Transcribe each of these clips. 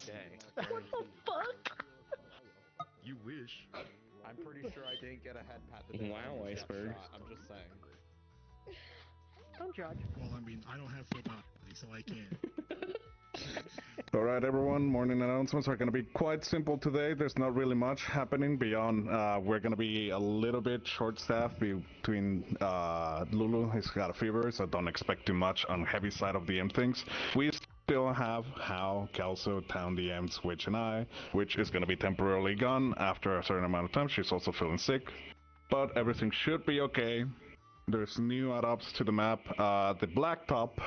Okay. What the fuck? You wish. I'm pretty sure I didn't get a head pat the day Wow, I almost got iceberg. shot. I'm just saying. Don't judge. Well, I mean, I don't have full body, so I can't. Alright everyone, morning announcements are going to be quite simple today. There's not really much happening beyond we're going to be a little bit short-staffed between Lulu, he's got a fever, so don't expect too much on heavy side of DM things. We still have Hal, Kelso, Town DM, Switch, and I, which is going to be temporarily gone after a certain amount of time. She's also feeling sick, but everything should be okay. There's new add-ups to the map. The Blacktop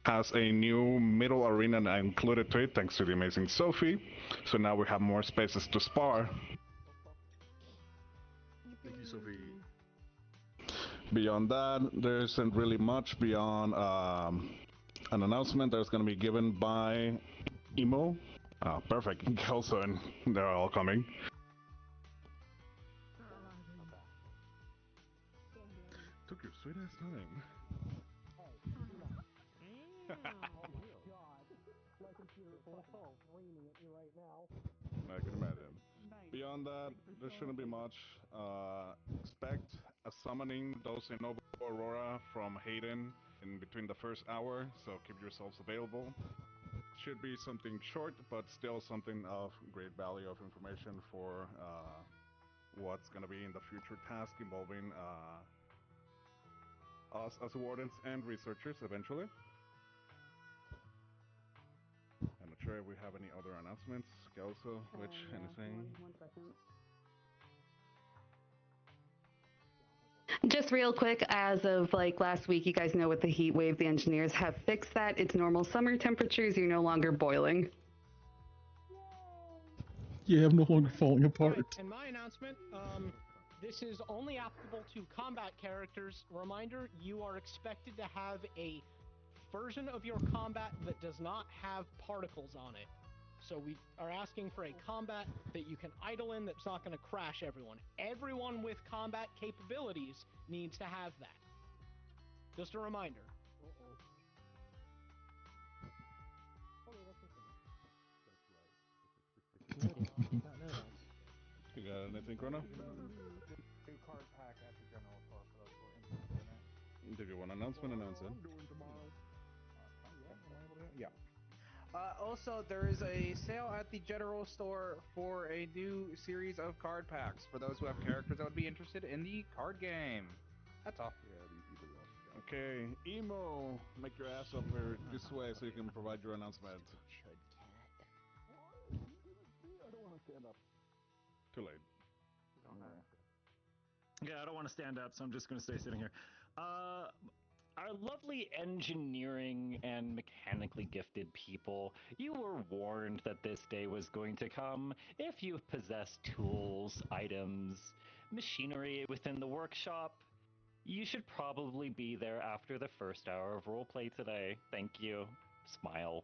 has a new middle arena included to it thanks to the amazing Sophie. So now we have more spaces to spar. Thank you, Sophie. Beyond that, there isn't really much beyond an announcement that's going to be given by Emo. Oh, perfect. Kelso and they're all coming. Took your sweet ass time. I can imagine. Beyond that, there shouldn't be much. Expect a summoning dose in Nova Aurora from Hayden in between the first hour, so keep yourselves available. Should be something short, but still something of great value of information for what's going to be in the future task involving us as wardens and researchers eventually. I'm not sure if we have any other announcements. Kelso, which, anything? One second. Just real quick, as of like last week, you guys know with the heat wave, the engineers have fixed that. It's normal summer temperatures. You're no longer boiling. Yeah, I'm no longer falling apart. Right, and my announcement, this is only applicable to combat characters. Reminder, you are expected to have a version of your combat that does not have particles on it. So we are asking for a combat that you can idle in that's not going to crash everyone. Everyone with combat capabilities needs to have that. Just a reminder. You got anything, Chrono? New card pack at the general store for those who are interested in it. Did you want an announcement? Announce it. Yeah. Also, there is a sale at the general store for a new series of card packs for those who have characters that would be interested in the card game. That's all. Okay, Emo, make your ass up here this way so you can provide your announcement. I don't want to stand up. Too late. Yeah, I don't want to stand up, so I'm just going to stay sitting here. Our lovely engineering and mechanically gifted people, you were warned that this day was going to come. If you possess tools, items, machinery within the workshop, you should probably be there after the first hour of roleplay today. Thank you. Smile.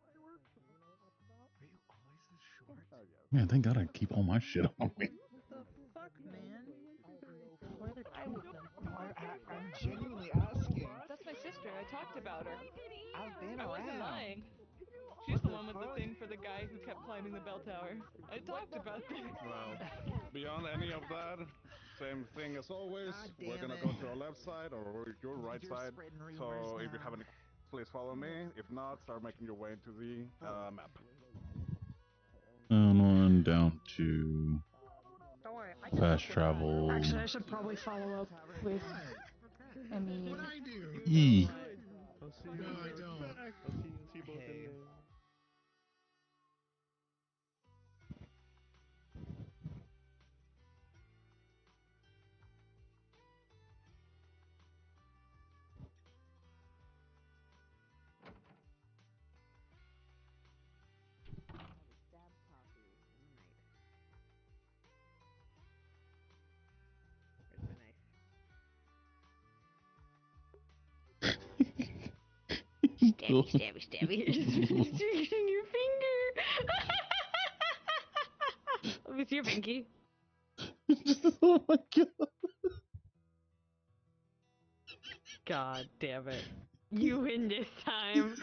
Are you always this short? Man, thank God I keep all my shit on me. What the fuck, man? I'm genuinely asking. That's my sister. I talked about her. I've been I wasn't around. lying. She's the one with the thing for the guy who kept climbing the bell tower. I talked about this. Well, beyond any of that, same thing as always. We're gonna go to our left side or your right side. So if you have any, please follow me. If not, start making your way into the map. And on down to Don't worry. fast travel. Actually, I should probably follow up with. I mean. What I do? E. I'll see you. No, I don't. I'll see you both in there. Stabby, stabby. In your finger. With your pinky. Oh my God. God damn it. You win this time.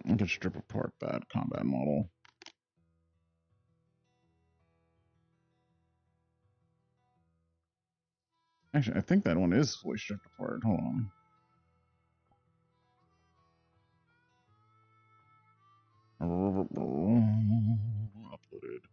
I can strip apart that combat model. Actually, I think that one is fully stripped apart. Hold on. Uploaded.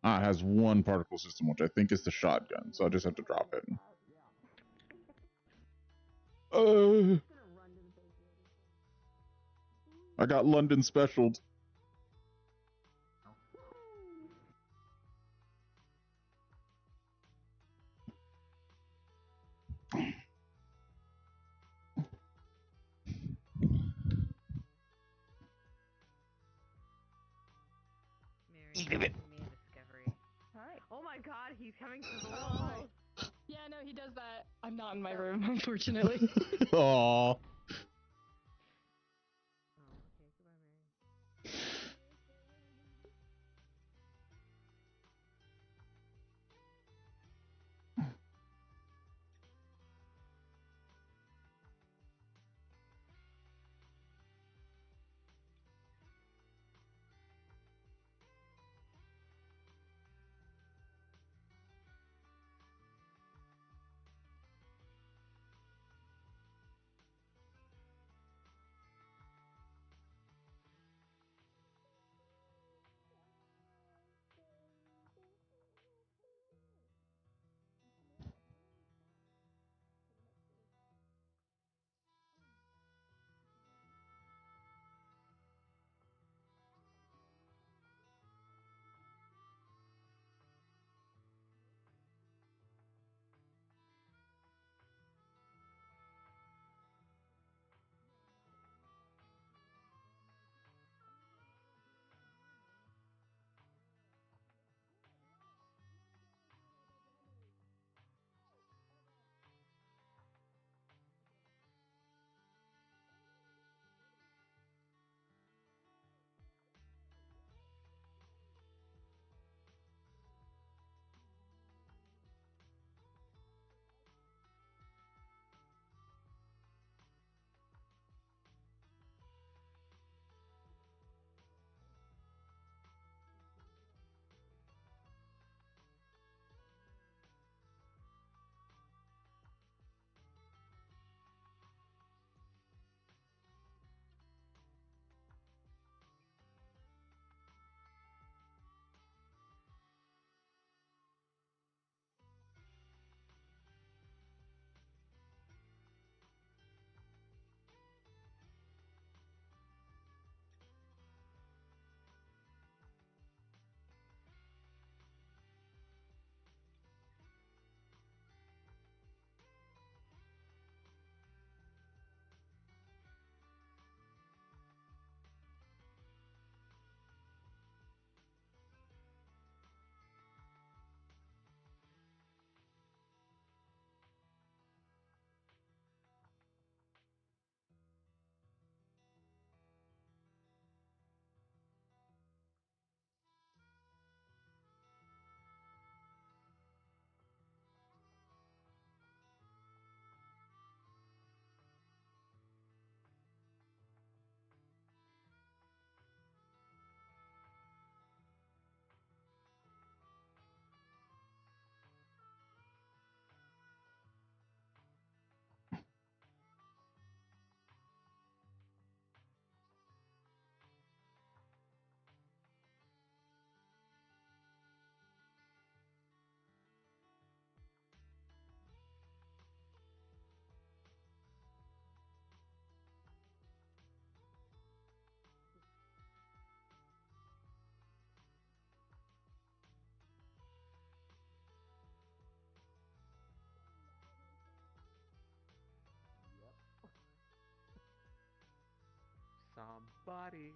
It has one particle system, which I think is the shotgun, so I just have to drop it. I got London specialed. Oh my god, he's coming through the wall. Yeah, no, he does that. I'm not in my room, unfortunately. Aww. body.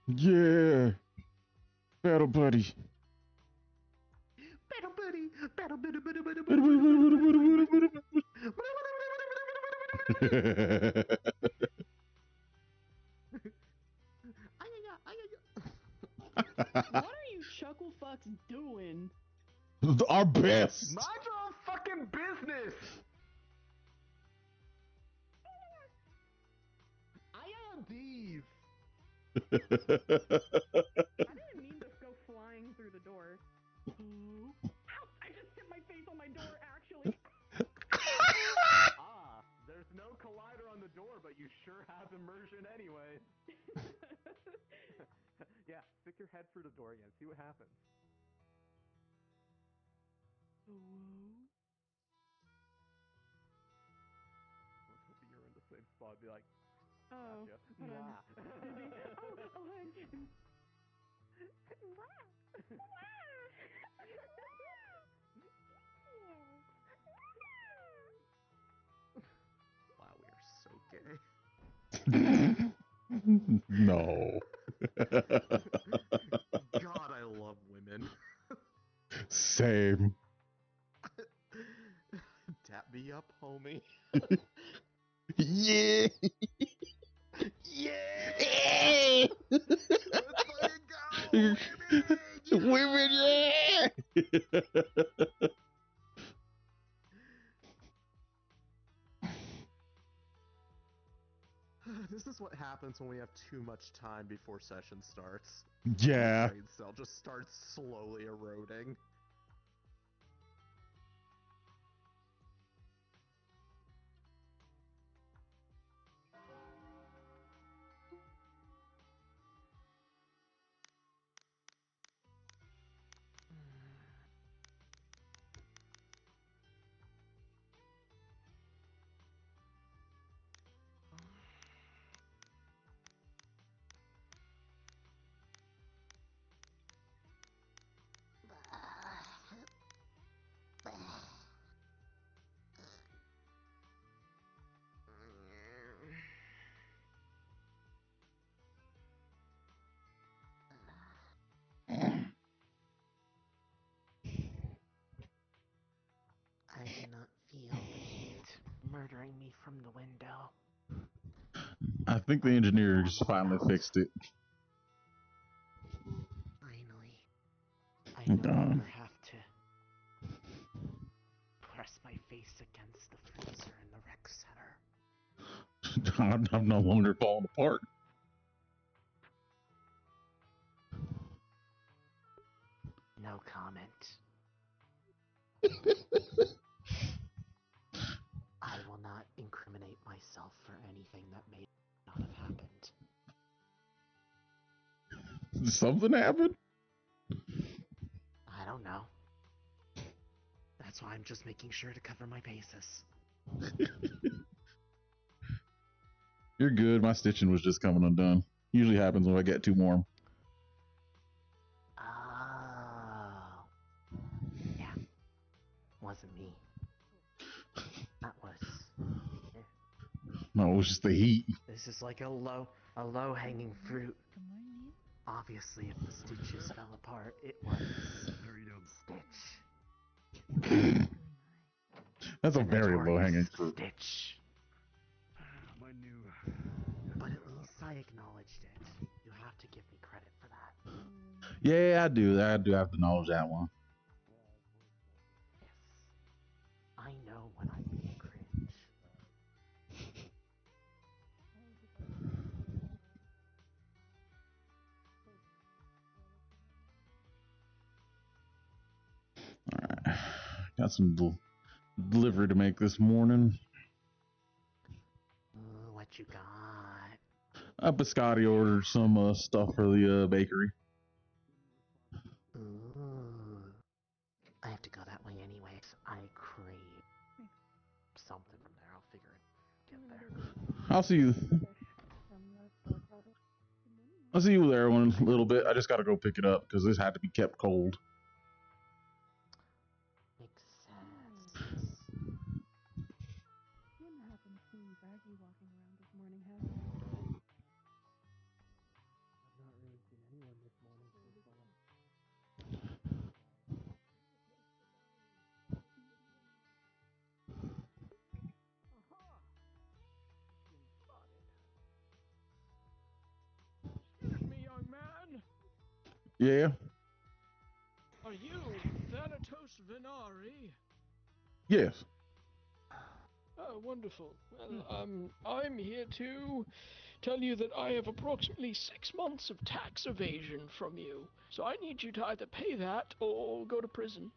Yeah. Battle buddy. Battle buddy. Battle buddy. What are you chuckle fucks doing? Our best. Mind your own fucking business. I am these. I didn't mean to go flying through the door. Ow! I just hit my face on my door, actually. There's no collider on the door, but you sure have immersion anyway. Yeah, stick your head through the door again. See what happens. I was hoping you were in the same spot. Be like, Oh, gotcha. hold on. Wow, we are so gay. No. God, I love women. Same. Tap me up, homie. Yeah. Yeah! Let's fucking go! Women, yeah! This is what happens when we have too much time before session starts. Yeah. The brain cell just starts slowly eroding. I do not feel the heat murdering me from the window. I think the engineers finally fixed it. Finally. I no longer have to press my face against the freezer in the rec center. I'm no longer falling apart. No comment. I will not incriminate myself for anything that may not have happened. Something happened? I don't know. That's why I'm just making sure to cover my bases. You're good. My stitching was just coming undone. Usually happens when I get too warm. Oh. Yeah. Wasn't me. That was... No, it was just the heat. This is like a low-hanging fruit. Obviously, if the stitches fell apart, it was... Stitch. That's a very low-hanging fruit. Stitch. But at least I acknowledged it. You have to give me credit for that. Yeah, I do. I do have to acknowledge that one. Yes. I know when I'm being cringe. Alright. Got some delivery to make this morning. Ooh, what you got? Biscotti ordered some stuff for the bakery. Ooh. I have to go that way anyways. I crave something from there. I'll figure it. Get there. I'll see you. I'll see you there in a little bit. I just gotta go pick it up because this had to be kept cold. Makes sense. What happened to Baggy walking around this morning, huh? Yeah. Are you Thanatos Venari? Yes. Oh, wonderful. Well, I'm here to tell you that I have approximately 6 months of tax evasion from you. So I need you to either pay that or go to prison.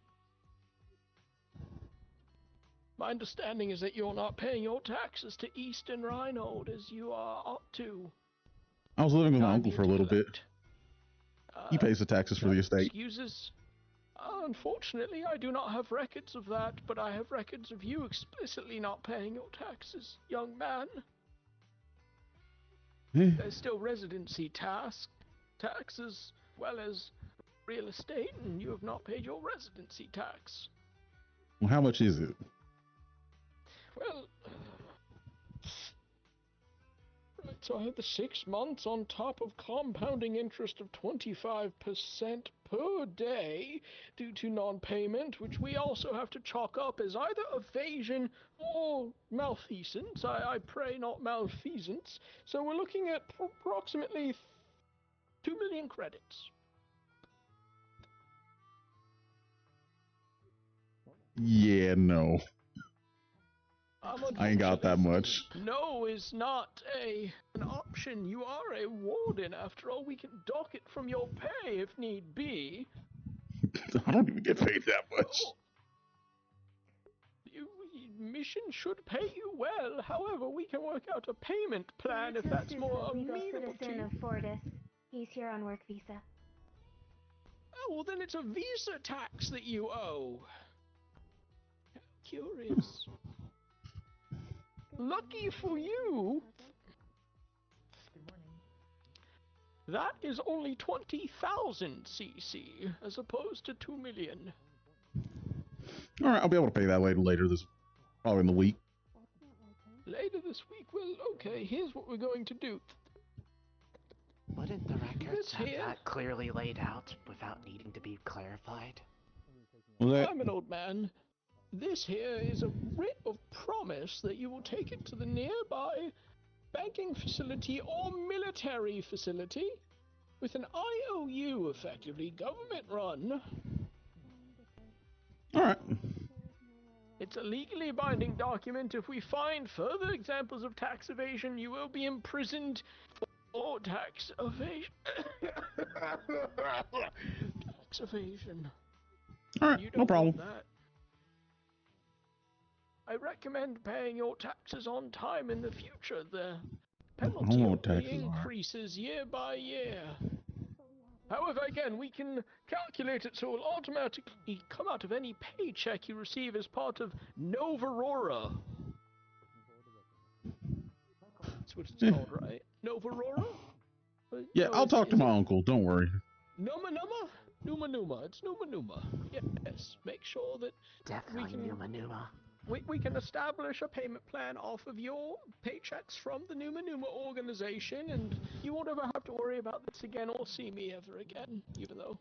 My understanding is that you're not paying your taxes to Eastern Rhinold as you ought to. I was living with my I'm uncle here for a to little bit. collect. He pays the taxes for the estate. Excuses. Unfortunately, I do not have records of that, but I have records of you explicitly not paying your taxes, young man. There's still residency tax as well as real estate, and you have not paid your residency tax. Well, how much is it? Well, right, so I have the 6 months on top of compounding interest of 25% per day due to non-payment, which we also have to chalk up as either evasion or malfeasance. I pray not malfeasance. So we're looking at approximately 2 million credits. Yeah, no. I ain't got that much. No is not an option. You are a warden. After all, we can dock it from your pay if need be. I don't even get paid that much. Mission should pay you well. However, we can work out a payment plan if that's more amenable to you. Of Fortis. He's here on work visa. Oh, well then it's a visa tax that you owe. How curious. Lucky for you, that is only 20,000 CC as opposed to 2 million. All right, I'll be able to pay that later this, probably in the week. Later this week? Well, okay, here's what we're going to do. Wouldn't the records have that clearly laid out without needing to be clarified? I'm an old man. This here is a writ of promise that you will take it to the nearby banking facility or military facility with an IOU, effectively government run. Alright. It's a legally binding document. If we find further examples of tax evasion, you will be imprisoned for tax evasion. Tax evasion. Alright, no problem. That. I recommend paying your taxes on time in the future. The penalty only increases year by year. However, again, we can calculate it so it will automatically come out of any paycheck you receive as part of Novarora. That's what it's called, right? Novarora? Yeah, I'll talk to my uncle, don't worry. Numa Numa? Numa Numa. It's Numa Numa. Yes, make sure that Definitely Numa Numa. We can establish a payment plan off of your paychecks from the Numa Numa organization, and you won't ever have to worry about this again or see me ever again, even though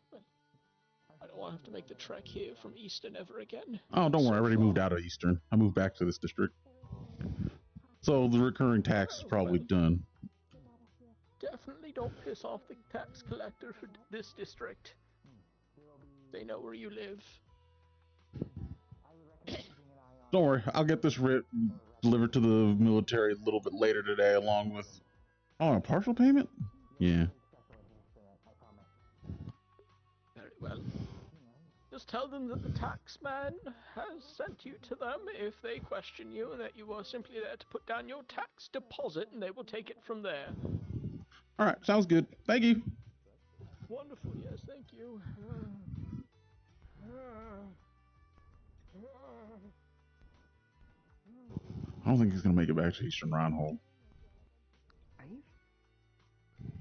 I don't want to have to make the trek here from Eastern ever again. Oh, don't worry, I already moved out of Eastern. I moved back to this district. So the recurring tax is probably done. Definitely don't piss off the tax collector for this district. They know where you live. Don't worry, I'll get this writ delivered to the military a little bit later today, along with... Oh, a partial payment? Yeah. Very well. Just tell them that the tax man has sent you to them if they question you, and that you are simply there to put down your tax deposit, and they will take it from there. Alright, sounds good. Thank you. Wonderful, yes, thank you. I don't think he's gonna make it back to Eastern Rheinhold.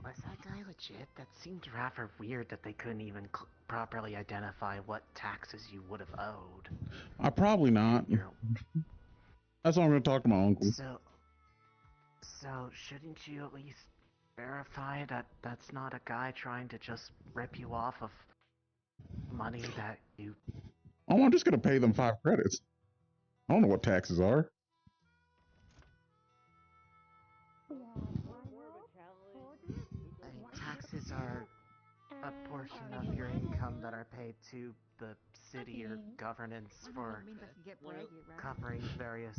Was that guy legit? That seemed rather weird that they couldn't even properly identify what taxes you would have owed. Probably not. That's why I'm gonna talk to my uncle. So shouldn't you at least verify that that's not a guy trying to just rip you off of money that you... Oh, I'm just gonna pay them 5 credits. I don't know what taxes are. Taxes are a portion of your income that are paid to the city or governance for covering various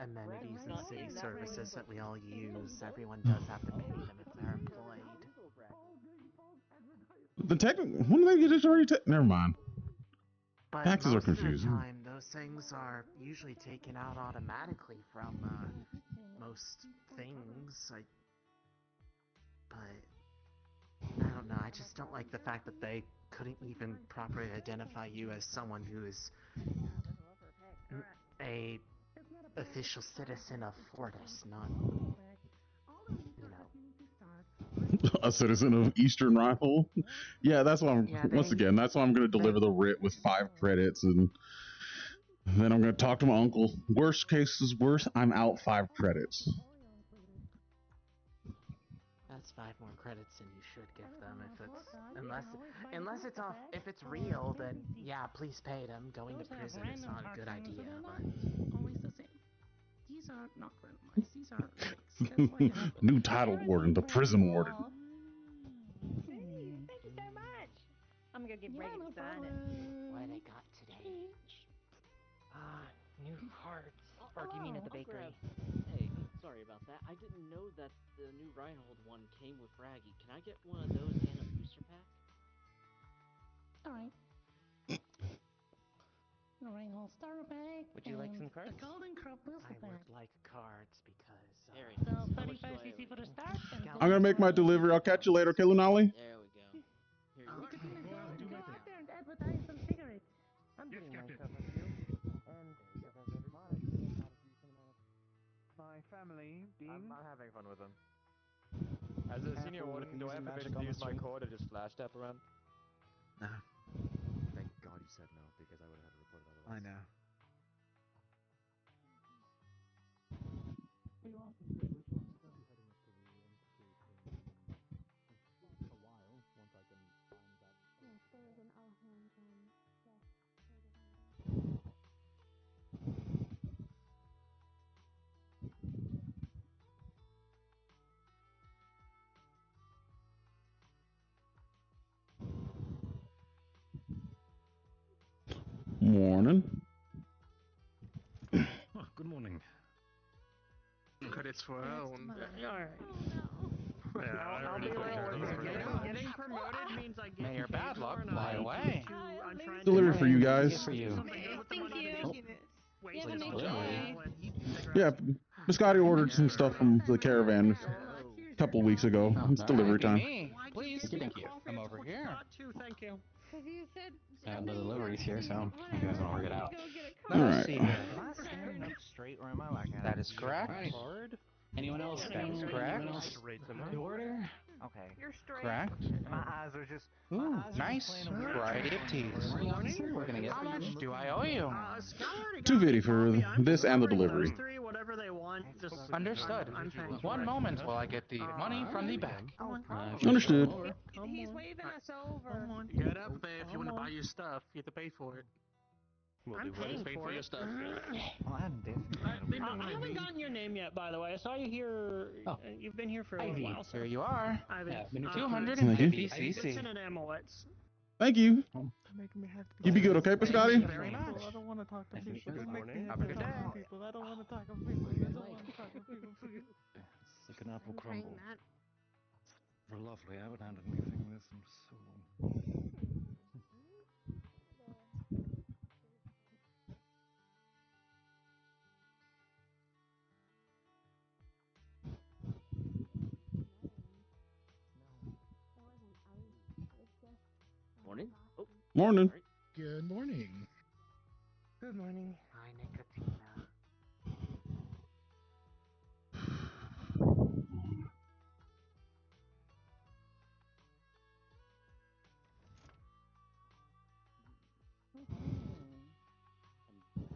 amenities and city services that we all use. Everyone does have to pay them if they're employed. The technical, when did they get it already? Never mind. But Taxes are most of the confusing. time, those things are usually taken out automatically from most things. But I don't know. I just don't like the fact that they couldn't even properly identify you as someone who is a official citizen of Fortis, not, you know. A citizen of Eastern Rifle. Yeah, that's why I'm. Yeah, once again, that's why I'm going to deliver the writ with 5 credits, and then I'm going to talk to my uncle. Worst case is worse. I'm out 5 credits. That's 5 more credits than you should give them if it's unless it's off. If it's real, then yeah, please pay them. Going to prison is not a good idea. But always the same. These are not randomized. These are mixed. That's why you have New title warden, the prison warden. Hey, thank you so much. I'm gonna get ready to sign it. what I got today? New cards. Or do you mean at the bakery? Hey, sorry about that. I didn't know that the new Reinhold one came with Raggy. Can I get one of those and a booster pack? Alright. The Reinhold Star Pack. Would you like some cards? The Golden Crop Booster I Pack. would like cards because. So 35 cc for the start. And I'm going to make my delivery. I'll catch you later, okay, Lunali? There we go. Here you Okay. go. Go out there and advertise some cigarettes. I'm getting myself a few. And My family being. I'm having fun with them. As a senior warden, do I have permission to use my core to just flash tap around? No. Thank God you said no, because I would have had to report it otherwise. I know. Morning. Oh, good morning. Credits for her own. Alright. Yeah, I'll be real. Getting promoted means I get May your paid bad more luck and fly I away. I'm trying Delivery to for you guys. do something good with the money that is wasted on travel and Yeah, Biscotti ordered some stuff from the caravan a couple weeks ago. It's delivery time. Please. Thank you. I'm over here. Thank you. And the delivery's here, so you guys want to work it out. Alright. Straight or am I like that is correct. Anyone else? That's correct. The order? Okay. You're straight. Correct. My eyes are just. Ooh, nice variety of teas. We're gonna get. How much do I owe you? $250 for this and the delivery. Whatever they want. Just Understood. One moment while I get the money from the back. Understood. He's waving us over. Get up there if you want to buy your stuff. You have to pay for it. I'm paying for your stuff. Well, I'm definitely. I haven't gotten your name yet, by the way. I saw you here. You've been here for a little while. Here you are. Ivy. 250 cc. Lieutenant Amowitz. Thank you. You be good, okay, Biscotti? Very much. I don't want to talk to people. Good morning. Have a good day. I don't want to talk to people. I don't want to talk to people. It's like an apple crumble. We're lovely. I haven't had anything this in so long. Morning. Oh. Morning. Good morning. Good morning. Hi, Nicotina.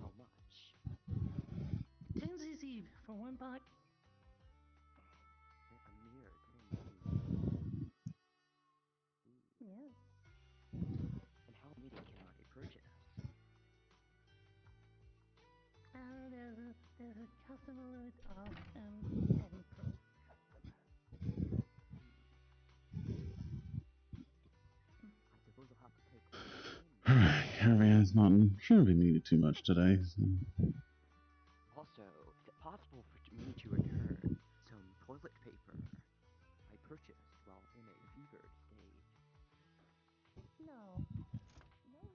How much? 10 cc for 1 pack. Yes. And how many can I purchase? There's a customer limit of 10 pro. It's not shouldn't be needed too much today. So. Also, is it possible for me to return some toilet paper I purchased while in a fevered state? No. No.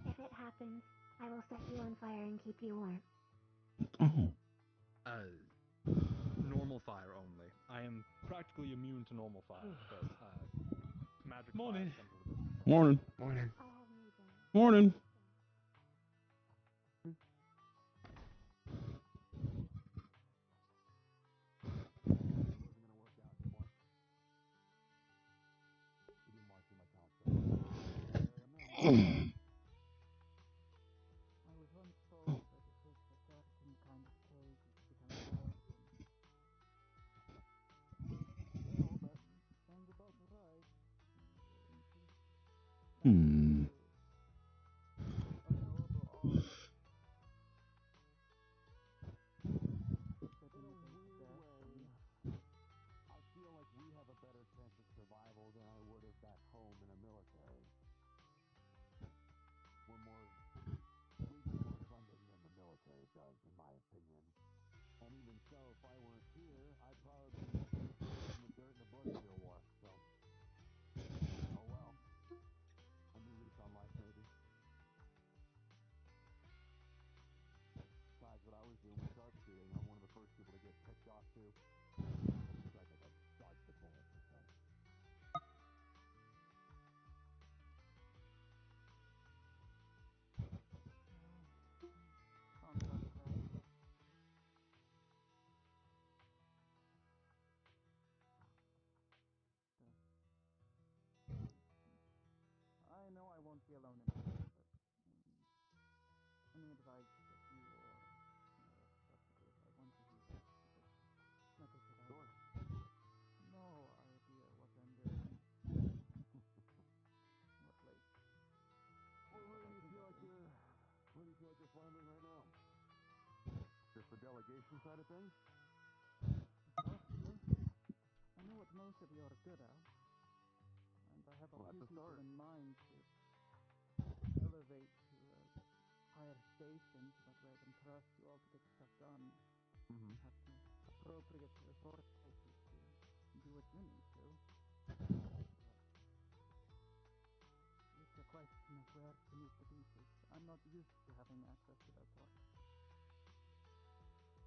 If it happens, I will set you on fire and keep you warm. Oh. Normal fire only. I am practically immune to normal fire, but magic Morning. fire comes with it. Morning. Morning. Morning. I was once told that it takes a certain kind of cage to become a virgin. Well, that sounds about right. Hmm. In a weird way, I feel like we have a better chance of survival than I would have back home in a military. We get more funding than the military does, in my opinion. And even so, if I weren't here, I'd probably be in the dirt in the Bloodfield War. So, oh well. A new lease on life, maybe. Besides what I was doing with sharpshooting, I'm one of the first people to get picked off too. It's like I dodged the bullet per se. Sounds about right. I know I won't be alone in this, but any advice that you or Substitute I want to hear, because, like I said, I have no idea what I'm doing. What place? Well, where do you feel like you're floundering right now? Just the delegation side of things? Well, I know what most of you are good at, and I have a few people in mind to elevate to a higher station so that way I can trust you all to get stuff done. Mm-hmm. Have the appropriate resources to do what you need to. It's a question of where to meet the pieces. I'm not used to having access to that sort.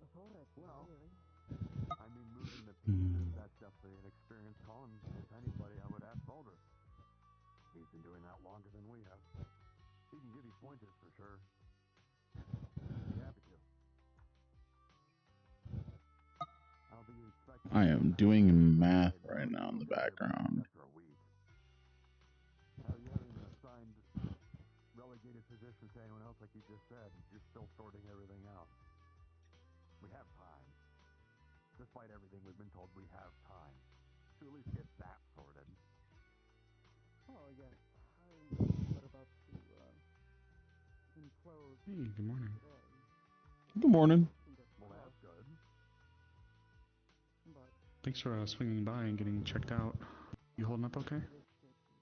Authority, really. I mean, moving the pieces, that's definitely an experience, Colin. If anybody, I would ask Boulder. He's been doing that longer than we have. He can give you pointers for sure. Be happy to. I don't think you expect. I am doing math right now in the background. After a week. Hell, you haven't even assigned relegated positions to anyone else like you just said. You're still sorting everything out. We have time. Despite everything we've been told, we have time to at least get that sorted. Oh, yes. We're about to implode. Hey, good morning. Today. Good morning. Well, that's good. But Thanks for swinging by and getting checked out. You holding up okay?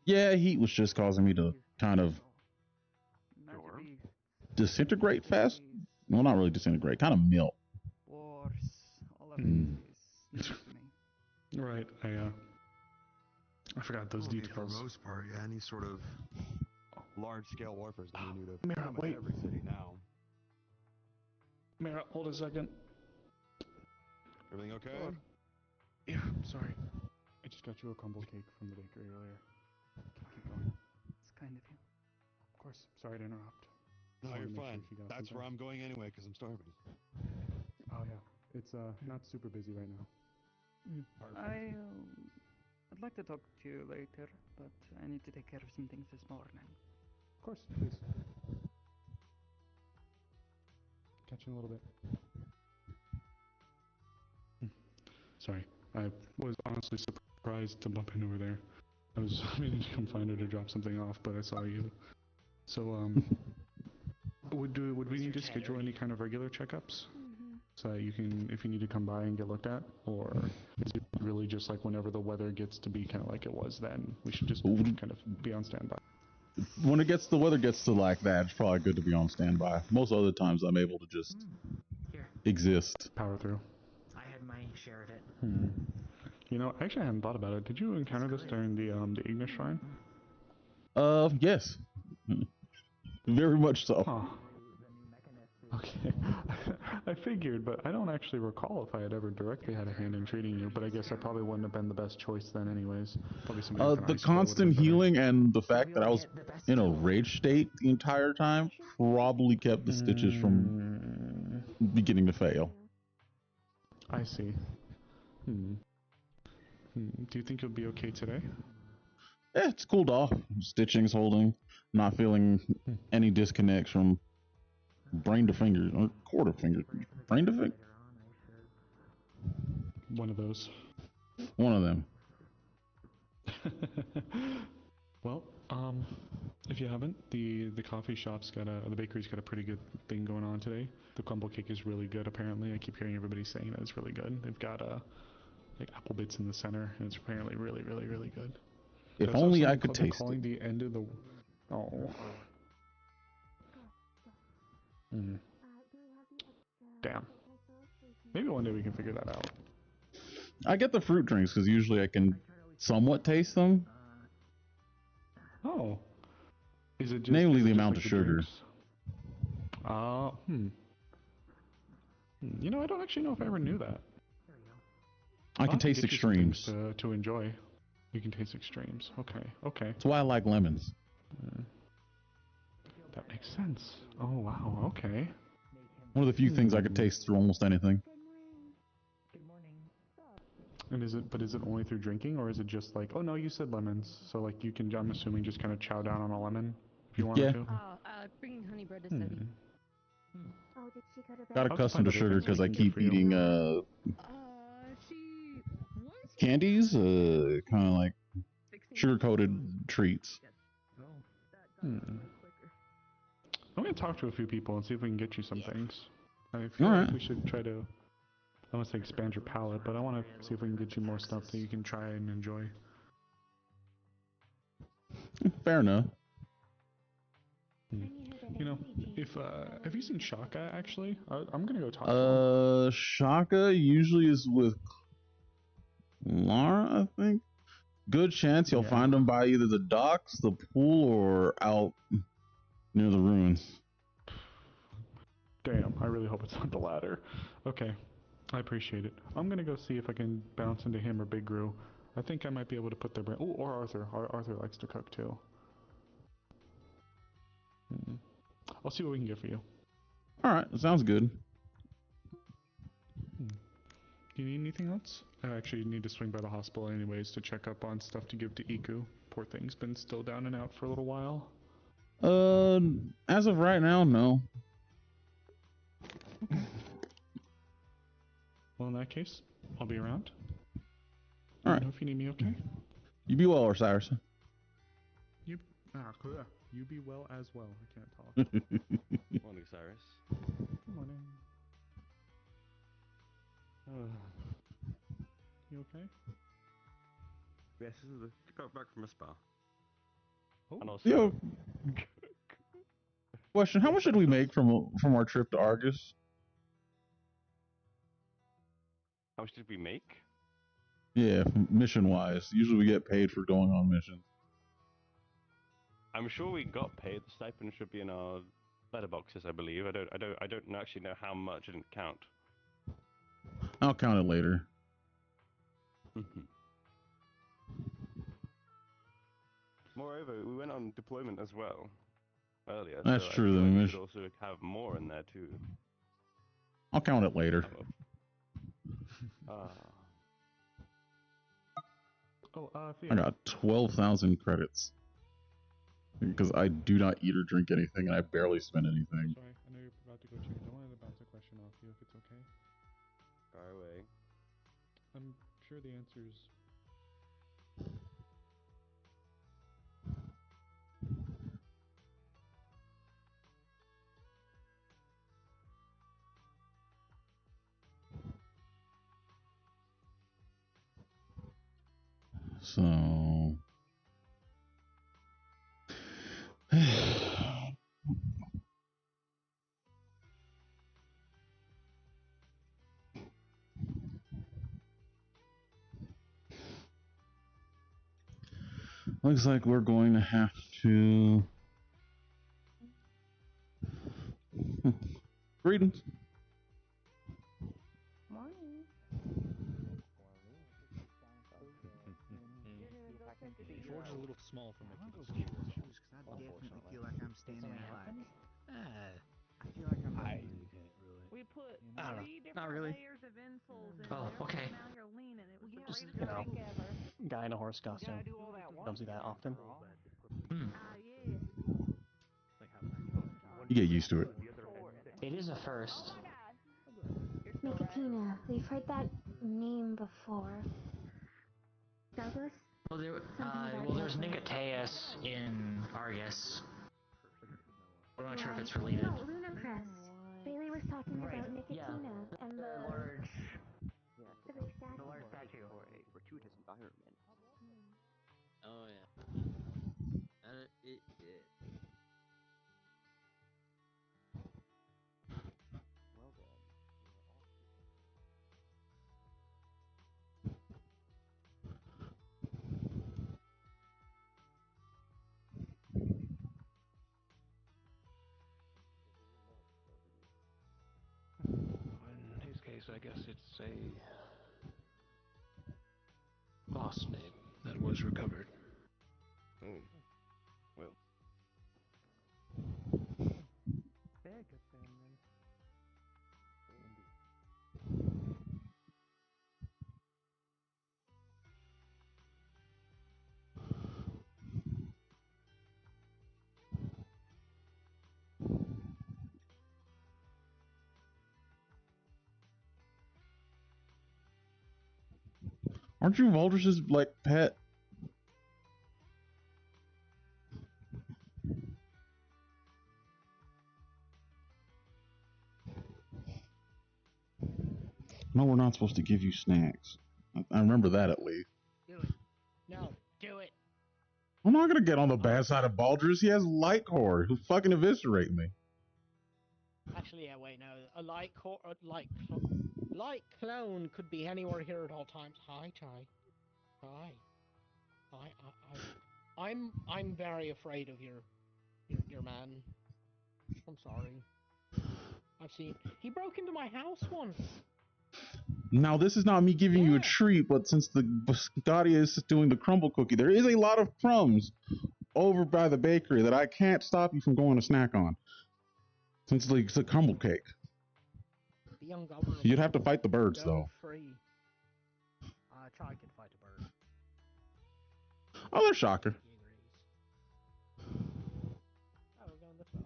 Yeah, heat was just causing me to kind of disintegrate fast. Well, not really disintegrate, kind of melt. Wars, all of it is new to me. Right, I forgot those details. For the most part, yeah, any sort of large-scale warfare is going to be new to Mira, pretty much wait. every city now. Mira, hold a second. Everything okay? Sure. Yeah, sorry. I just got you a crumble cake from the bakery earlier. Keep going. It's kind of you. Of course, sorry to interrupt. No, Wanted you're to make fine. sure you got That's something. where I'm going anyway, because I'm starving. Oh yeah, it's not super busy right now. I'd like to talk to you later, but I need to take care of some things this morning. Of course, please. Catch you in a little bit. Sorry, I was honestly surprised to bump in over there. I was meaning to come find her to drop something off, but I saw you. So, Would we need to schedule any kind of regular checkups? So that you can, if you need to come by and get looked at, or is it really just like whenever the weather gets to be kind of like it was then, we should just kind of be on standby? When the weather gets to like that, it's probably good to be on standby. Most other times I'm able to just exist. Power through. I had my share of it. You know, actually I hadn't thought about it. Did you encounter this during the Ignis Shrine? Yes. Very much so. Huh. Okay. I figured, but I don't actually recall if I had ever directly had a hand in treating you, but I guess I probably wouldn't have been the best choice then anyways. Probably somebody with an The ice spell constant would've been better. healing and the fact that I was in a rage state the entire time probably kept the stitches from beginning to fail. I see. Do you think you'll be okay today? Yeah, it's cooled off. Stitching's holding. Not feeling any disconnects from brain to finger, or core to finger. Brain to finger? One of those. One of them. Well, if you haven't, the coffee shop's got the bakery's got a pretty good thing going on today. The crumble cake is really good, apparently. I keep hearing everybody saying that it's really good. They've got like apple bits in the center, and it's apparently really, really, really good. If only I could They're taste calling it. the end of the... Oh. Damn. Maybe one day we can figure that out. I get the fruit drinks because usually I can somewhat taste them. Oh. Is it just... Namely the just amount like of the sugar. drinks? You know, I don't actually know if I ever knew that. I can taste get you some extremes. things to enjoy. You can taste extremes. Okay, okay. That's why I like lemons. That makes sense. Oh, wow, okay. One of the few things I could taste through almost anything. And is it only through drinking, or is it just like, oh no, you said lemons, so like you can, I'm assuming, just kind of chow down on a lemon if you wanted to? Bringing honey bread to study. Oh, did she go to bed? Got accustomed to sugar because I keep eating She was candies, kind of like sugar-coated treats. I'm gonna talk to a few people and see if we can get you some things. I feel Alright. like we should try to, I want to say expand your palate, but I want to see if we can get you more stuff that you can try and enjoy. Fair enough. You know, if have you seen Shaka actually? I'm gonna go talk to him. Shaka usually is with Lara, I think. Good chance you'll find him by either the docks, the pool, or out near the ruins. Damn, I really hope it's not the latter. Okay, I appreciate it. I'm gonna go see if I can bounce into him or Big Gru. I think I might be able to put their brain. Oh, or Arthur. Arthur likes to cook too. I'll see what we can get for you. Alright, sounds good. Do you need anything else? I actually need to swing by the hospital anyways to check up on stuff to give to Iku. Poor thing's been still down and out for a little while. As of right now, no. Well, in that case, I'll be around. Alright. Know if you need me, okay? You be well, Osiris. You be well as well. I can't talk. Morning, Cyrus. Good morning. You okay? Yes, this is got back from a spa. Oh. And also, Yo. Question: how much did we make from our trip to Argus? how much did we make? Yeah, mission-wise. Usually we get paid for going on missions. I'm sure we got paid. The stipend should be in our letterboxes, I believe. I don't actually know how much. I didn't count. I'll count it later. Moreover, we went on deployment as well earlier. That's so true. I feel Then like we we should also have more in there too. I'll count it later. I got 12,000 credits because I do not eat or drink anything, and I barely spend anything. Sorry, I know you're about to go check. I wanted to bounce a question off you if it's okay. Far away. I'm sure the answer's... So. Looks like we're going to have to. Greetings. Morning. George is a little small for Mickey, but still huge. I definitely feel like I'm standing at like. I feel like I'm. We put I don't know. three Not different really. layers of insoles in Oh, there. okay. And now you're lean, and it was the Just, greatest you know, drink ever. guy in a horse costume. Don't see that often. Hmm. Yeah. You get used to it. It is a first. Nicotina, we've heard that name before. Douglas? Well, there's Nicoteus in Argus. I'm not sure if it's related. No, Luna Press. Bailey was talking about Nicotina and the large. Yeah, the big statue. the large statue for a gratuitous environment. Oh yeah. It. Well then. In his case, I guess it's a lost name that was recovered. Oh, well. Beg abandoned. Aren't you Valdris's like pet? No, we're not supposed to give you snacks. I remember that at least. Do it. No, do it. I'm not gonna get on the bad side of Baldris. He has light core. He'll fucking eviscerate me. Actually, yeah, wait, no. A light clone could be anywhere here at all times. Hi, Chai. Hi. I'm very afraid of your man. I'm sorry. I've seen he broke into my house once. Now, this is not me giving you a treat, but since the Biscotti is doing the crumble cookie, there is a lot of crumbs over by the bakery that I can't stop you from going to snack on. Since it's a crumble cake. The young governor. You'd have to fight the birds, Go though. free. Chai can fight a bird. Oh, they're shocker. Oh, we're going this way.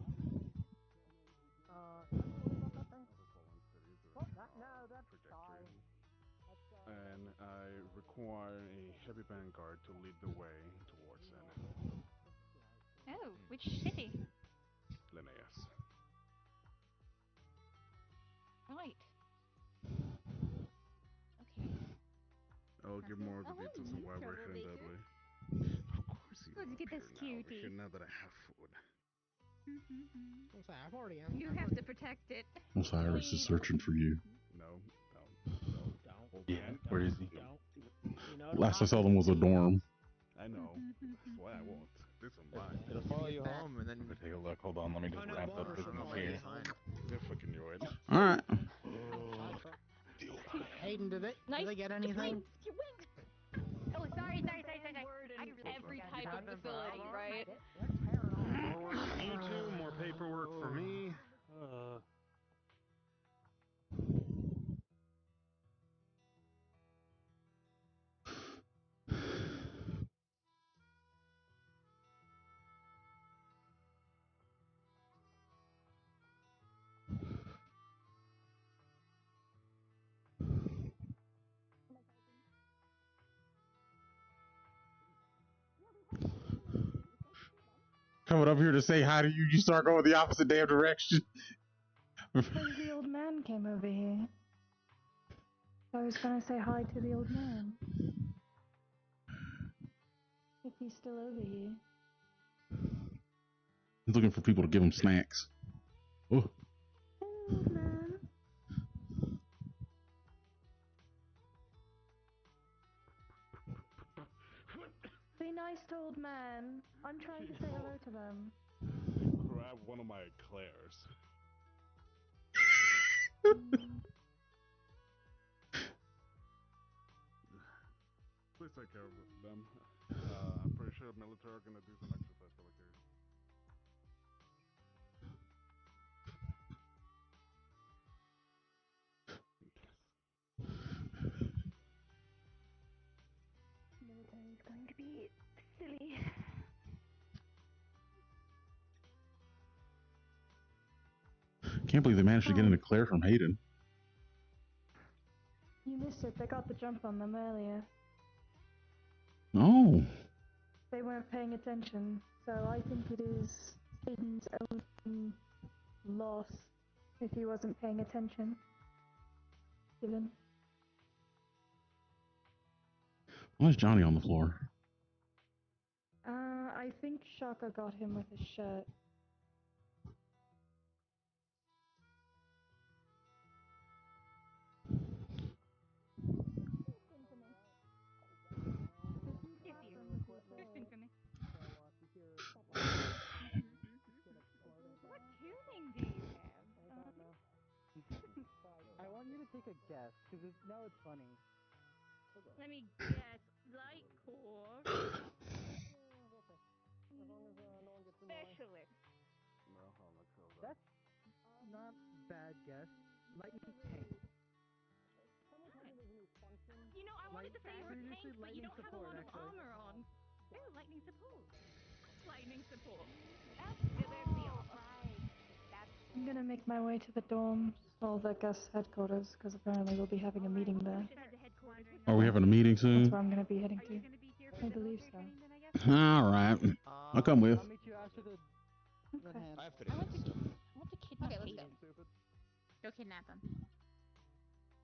No, that's Chai. And I require a heavy vanguard to lead the way towards them. Oh, which city? Linnaeus. Right. Okay. I'll give more of the details on why we're heading that way. Of course you Let's get this cutie. here now that I have food. What's that? I've already answered. You have to protect it. Osiris is searching for you. No, Don't. Yeah, where is he? Don't. Last I saw them was a dorm. I know. That's why I won't. This is mine. It'll follow you home and then. Take a look. Hold on. Let me just ramp up this here. They're fucking yours. Alright. Hayden, did they get anything? Oh, sorry. Every type of facility, right? More work for you two, more paperwork for me. Coming up here to say hi to you, you start going the opposite damn direction. Because the old man came over here. I was gonna say hi to the old man. He's still over here. He's looking for people to give him snacks. Oh. Hello, man. Be nice to old man. I'm trying to say hello to them. Grab one of my eclairs. Please take care of them. I'm pretty sure the military are gonna do some exercise over here. Military is going to be silly. Can't believe they managed to get an eclair from Hayden. You missed it. They got the jump on them earlier. Oh. They weren't paying attention, so I think it is Hayden's own loss if he wasn't paying attention. Given. Why is Johnny on the floor? I think Shaka got him with his shirt. What tuning do you have? I want you to take a guess, because now it's funny. Let me guess. Light core. Specialist. That's not bad guess. Lightning tank. You know, I wanted to say you're a tank, but you don't have a lot of armor on. Ooh, lightning support. Lightning support. I'm gonna make my way to the dorms, or the guest headquarters, because apparently we'll be having a meeting there. Are we having a meeting soon? That's where I'm gonna be heading to. I believe so. Alright. I'll come with. I'll meet you after the hand. I have to I want to kidnap Okay, let's Hayden. Go kidnap him.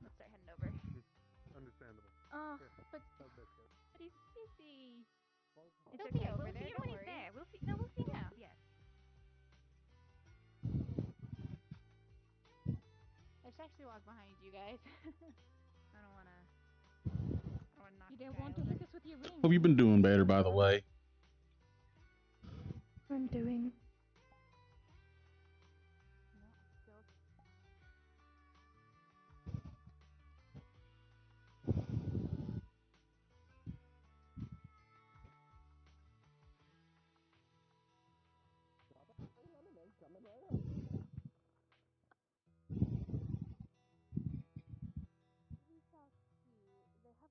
Let's start heading over. Understandable. Oh, Here, but have biscuit. he's busy. It's He'll okay, be over we'll there. see him Don't when he's worry. there. We'll see. No, we'll see him now. Yes. I should actually walk behind you guys. I don't wanna knock You the didn't guy want to over. lick us with your ring. Hope you've been doing better, by the way. I'm doing.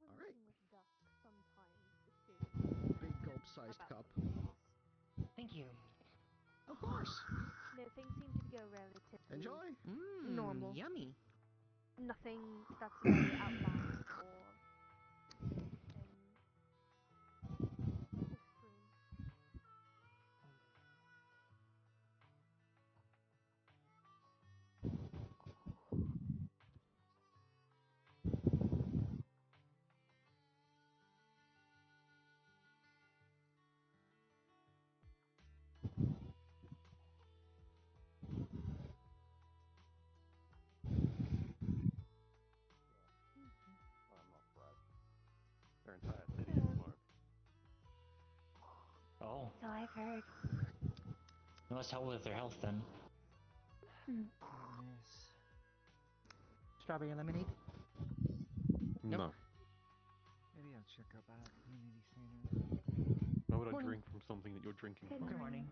Alright. Big gulp-sized cup. Thank you. Of course. No, things seem to go relatively Enjoy. normal. Yummy. Nothing that's very outlined or extreme. Their entire city is smoke. Oh, So I've heard. it must help with their health then. Goodness. Strawberry lemonade? No. Maybe I'll check up at community center. Why would I Morning. drink from something that you're drinking from? Good morning.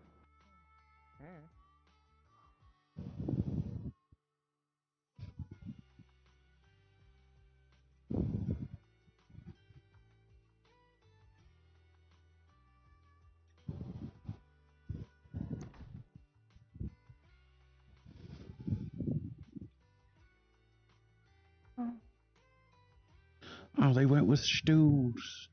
Oh, they went with stews.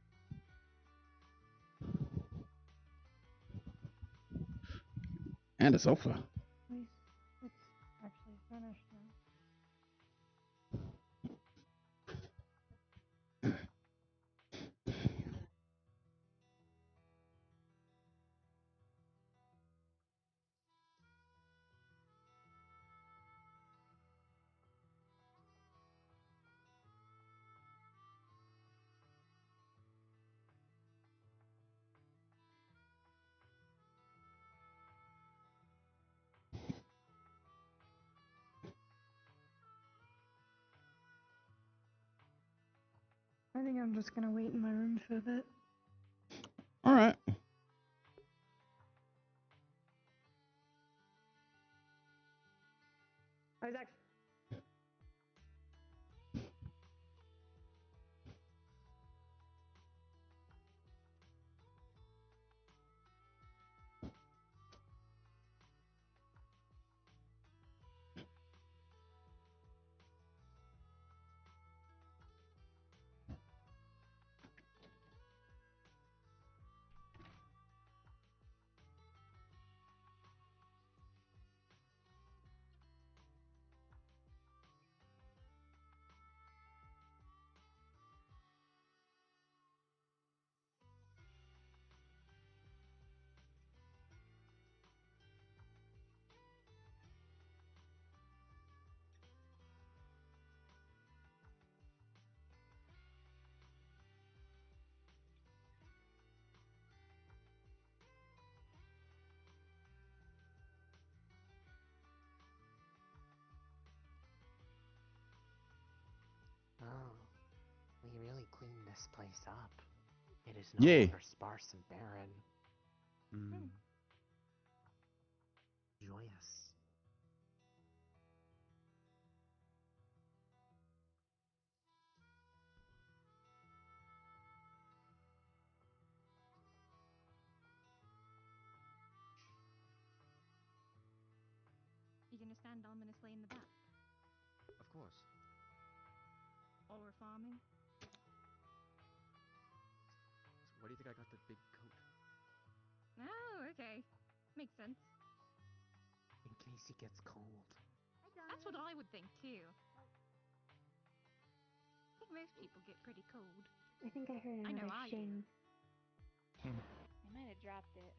And a sofa. At least it's actually finished now. I think I'm just gonna wait in my room for a bit. Alright. Isaac. Oh, we really cleaned this place up. It is no Yay. longer sparse and barren. Joyous. You gonna stand ominously in the back? Of course. While we're farming? Why do you think I got the big coat? Oh, okay. Makes sense. In case he gets cold. That's what I would think too. I think most people get pretty cold. I think I heard I know another I shing. I might have dropped it.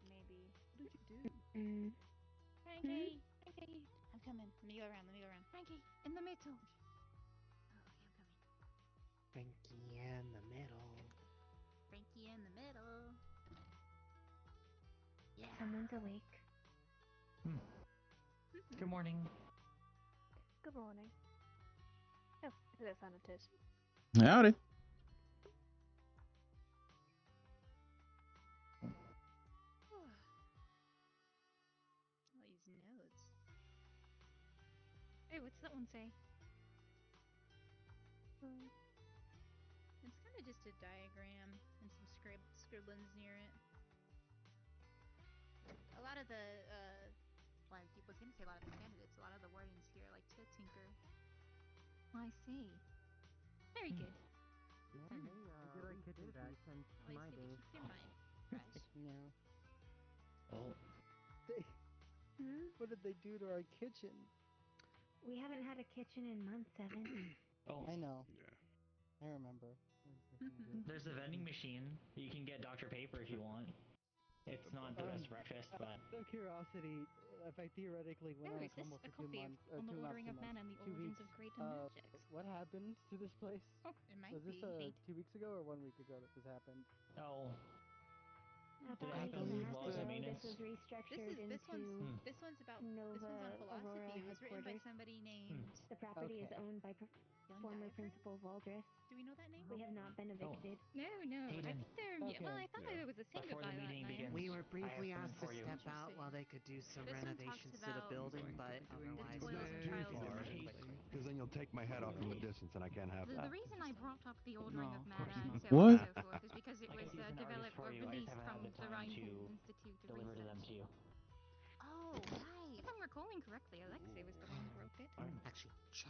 Maybe. What did you do? Frankie! Frankie! I'm coming. Let me go around. Frankie, in the middle. Oh, okay, I'm coming. Frankie in the middle. Frankie in the middle. Yeah. Someone's awake. Good morning. Good morning. Oh, hello, Thanatos. Howdy. All these notes. Hey, what's that one say? It's kind of just a diagram and some scribblings near it. A lot of the, well, I was gonna say a lot of the candidates, a lot of the wordings here like to tinker. I see. Very good. Yeah, hey, we like kitchen back since Always my good to days. keep your mind fresh. Yeah. Oh. What did they do to our kitchen? We haven't had a kitchen in months, Evan. Oh. I know. Yeah. I remember. There's a vending machine. You can get Dr. Paper if you want. It's not the best breakfast, but... Out of curiosity, if I theoretically went on a Is this crumble a for 2 copy months, on the 2 ordering of months, man and the 2 origins weeks, of great magic? what happened to this place? It might Was this be. 2 weeks ago or 1 week ago that this happened? Oh. Upon I making believe Nato, loss of this maintenance. was restructured This into one's about Nova this one's on Aurora philosophy. It was written by headquarters. somebody named The property is Okay. owned by Young former Diaphragm? Principal Valdris. Do we know that name? We have not been evicted. No, I Hayden. think they're... Okay. Well, I thought Yeah. there was a singer Before the by that meeting name. begins. We were I briefly have asked to something for you. step out while they could do some This one renovations talks to the about building, but the otherwise toils and trials of Far, life. because then you'll take my head off from a distance, and I can't have The that. reason I brought up the ordering No, of of course mana and not. so on What? and so forth is because it I was could use an artist developed for or you. I just released haven't had from the the time Rhinegold to Institute of deliver them Research. to you. Oh, right. If I'm recalling correctly, Alexei was the one who wrote it. actually, chow.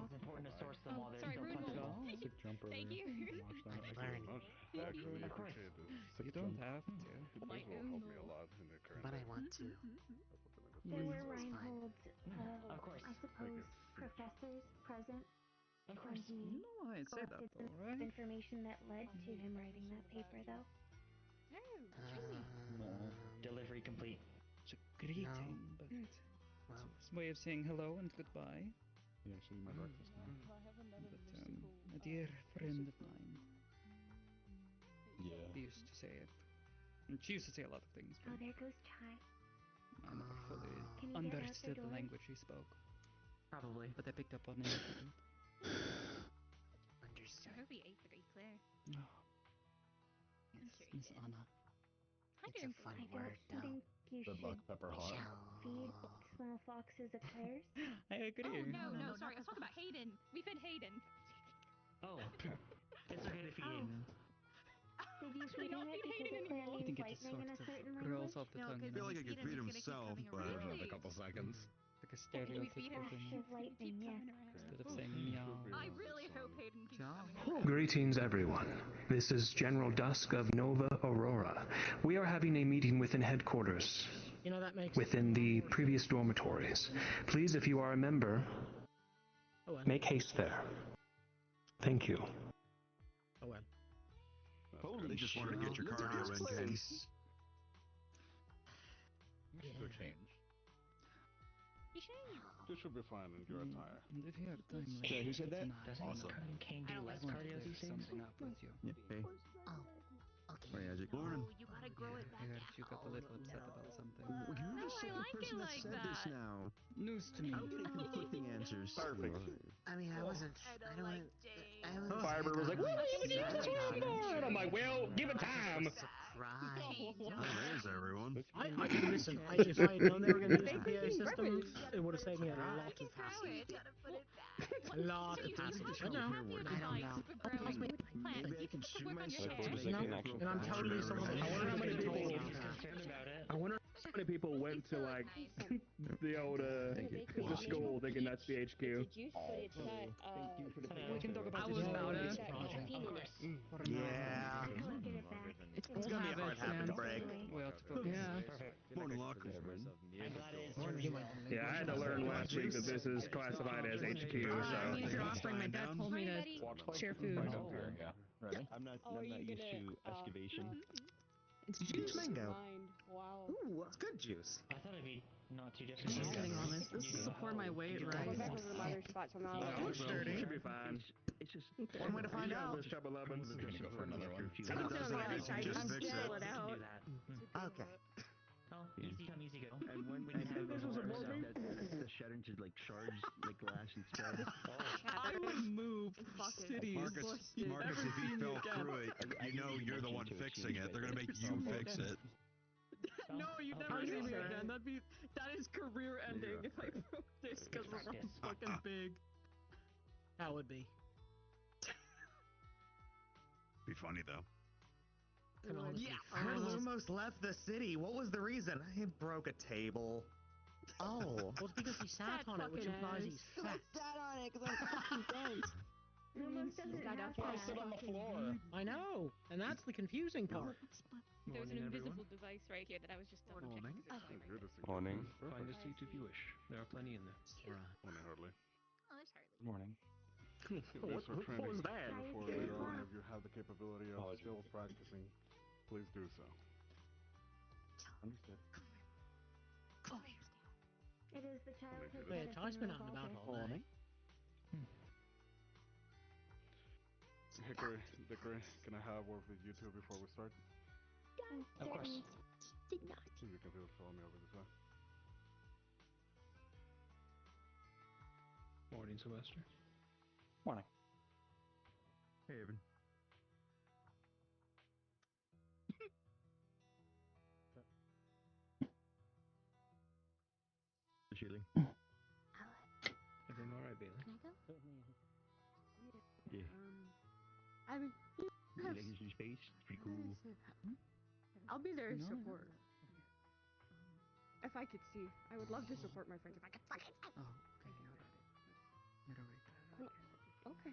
It's important to source them Oh, while they're sorry, still Runewald. plentiful. Sick jump Thank earlier. you. Watch that. I'm Thank you very learning. much. Actually Of course. appreciate this. You Sick don't jump. have to. The My visual own helped me a law. lot in the current But I day. want to. There were It's fine. Reinhold's, Of course. I suppose, professors present Of when course. he No, I'd say that collected though, some right? information that led to him writing that paper, though. No, truly. No. Delivery complete. It's a greeting, but Well, it's his way of saying hello and goodbye. Yeah, should eat my breakfast now. But a dear friend of mine, Yeah. he used to say it. And she used to say a lot of things, Oh, but there goes Chai. I never fully Can you get out the understood the door? language he spoke. Probably. But I picked up on it. understood. I hope he eighth grade Claire. Miss Anna. It's a fun word, though. think you Good should luck, Pepper Hot. feed small foxes eclairs? I agree. Oh, no, sorry, I was talking about Hayden. We fed Hayden. Oh, it's okay to feed Hayden. Did you Should we feed not him it feed because Hayden it anymore? clearly I think means it just lightning in a sucks. certain It language? rolls off the No, tongue, you because know. if Like we feed him, he's gonna keep coming around. Another couple seconds. a If we feed him, stereotypical thing. he's gonna keep coming around. Instead of saying meow. I really hope Hayden keeps coming around. Greetings, everyone. This is General Dusk of Nova Aurora. We are having a meeting within headquarters, You know, that makes within the previous dormitories. Please, if you are a member, make haste there. Thank you. Oh well. They just wanted to get your cardio in, Ken. You should go change. This should be fine in your attire. And if you have time later, Okay, who said that? Doesn't Awesome. Kane do less I want to cardio clear these days? something up with you. Yeah, hey. Okay. Hey, Isaac. Morning. You gotta grow it I back heard you got a little upset about something. Well, you're No, the I second like it person that like said this that. now. News to me. I'm getting conflicting answers. Perfect. I mean, I wasn't. I don't like Jane. Fiber was like, what are you doing to Trevor? And I'm like, well, give it time. Surprise. Oh, there's everyone. Listen, if I had known they were going to use the PA system, it would have saved me a lot of hassle. A lot of hassle. I know. I don't know. Maybe I can sue myself. And I'm telling you, someone I wonder how many people. About it. I wonder how many people went to like the old the school thinking that's the HQ. We can talk about I this was later. about it. Yeah. It's gonna be a hard habit to break. We have to focus. Morning, Locker. I'm glad it is Yeah, I had to learn last week that this is classified as HQ. I need So your offering. My dad told me to share food. Yeah. Ready? I'm not used to excavation. It's juice mango. Wow. Ooh, it's good juice. I thought it'd be not too different. Just getting honest. This is for my weight, right? Going back over to my other spot, so now it should be fine. It's just One way to find out. This Chub 11. I'm gonna go for another one. If it doesn't, I guess you just fix still it. it out. Okay. Oh, easy come, easy go. And when we have this was a that shed into like shards, like glass instead. I would move cities. Marcus, if he fell through it, you know you're the one fixing it. They're gonna make you fix it. No, you'd never see me again. That is career ending if I broke this because we're so fucking big. That would be. Be funny though. Yeah, her Lumos left the city. What was the reason? I broke a table. Oh. Well, it's because he sat on it, which implies he's fat. Sat on it because I'm fucking dense. Lumos doesn't have Why that. sit on the floor? I know, and that's the confusing part. There's an invisible device right here that I was just double checking. Morning. Find a seat if you wish. There are plenty in there. Morning, Hurley. Oh, there's Harley. Morning. What was that? Before later on, if you have the capability of still practicing, please do so. Understood. It is the childhood Wait, medicine Ty's been of out and all about this. all day. Hickory, Dickory, can I have a word with you two before we start? Of course. Did not. You can feel follow me over this way. Morning, Sylvester. Morning. Hey, Evan. Chilling. Everything all right, Bailey? Can I go? Yeah. I mean, You like this new space? It's pretty cool. I'll be there to support. If I could see, I would love to support my friends. If I could fucking. Oh, okay, you're right. Okay.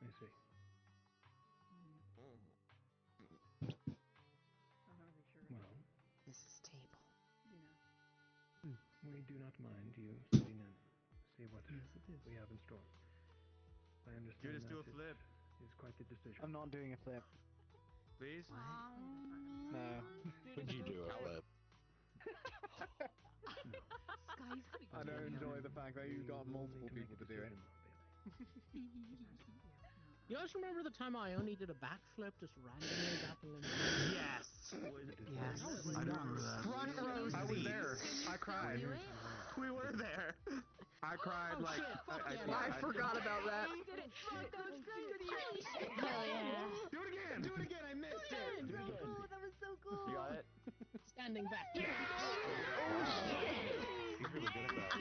I see. I'm not really sure. Well, This is table. You know. we do not mind you sitting in. See what we have in store. I understand Judas, do a that flip. is quite the decision. I'm not doing a flip. Please? No. Would you do a flip? I don't enjoy the fact that you've got multiple people to do it. You guys remember the time I only did a backflip just randomly back in the Yes. Yes. I remember that. Front row seat. I was there. I cried. We were there. I cried like. I forgot about that. That was great. Hell yeah. Do it again. Do it again. I missed it. So cool. That was so cool. You got it? Standing back. He's really good at that.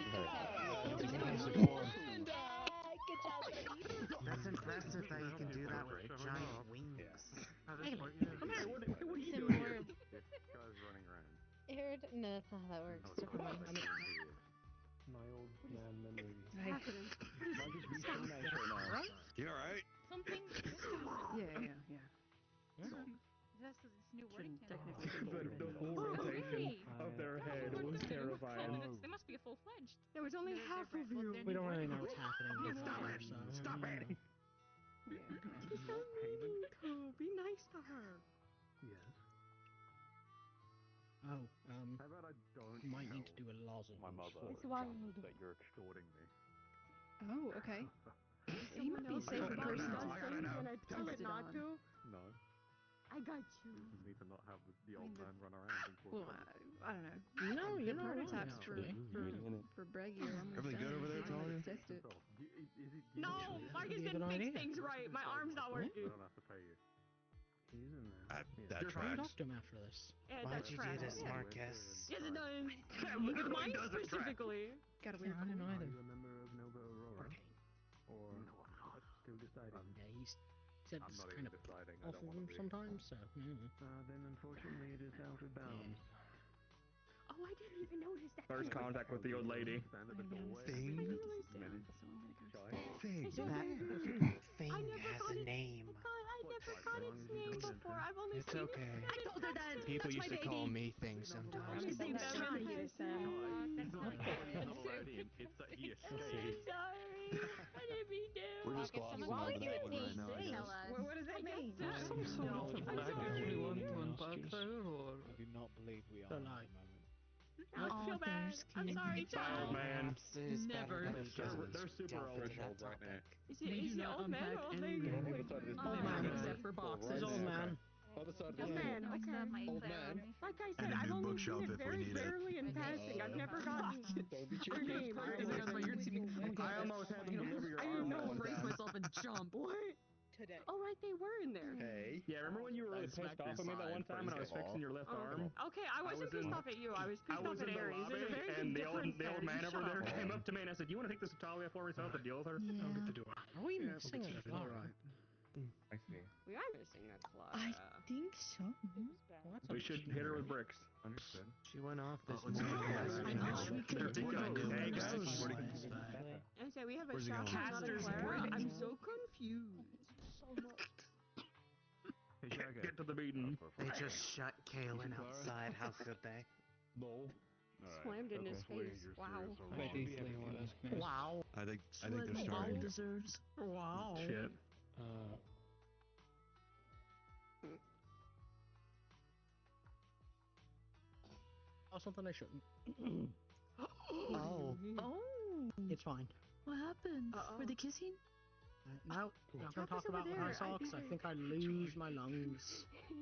Good job, buddy. That's impressive that you can do that with giant wings. Come here. What are you Some doing more. here? This guy's running around. No, that's not how that works. No, Never mind. My old man memory. Right. You alright? Something. Yeah. That's this new wording Technically, The whole rotation of their head was terrifying. They must be a full-fledged. There was only half of you. We don't really know what's happening. Stop it! She's so mean, Cole. Be nice to her. Yes. Oh, How about I don't might need to tell do a lozenge. my mother It's wild. that you're extorting me. Oh, okay. He might be a safe person. And I tell it not to. No. I got you. You just need to not have the old man run around and cause Well, trouble. I don't know. No, The you're not wrong, prototypes actually. for Breggy are almost Everything good done. over there, Just Talia? Test it. No, Marcus You have didn't an fix idea? things right. My arm's not I working. don't have to pay you. He's in there. That You're going to talk to him after this. Yeah, Why'd that's you trash. do this, Marcus? Yes, it does. literally With mine does it trash. specifically. Got a Yeah, weird I don't know Are either. you a member of Nova Aurora? Okay. Or still deciding? Yeah, he's said I'm it's not kind even of deciding. I off don't of want him to be. sometimes, so. Then unfortunately it is out of bounds. Oh, I didn't even notice that. First contact with the old lady. Stand at the I'm gonna doorway. say Thing? really Minutes. sad, so I'm gonna go Shy. Thing. It's okay. That I thing never has got a it. name. I never got its name before. I've only It's seen okay. it. I told her that. People That's used my to call baby. me things sometimes. I'm saying that Sorry, really Jason. That's not It's a yes. I'm sorry. I didn't mean to. We're just Someone glossing call over you that a one right thing. now, I Tell guess. us. What does that mean? Some sort of I'm flag sorry. if you want I to One unpack butter her, or... I do not believe we are So, at like- the moment. I feel bad. I'm sorry, Bye, old child. man. Perhaps it is Never. better that we don't They're super delve into threshold that right now. topic. Is We it do the not old man unpack or old any- lady? Other side of this Old building. man, Right except for boxes, old man. Other side of Old this man, building. okay. Old man. Like I And said, a I've new only bookshelf seen it if we very need it. rarely in passing. I've never gotten her name or anything. I almost had them deliver your I arm didn't that know. one Brace time. myself and jump. What? Today. Oh, right, they were in there. Hey. Yeah, remember when you were really That's pissed off at me that one time when I was first of all. fixing your left Oh, arm? okay, I wasn't was pissed in- off at you. I was I pissed was off in at the Aries. lobby, There's a very and big the difference old there. man Just over shut there up. came up to me and I said, "You want to take this to Talia for me so I don't have to deal with her?" Yeah. I'll get the door. Are we missing a All fly? right. I see. We are missing that fly. I think so. Well, that's We should hit her with bricks. Understood. She went off this Well, let's morning. go. I wish we could There do you that. go. Eggs. And so we have a Where's he shop going? not a Caster's Clara. bricks. I'm so confused. Hey, Jack. Get to the meeting. They just shut Kalen outside. How could they? No. Slammed in his face. Wow. Quite easily, if you ask me. Wow. I think they're starting. Wowzers. Wow. Shit. Oh, something I shouldn't. Oh. Oh. It's fine. What happened? Were they kissing? No, not gonna talk over about what I there. saw because I think I lose my lungs. I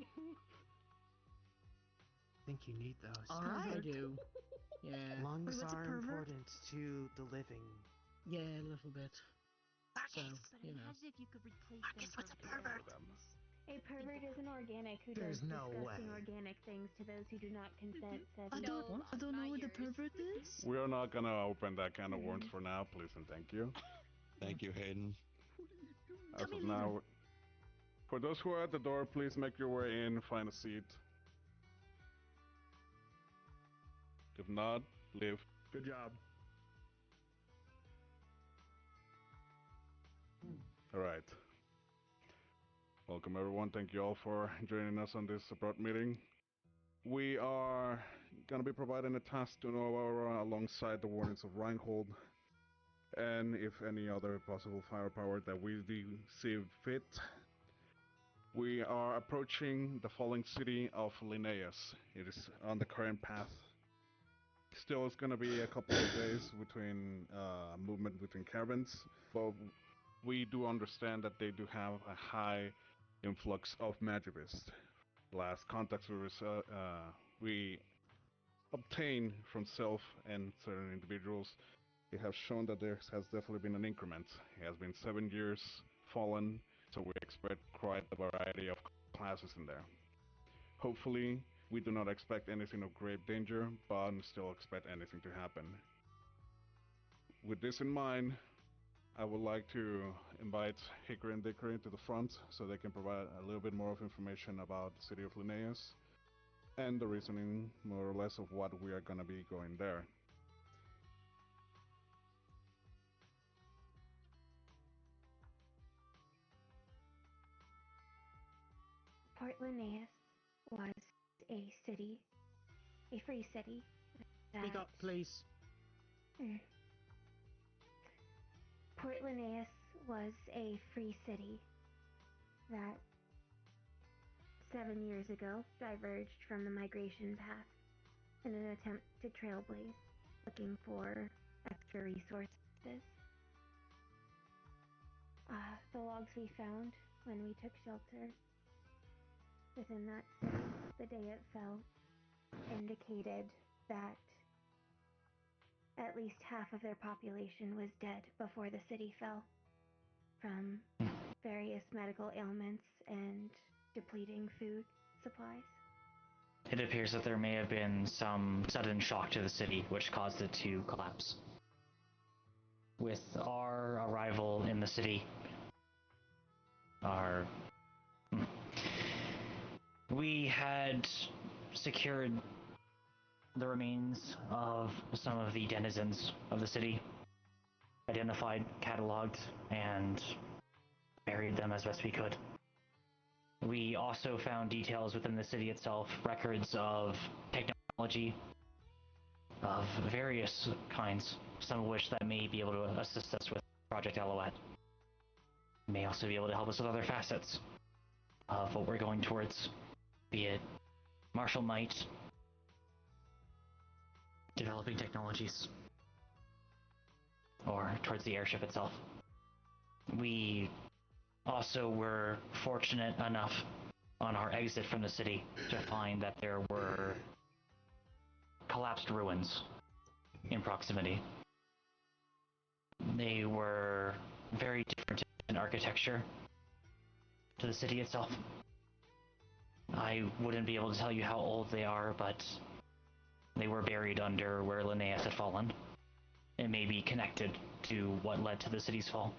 think you need those. I do. Yeah. Lungs Wait, what's a are pervert? important to the living. Yeah, a little bit. So, you know. Imagine if you could replace Marcus, what's a pervert? A pervert is an organic who There's does no disgusting way. organic things to those who do not consent. Says I don't know what the pervert is. We are not gonna open that kind of worms for now, please and thank you. Thank you, Hayden. As of now, for those who are at the door, please make your way in, find a seat. If not, leave. Good job. Alright. Welcome everyone, thank you all for joining us on this abrupt meeting. We are gonna be providing a task to Nova alongside the warnings of Reinhold, and if any other possible firepower that we see fit. We are approaching the falling city of Linnaeus. It is on the current path. Still, it's gonna be a couple of days between movement between caravans, but we do understand that they do have a high influx of Magivists. Last contacts we obtained from Self and certain individuals It has shown that there has definitely been an increment. It has been 7 years fallen, so we expect quite a variety of classes in there. Hopefully, we do not expect anything of grave danger, but still expect anything to happen. With this in mind, I would like to invite Hickory and Dickory to the front so they can provide a little bit more of information about the city of Linnaeus and the reasoning, more or less, of what we are going to be going there. Port Linnaeus was a city, a free city. Speak up, please. Port Linnaeus was a free city that 7 years ago diverged from the migration path in an attempt to trailblaze, looking for extra resources. The logs we found when we took shelter within that city the day it fell indicated that at least half of their population was dead before the city fell from various medical ailments and depleting food supplies. It appears that there may have been some sudden shock to the city which caused it to collapse. With our arrival in the city, we had secured the remains of some of the denizens of the city, identified, cataloged, and buried them as best we could. We also found details within the city itself, records of technology of various kinds, some of which that may be able to assist us with Project Alouette. May also be able to help us with other facets of what we're going towards, be it martial might, developing technologies, or towards the airship itself. We also were fortunate enough on our exit from the city to find that there were collapsed ruins in proximity. They were very different in architecture to the city itself. I wouldn't be able to tell you how old they are, but they were buried under where Linnaeus had fallen. It may be connected to what led to the city's fall.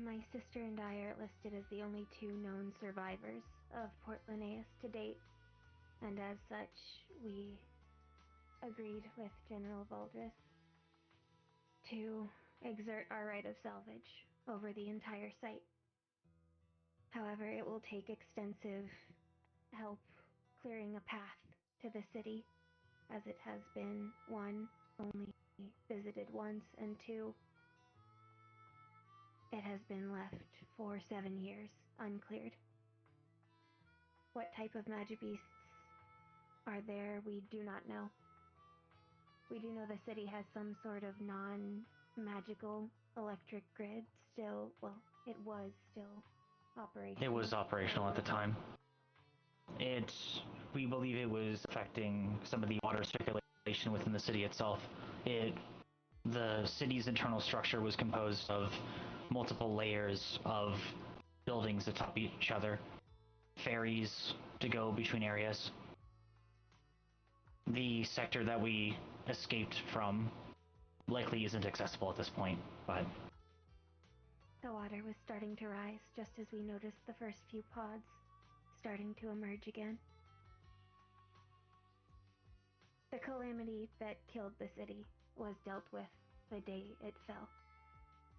My sister and I are listed as the only 2 known survivors of Port Linnaeus to date, and as such, we agreed with General Valdris to exert our right of salvage over the entire site. However, it will take extensive help clearing a path to the city, as it has been, 1, only visited once, and 2, it has been left for 7 years uncleared. What type of magibeasts are there, we do not know. We do know the city has some sort of non-magical electric grid still, well, it was still operational. It was operational at the time. We believe it was affecting some of the water circulation within the city itself. The city's internal structure was composed of multiple layers of buildings atop each other, ferries to go between areas. The sector that we escaped from likely isn't accessible at this point, but the water was starting to rise just as we noticed the first few pods starting to emerge again. The calamity that killed the city was dealt with the day it fell,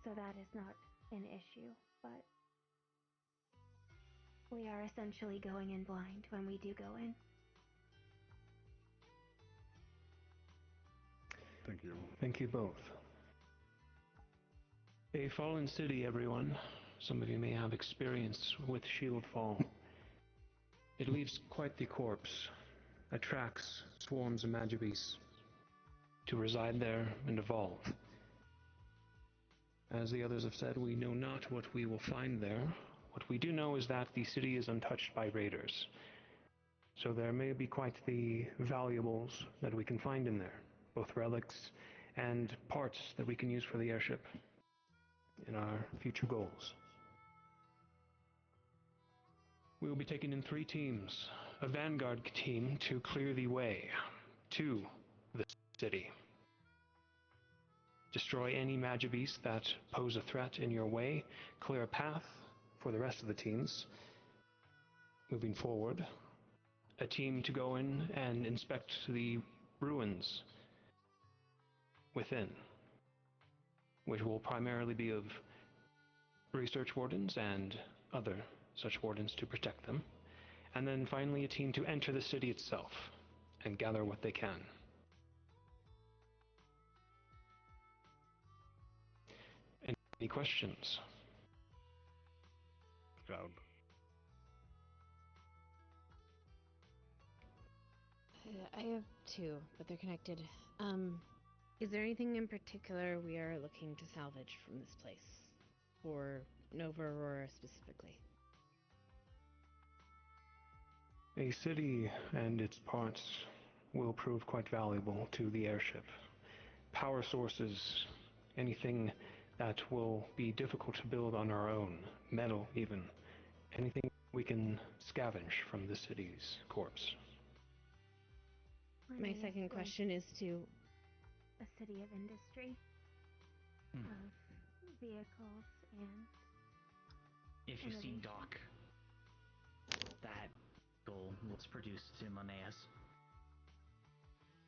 so that is not an issue, but we are essentially going in blind when we do go in. Thank you. Thank you both. A fallen city, everyone. Some of you may have experience with shield fall. It leaves quite the corpse, attracts swarms of magibeasts to reside there and evolve. As the others have said, we know not what we will find there. What we do know is that the city is untouched by raiders. So there may be quite the valuables that we can find in there. both relics and parts that we can use for the airship in our future goals. We will be taking in 3 teams. A vanguard team to clear the way to the city. Destroy any Magibeasts that pose a threat in your way. Clear a path for the rest of the teams. Moving forward, a team to go in and inspect the ruins within, which will primarily be of research wardens and other such wardens to protect them. And then finally a team to enter the city itself and gather what they can. Any questions? Cloud. I have 2, but they're connected. Is there anything in particular we are looking to salvage from this place? For Nova Aurora specifically? A city and its parts will prove quite valuable to the airship. Power sources, anything that will be difficult to build on our own, metal even, anything we can scavenge from the city's corpse. My second question is to... A city of industry, of vehicles, and... If you've seen Doc, that goal was produced in Linnaeus.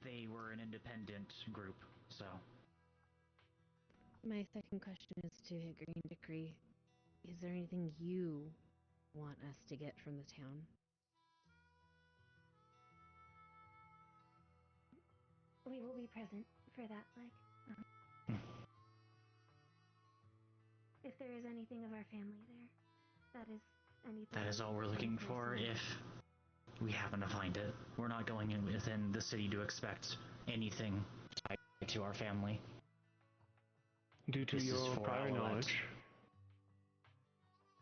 They were an independent group, so... My second question is to Green Decree. Is there anything you want us to get from the town? We will be present for that, Leg. If there is anything of our family there, that is anything. That is all we're looking for. If we happen to find it, we're not going in within the city to expect anything tied to our family. Due to your prior knowledge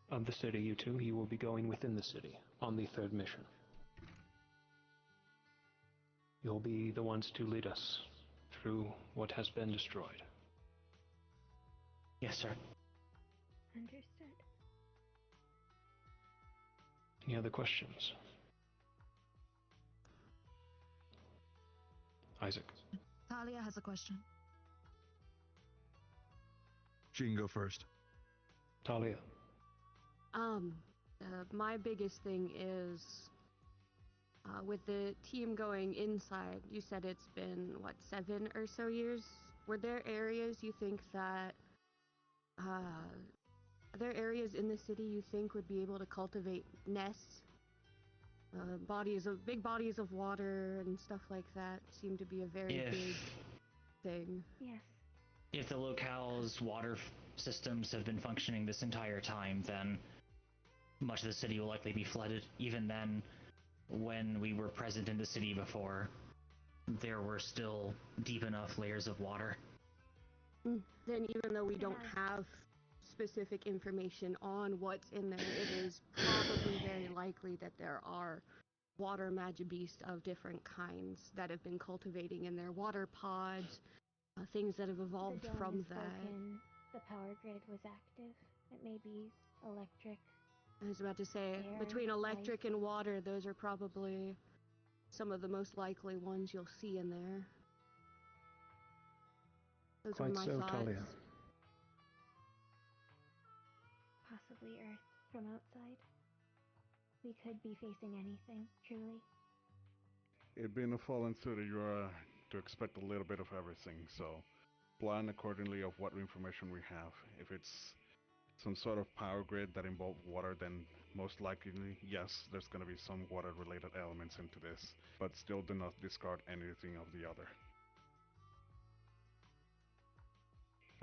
of the city, you will be going within the city on the 3rd mission. You'll be the ones to lead us through what has been destroyed. Yes, sir. Understood. Any other questions? Isaac. Talia has a question. She can go first. Talia. My biggest thing is with the team going inside, you said it's been, what, 7 or so years? Were there areas you think that, are there areas in the city you think would be able to cultivate nests? Big bodies of water and stuff like that seem to be a very big thing. Yes. If the locale's water systems have been functioning this entire time, then much of the city will likely be flooded. Even then, when we were present in the city before, there were still deep enough layers of water. Then even though we don't have specific information on what's in there, it is probably very likely that there are water Magibeasts of different kinds that have been cultivating in their water pods, things that have evolved from that. The power grid was active. It may be electric. I was about to say, between electric and water, those are probably some of the most likely ones you'll see in there. Those Quite are my so, thoughts. Talia. Possibly Earth from outside. We could be facing anything, truly. It being a fallen city, you are to expect a little bit of everything, so plan accordingly of what information we have. If it's some sort of power grid that involves water, then most likely, yes, there's going to be some water-related elements into this, but still do not discard anything of the other.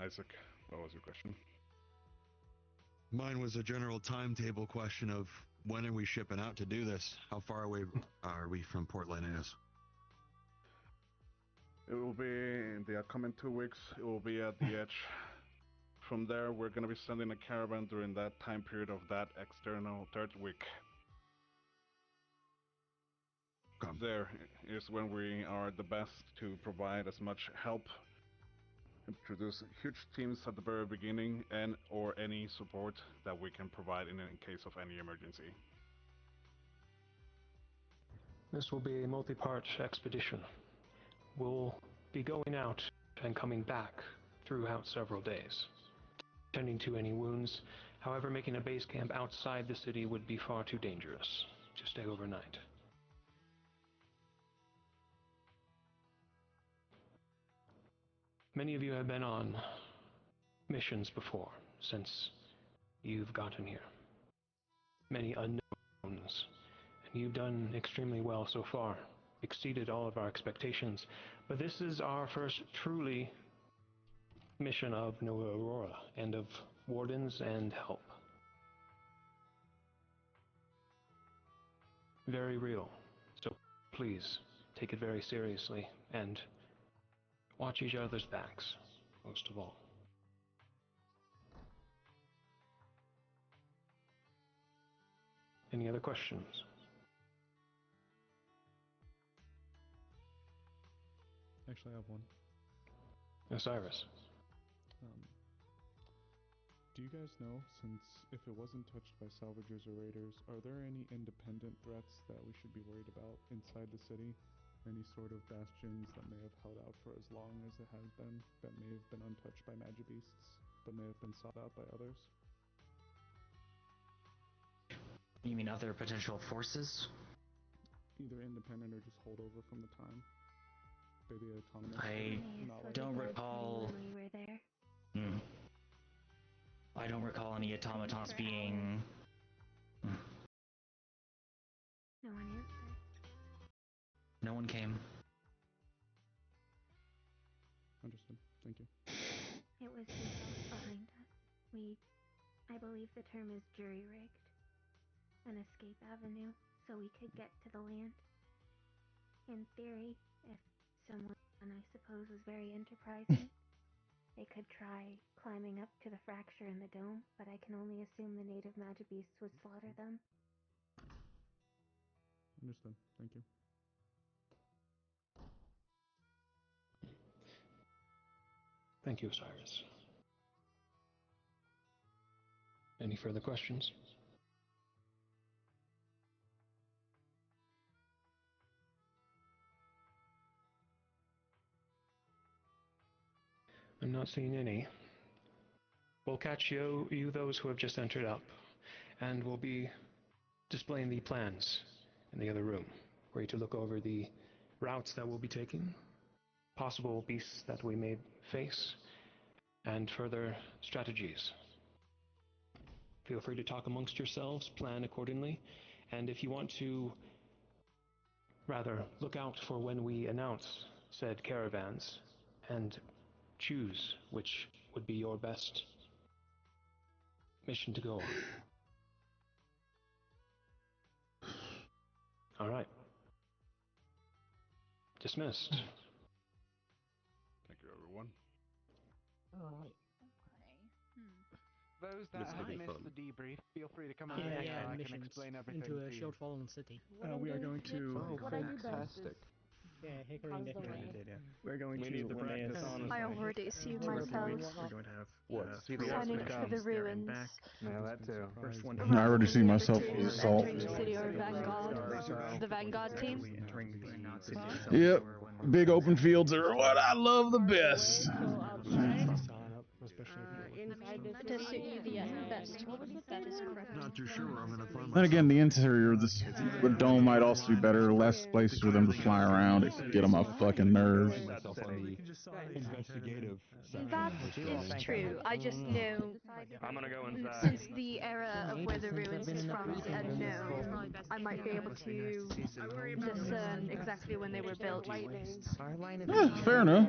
Isaac, what was your question? Mine was a general timetable question of when are we shipping out to do this? How far away are we from Port Linnaeus? It will be in the upcoming 2 weeks. It will be at the edge. From there, we're going to be sending a caravan during that time period of that external 3rd week. there is when we are the best to provide as much help, introduce huge teams at the very beginning, and or any support that we can provide in case of any emergency. This will be a multi-part expedition. We'll be going out and coming back throughout several days, tending to any wounds. However, making a base camp outside the city would be far too dangerous to stay overnight. Many of you have been on missions before since you've gotten here. Many unknowns, and you've done extremely well so far, exceeded all of our expectations. But this is our first truly mission of Nova Aurora and of wardens and help. Very real. So please take it very seriously and watch each other's backs, most of all. Any other questions? Actually, I have one. Osiris. Do you guys know, since if it wasn't touched by salvagers or raiders, are there any independent threats that we should be worried about inside the city? Any sort of bastions that may have held out for as long as it has been, that may have been untouched by magibeasts, but may have been sought out by others? You mean other potential forces? Either independent or just holdover from the time. Maybe autonomous. I don't recall. When we were there. I don't recall any automatons being. No one answered. No one came. Understood. Thank you. It was the house behind us. I believe the term is jury-rigged. An escape avenue, so we could get to the land. In theory, if someone, I suppose, was very enterprising, they could try climbing up to the fracture in the dome, but I can only assume the native magibeasts would slaughter them. Understood. Thank you. Thank you, Osiris. Any further questions? I'm not seeing any. We'll catch you those who have just entered up, and we'll be displaying the plans in the other room for you to look over the routes that we'll be taking, possible beasts that we may face, and further strategies. Feel free to talk amongst yourselves, plan accordingly, and if you want to rather look out for when we announce said caravans and choose which would be your best mission to go on. All right. Dismissed. Thank you, everyone. All right. Those that have missed the debrief, feel free to come over here. I can explain everything into a to you. shield fallen city. We are going to. Fantastic. Yeah, Hickory and Dickory. We're going We need the practice on. I already see myself We're going to have turning to the ruins. Yeah, that too. First one. I already see myself assault. Entering the city or Vanguard. The Vanguard team. Yep. Big open fields are what I love the best. To suit you the best. That is correct. Not too sure where I'm gonna find Then again, the interior of this the dome might also be better. Less places for them to fly around. It could get on my fucking nerves. Investigative. That is true. I just know, I'm gonna go inside. since the era of where the ruins is from is unknown, I might be able to discern exactly when they were built. Fair enough.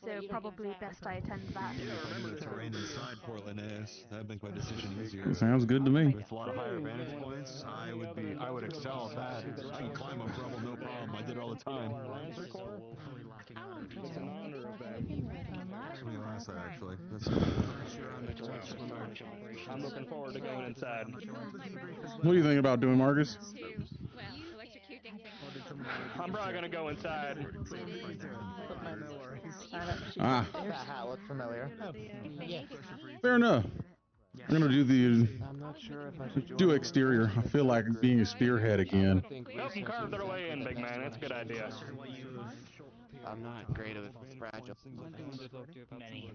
So probably best I attend that. the terrain inside Portland is. That'd make my decision easier. Sounds good to me. With a lot of higher vantage points, I would excel at that. I can climb up rubble, no problem. I did it all the time. It's an honor of that. Should be last side, actually. That's I'm looking forward to going inside. What do you think about doing, Marcus? Well, electrocuting I'm probably gonna go inside. Ah, That hat looks familiar. Yes. fair enough. I'm gonna do the I'm not sure if I should do exterior. I feel like being a spearhead again. Help them carve their way in, big man. That's a good idea. I'm not great with fragile. Many.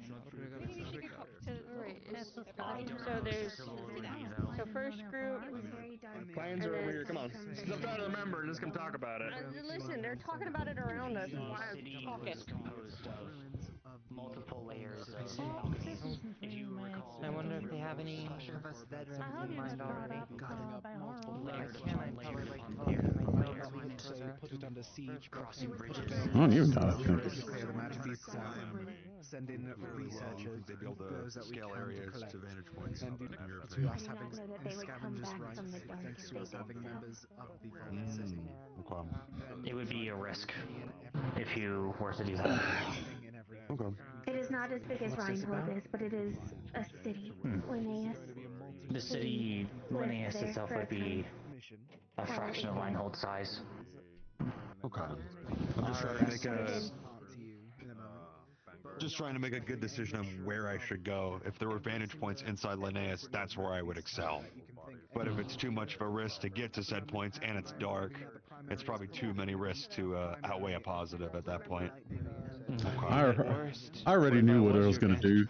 So first group. Plans are over here. Come on. I'm trying to remember. Just come talk about it. Listen, they're talking about it around us. Why are City you talking? is composed of multiple layers of if you recall. I wonder if they have any veterans in mind already. Layered upon layered upon layered upon layered. Put it under siege, Crossing bridges. Oh, you got it. declare the magic beast, send in researchers, they'd be able to those that we scale can areas to collect. to vantage points. And in your to us I do having not know that they would come scavengers back rights, from the dark thanks if to they us did having so. members of the vault system. It would be a risk if you were to do that. It is not as big as Reinhold is, but it is a city. Linnaeus. The city Linnaeus there itself for would be a fraction of Reinhold's size. Okay. I'm just trying to make a good decision on where I should go. If there were vantage points inside Linnaeus, that's where I would excel. But if it's too much of a risk to get to said points and it's dark, it's probably too many risks to outweigh a positive at that point. I already knew what I was gonna do.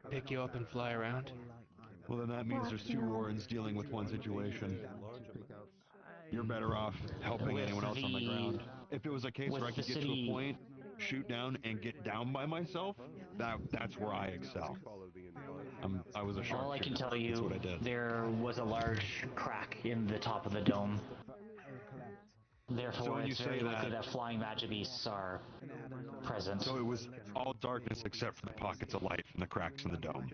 Pick you up and fly around. Well, then that means there's two Warrens dealing with one situation. You're better off helping anyone else on the ground. If it was a case where I could get to a point, shoot down, and get down by myself, that's where I excel. I was a sharpshooter. All I can tell That's you, what I did. there was a large crack in the top of the dome. Therefore, So when you it's very say likely that- that flying magic beasts are present. So it was all darkness except for the pockets of light and the cracks in the dome.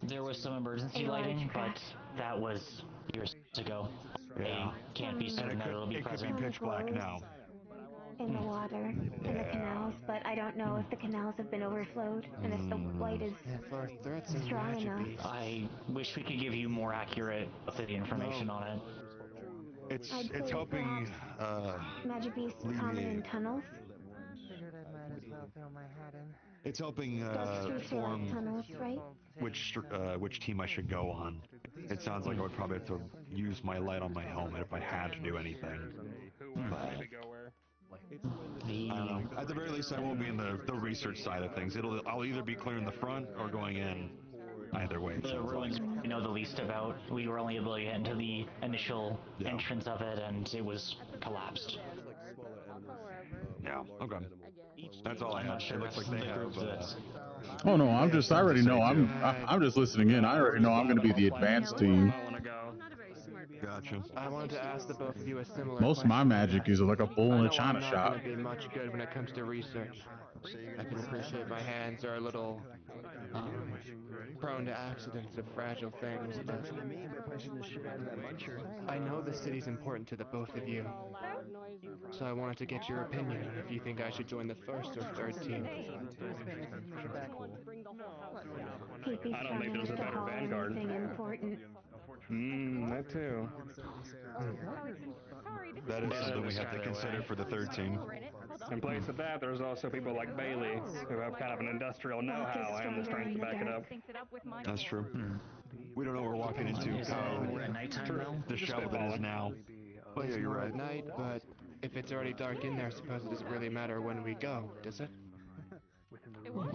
There was some emergency lighting, but that was years ago. Yeah. They can't be certain that it'll be present. It could be pitch black now. In the water, in the canals, but I don't know if the canals have been overflowed and if the light is strong enough. I wish we could give you more accurate city information on it. It's helping Magic beasts common in tunnels. Figured I might as well throw my hat in. It's helping Ghost creature form like tunnels, right? which team I should go on. It sounds like I would probably have to use my light on my helmet if I had to do anything. But I don't know. At the very least, I won't be in the research side of things. I'll either be clearing the front or going in. Either way. The ruins we know the least about. We were only able to get into the initial entrance of it, and it was collapsed. Yeah. Okay. That's all I have. It looks like they have. Oh no, I already know. I'm just listening in. I already know I'm gonna be the advanced team. Gotcha. I wanted to ask the both of you a similar Most of my magic is like a bull in a china I'm shop. not going to be much good when it comes to research. I can appreciate my hands are a little prone to accidents of fragile things, but I know the city's important to the both of you. So I wanted to get your opinion on if you think I should join the first or third team. He'd be strong enough to haul anything important. That too. That is something we have to consider for the third team. In place of that, there's also people like Bailey, who have kind of an industrial know-how and the strength to back it up. That's true. We don't know what we're walking into. We're at nighttime now? The shell of it is now. Well, yeah, you're right. Night, but if it's already dark in there, I suppose it doesn't really matter when we go, does it?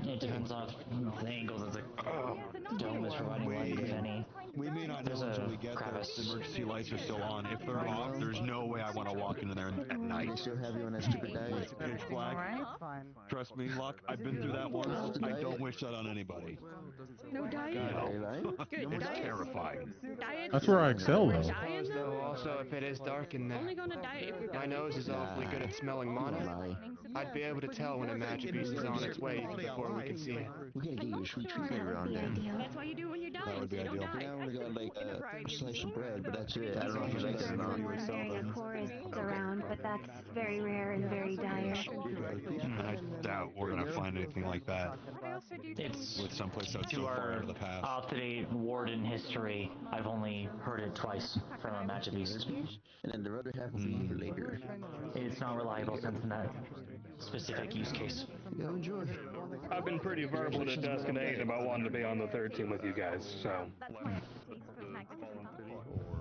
It depends on the angle that the dome is providing light, if any. We may not know until we get there if the emergency lights are still on. If they're off, there's no way I want to walk into there at night. They still have you on that stupid diet. It's pitch black. Trust me, Locke, I've been through that once. I don't wish that on anybody. No diet? No. Good. It's Diet. terrifying. Diet. That's where I excel, though. Diet, though? Also, if it is dark in there, Only gonna diet if you're my nose is awfully good at smelling mana. I'd be able to tell when a magic beast is on its way before we can see it. We're gonna get you a sweet treat later on then. That's why you do it when you're That dying, would so be you don't ideal. die. only got like a slice of bread, but that's it. I don't know if Usually you like the it or not. one wearing a chorus around, but that's very rare and very dire. I doubt we're gonna find anything like that. It's with someplace that's to so far our out of the path. up-to-date warden history. I've only heard it twice from a magic beast. And then the other half will be here later. It's not reliable since in that specific use case. Yeah, enjoy. I've been pretty verbal to Dusk and 8 about wanting to be on the third team with you guys, so.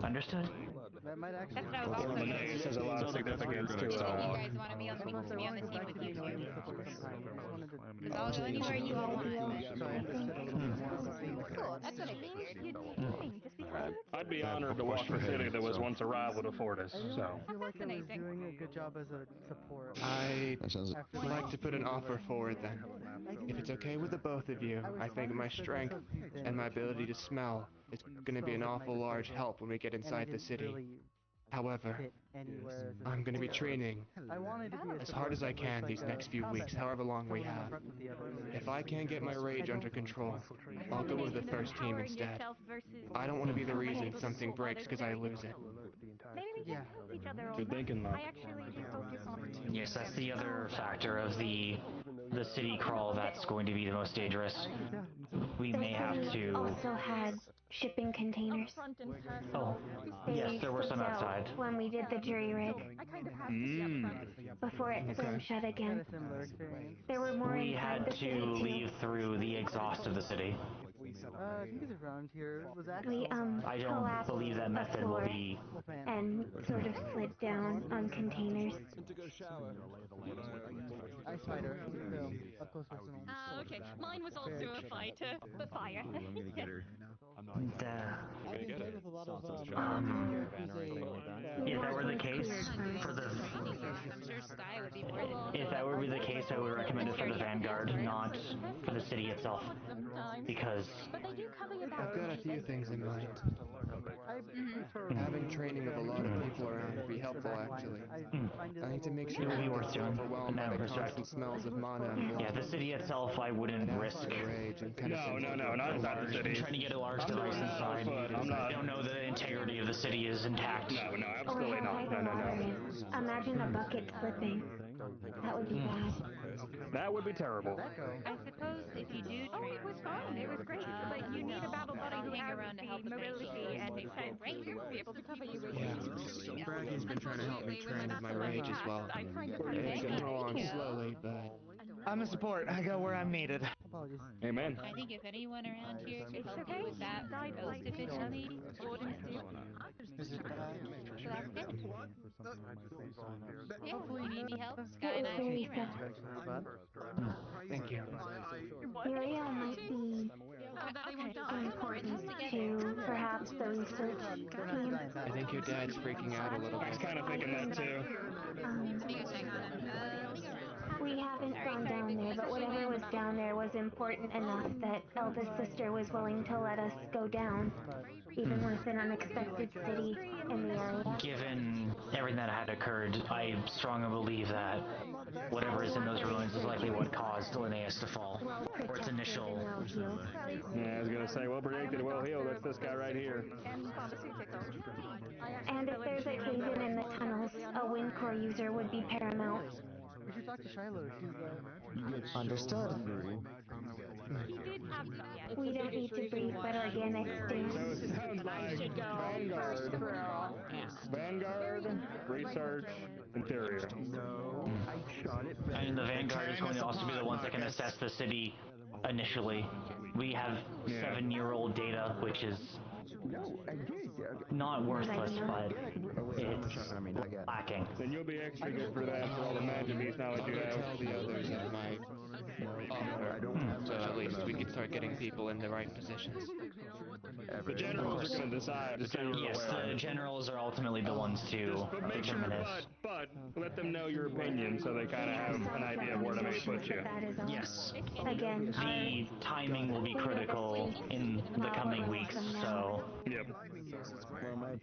Understood. That might actually. That's what I was offering. Portland has a lot of significance to If you guys want me on the team with you, because I'll go anywhere you all want. Cool, that's what I figured. I'd be honored to walk the city that was once a rival to Fortis, so. I feel like I was doing a good job as a support. I'd like to put an offer forward then. If it's okay with the both of you, I think my strength and my ability to smell is going to be an awful large help when we get inside the city. However, I'm going to be training as hard as I can these next few weeks, however long we have. If I can't get my rage under control, I'll go with the first team instead. I don't want to be the reason something breaks because I lose it. Maybe we can help each other. Good thinking, Mark. I actually do focus on. Yes, that's the other factor of the city crawl that's going to be the most dangerous. We may have to. Also had shipping containers. Oh, yes, there were some outside. When we did the jury rig. Before it slammed shut again. There were more We inside had the to city too. leave through the exhaust of the city. I think it's around here. Was that? We I don't collapsed believe that the method will floor be. and sort of slid down on containers. Ice fighter. Up close personal. Okay. Mine was also a fighter, but fire. I'm gonna get her. I've been playing with a lot of If that were the case, for the if that would be the case, I would recommend it for the Vanguard, not for the city itself, because I've got a few things in mind. Having training with a lot of people around would be helpful, actually. I need to make sure it would be I'm worth doing. overwhelmed by the constant smells of mana and blood. Yeah, the city itself, I wouldn't risk. No, not inside the city. Trying to get a large device inside. I don't know the integrity of the city is intact. No, absolutely not. No. Imagine a bucket slipping. That would be bad. That would be terrible. I suppose if you do train, it was fine. It was great. But you need a battle buddy who hang has around to help the mobility and defense to be able to cover you with. Yeah, Braggy's been trying to help me train with my rage as well. It's coming along slowly, but... I'm a support. I go where I'm needed. Amen. I think if anyone around here could help you with that most efficiently, Jordan is yeah, if you need any help, Sky and I will be around. Thank you. Uriel might be important to perhaps the research team. I think your dad's freaking out a little bit. I was kind of thinking that too. We haven't gone down there, but whatever was down there was important enough that eldest sister was willing to let us go down, even with an unexpected city in the area. Given everything that had occurred, I strongly believe that whatever is in those ruins is likely what caused Linnaeus to fall, or its initial... Yeah, I was gonna say, well predicted, well healed, that's this guy right here. And if there's a cave-in in the tunnels, a wind core user would be paramount. We should talk to Shiloh. She's Understood. We don't need to breathe, but organics do. So it sounds like Vanguard, Research, Interior. And the Vanguard is going to also be the ones that can assess the city initially. We have 7-year-old data, which is not worthless, but it's lacking. Then you'll be extra good for that, for all the magic beast knowledge you have. Tell the others of my offer, so at least we could start getting people in the right positions. The generals are going to decide. Yes, the generals are ultimately the ones to determine this. But let them know your opinion so they kind of have an idea of where to maybe put you. Yes. Again, the timing will be critical in the coming weeks, so... Yep.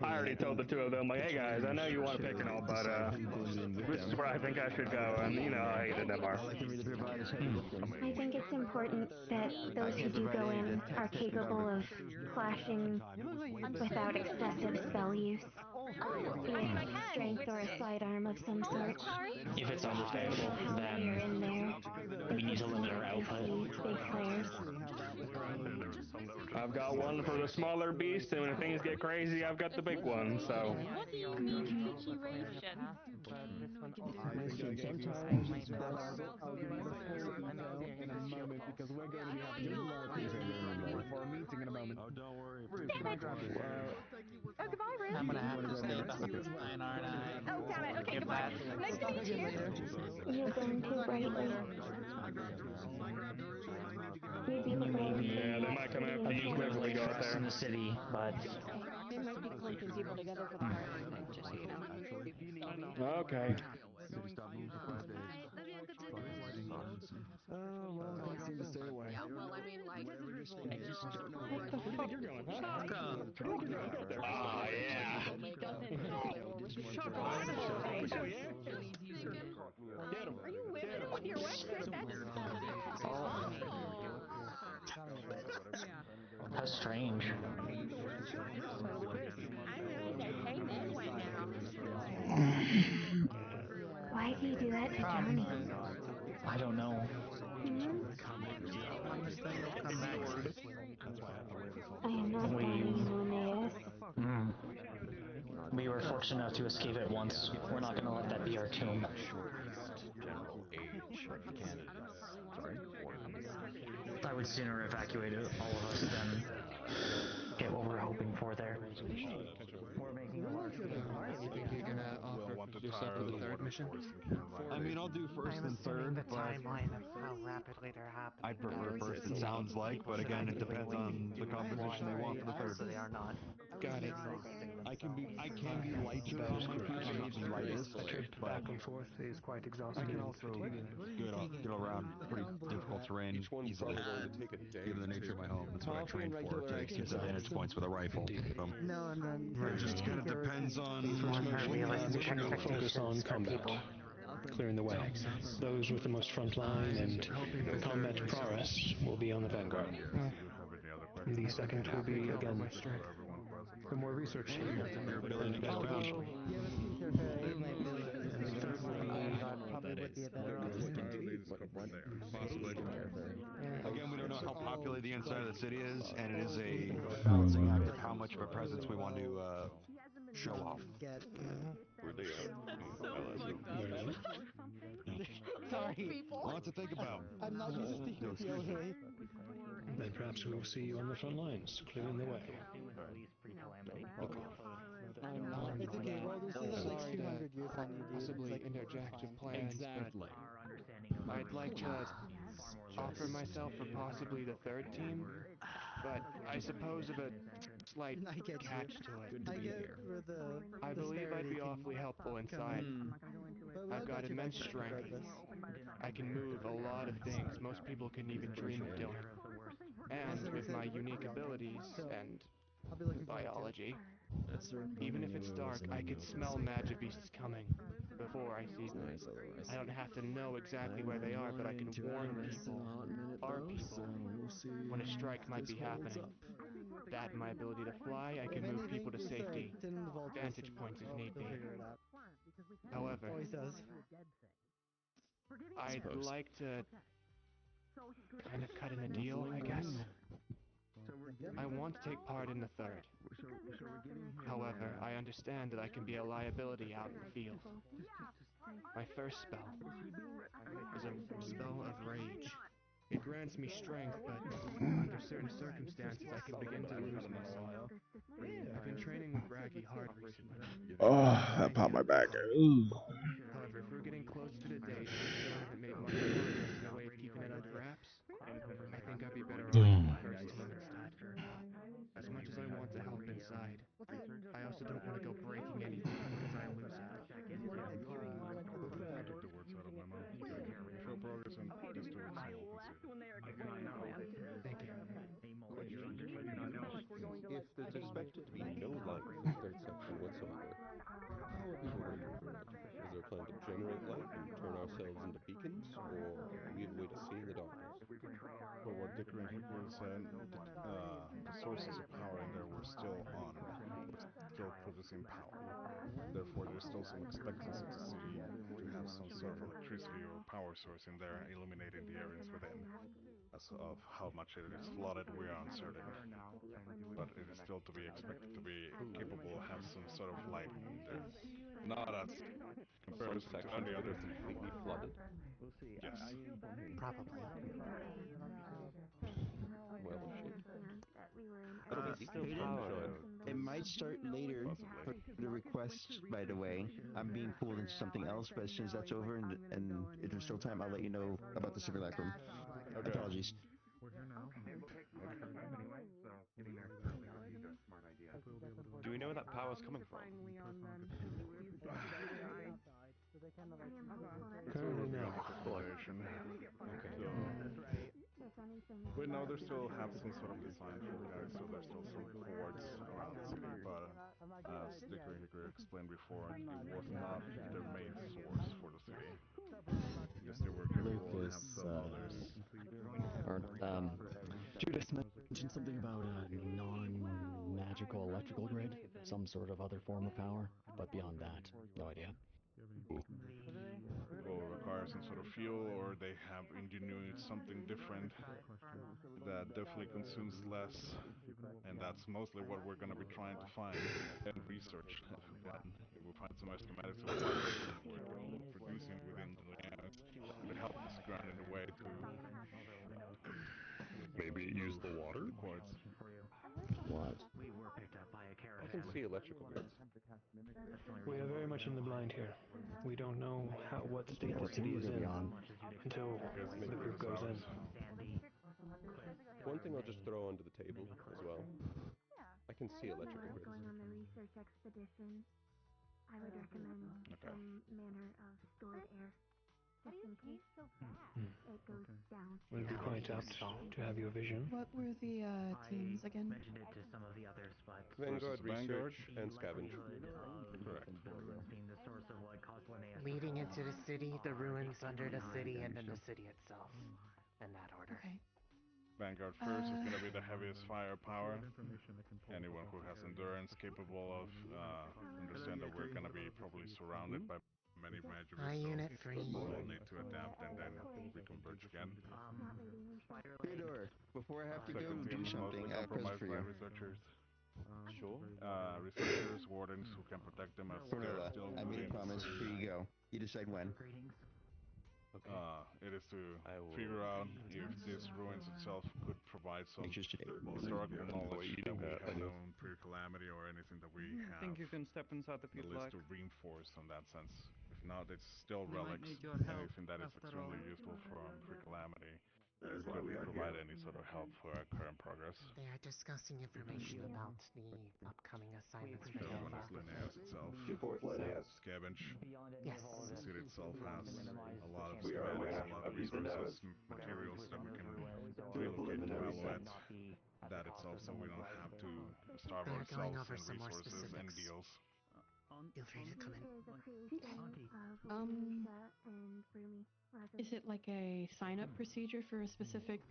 I already told the two of them, like, hey guys, I know you want to pick and all, but this is where I think I should go, and you know how hated them are. I think it's important that those who do go in are capable of flashing without excessive spell use. Be it strength or a sidearm of some sort. If it's understandable, You're in there. then we need to limit our output. Big flares. I've got one for the smaller beast, and when things get crazy, I've got the big one, so... What do you mean situation? Listen, sometimes it's best. I'll give you the full detail in a moment because we're going to be having a lot of things for a meeting in a moment. Oh, don't worry. Damn it! Oh, goodbye, Rude. I'm gonna have to stay behind, aren't I? Oh, damn it. Okay, goodbye. Nice to meet you. You burn too brightly. You'd be afraid. Yeah, they might come after you quick when we go out there. In the city, but They might be clinking people together for the party, just so you know. Okay. Oh, well, we can't seem to stay away. Yeah, well, I mean, like, Where do you think you're going, huh? Where do you think you're there? Ah, yeah. Oh, yeah? Get him. Are you whipping with your wet? how strange. I'm really okay this way now. Why do you do that to Johnny? I don't know. I am not dying in Linnaeus. We were fortunate enough to escape it once. We're not gonna let that be our tomb. General age of Canada. I would sooner evacuate all of us than get what we're hoping for there. We're making a large You think you're gonna offer yourself for the third mission? I mean, I'll do first and third, The but timeline of how rapidly they're happening. I prefer first, it sounds like, but again, it depends on the composition they want for the third. They are not. Got it. I can be lighter on my feet. I'm not the lightest, but Back and forth is quite I exhausting. can also get around pretty difficult terrain easily. Given the nature of my home, that's what I train for, to exceed the vantage points with a rifle. So, No, and then it just kind of depends on Focus on combat. Clearing the way. Those with the most front line and combat prowess will be on the vanguard. The second will be, again, the more research team and investigation. And the third will be again, we don't know how popular the inside of the city is, and it is a balancing act of how much of a presence we want to show off. Sorry. Lots to think about. I'm not used to speaking with you, okay? Then perhaps we will see you on the front lines, clearing the way. It's okay, bro. This is like 200 years on you, dude. Possibly Like, interject your plans, exactly. but I'd like to offer myself for possibly the third team, but I suppose of a slight catch to it. I get where I believe I'd be awfully helpful inside. I've got immense back strength. regardless. I can move a lot of things most people couldn't even dream of doing. And with my unique abilities and biology, even if it's dark, I could smell magic beasts coming before I see them. I don't have to know exactly where they are, but I can warn people, our people, when a strike might be happening. That and my ability to fly, I can move people to safety, vantage points if need be. However, I'd like to kind of cut in a deal, I guess. I want to take part in the third. However, I understand that I can be a liability out in the field. My first spell is a spell of rage. It grants me strength, but under certain circumstances I can begin to lose myself. I've been training with Raggy hard recently. Oh, that popped my back. Ooh. However, if we're getting close to the date and I still haven't made much progress in a way of keeping it under wraps, I think I'd be better off with the first team instead. As much as I want to help inside, I also don't want to go breaking anything because I lose it. Show progress and just do Thank you. If there's expected to be no light in the third section whatsoever, how are we going to work? Is there a plan to generate light and turn ourselves into beacons, or do we have a way to see in the darkness? For what Dickering Hickory said, the sources of power in there were still on, still producing power. Therefore, there's still some expectancy to see to have some sort of electricity or power source in there illuminating the areas within. As of how much it is flooded, we are uncertain. But it is still to be expected to be capable of have some sort of light in there. Not as compared to any other completely flooded. Yes. Probably. Well, shit. It might start later for the request, by the way. I'm being pulled into something else, but as soon as that's over and if there's still time, I'll let you know about the simulacrum. Okay. Apologies. We're here now. Do we know where that power's coming from? Currently no exploration. We know they still have some sort of design for that, so there's still some ports around the city, but as Dickering Hickory explained before, it was not their main source for the city. Yes, they were capable of have some others. Judas mentioned something about a non-magical electrical grid, some sort of other form of power, but beyond that, no idea. Will require some sort of fuel, or they have engineered something different that definitely consumes less, and that's mostly what we're going to be trying to find and research. If we find some schematics of what we're producing within the land, it help us ground in a way to maybe use the water? Quartz. What? I can see electrical grids. We are very much in the blind here. We don't know what state the city is in until the group goes in. One thing I'll just throw under the table as well. I can see electrical grids. Going on the research expedition, I would recommend some manner of stored air, just in case it goes down. We'll be quite apt to have your vision. What were the teams again? Mentioned it to some of the others, but Vanguard, Research, and Scavenge. Correct. Being the source of what caused Linnaeus. Leading into the city, the ruins under the city, and then the city itself. In that order. Okay. Vanguard first is going to be the heaviest firepower. Anyone who has endurance capable of understand that we're going to be probably surrounded by many magic unit free. We'll need to adapt and then reconverge again. Theodore, before I have to go Second do team is something, mostly I have a present compromised for by you. researchers. Sure. Researchers, wardens who can protect them as they're still I made a within the promise. city. Here you go. You decide when. It is to figure out if this ruins itself could provide some historical knowledge that we have known pre-calamity or anything that we I have. think you can step inside the At pit least to reinforce in that sense. If not, it's still We might relics. need your help Anything that is after extremely all. useful from pre-calamity could provide any sort of help for our current progress. They are discussing information about the upcoming assignments for Everyone Nova. is Linnaeus itself. Scavenge. Yes. The city itself has a lot of schematics, a lot of resources, materials that we can relocate to Alouette. That itself, so we don't have to starve They are going ourselves over in some more resources and specifics. deals. Feel free to come in. Is it like a sign-up procedure for a specific,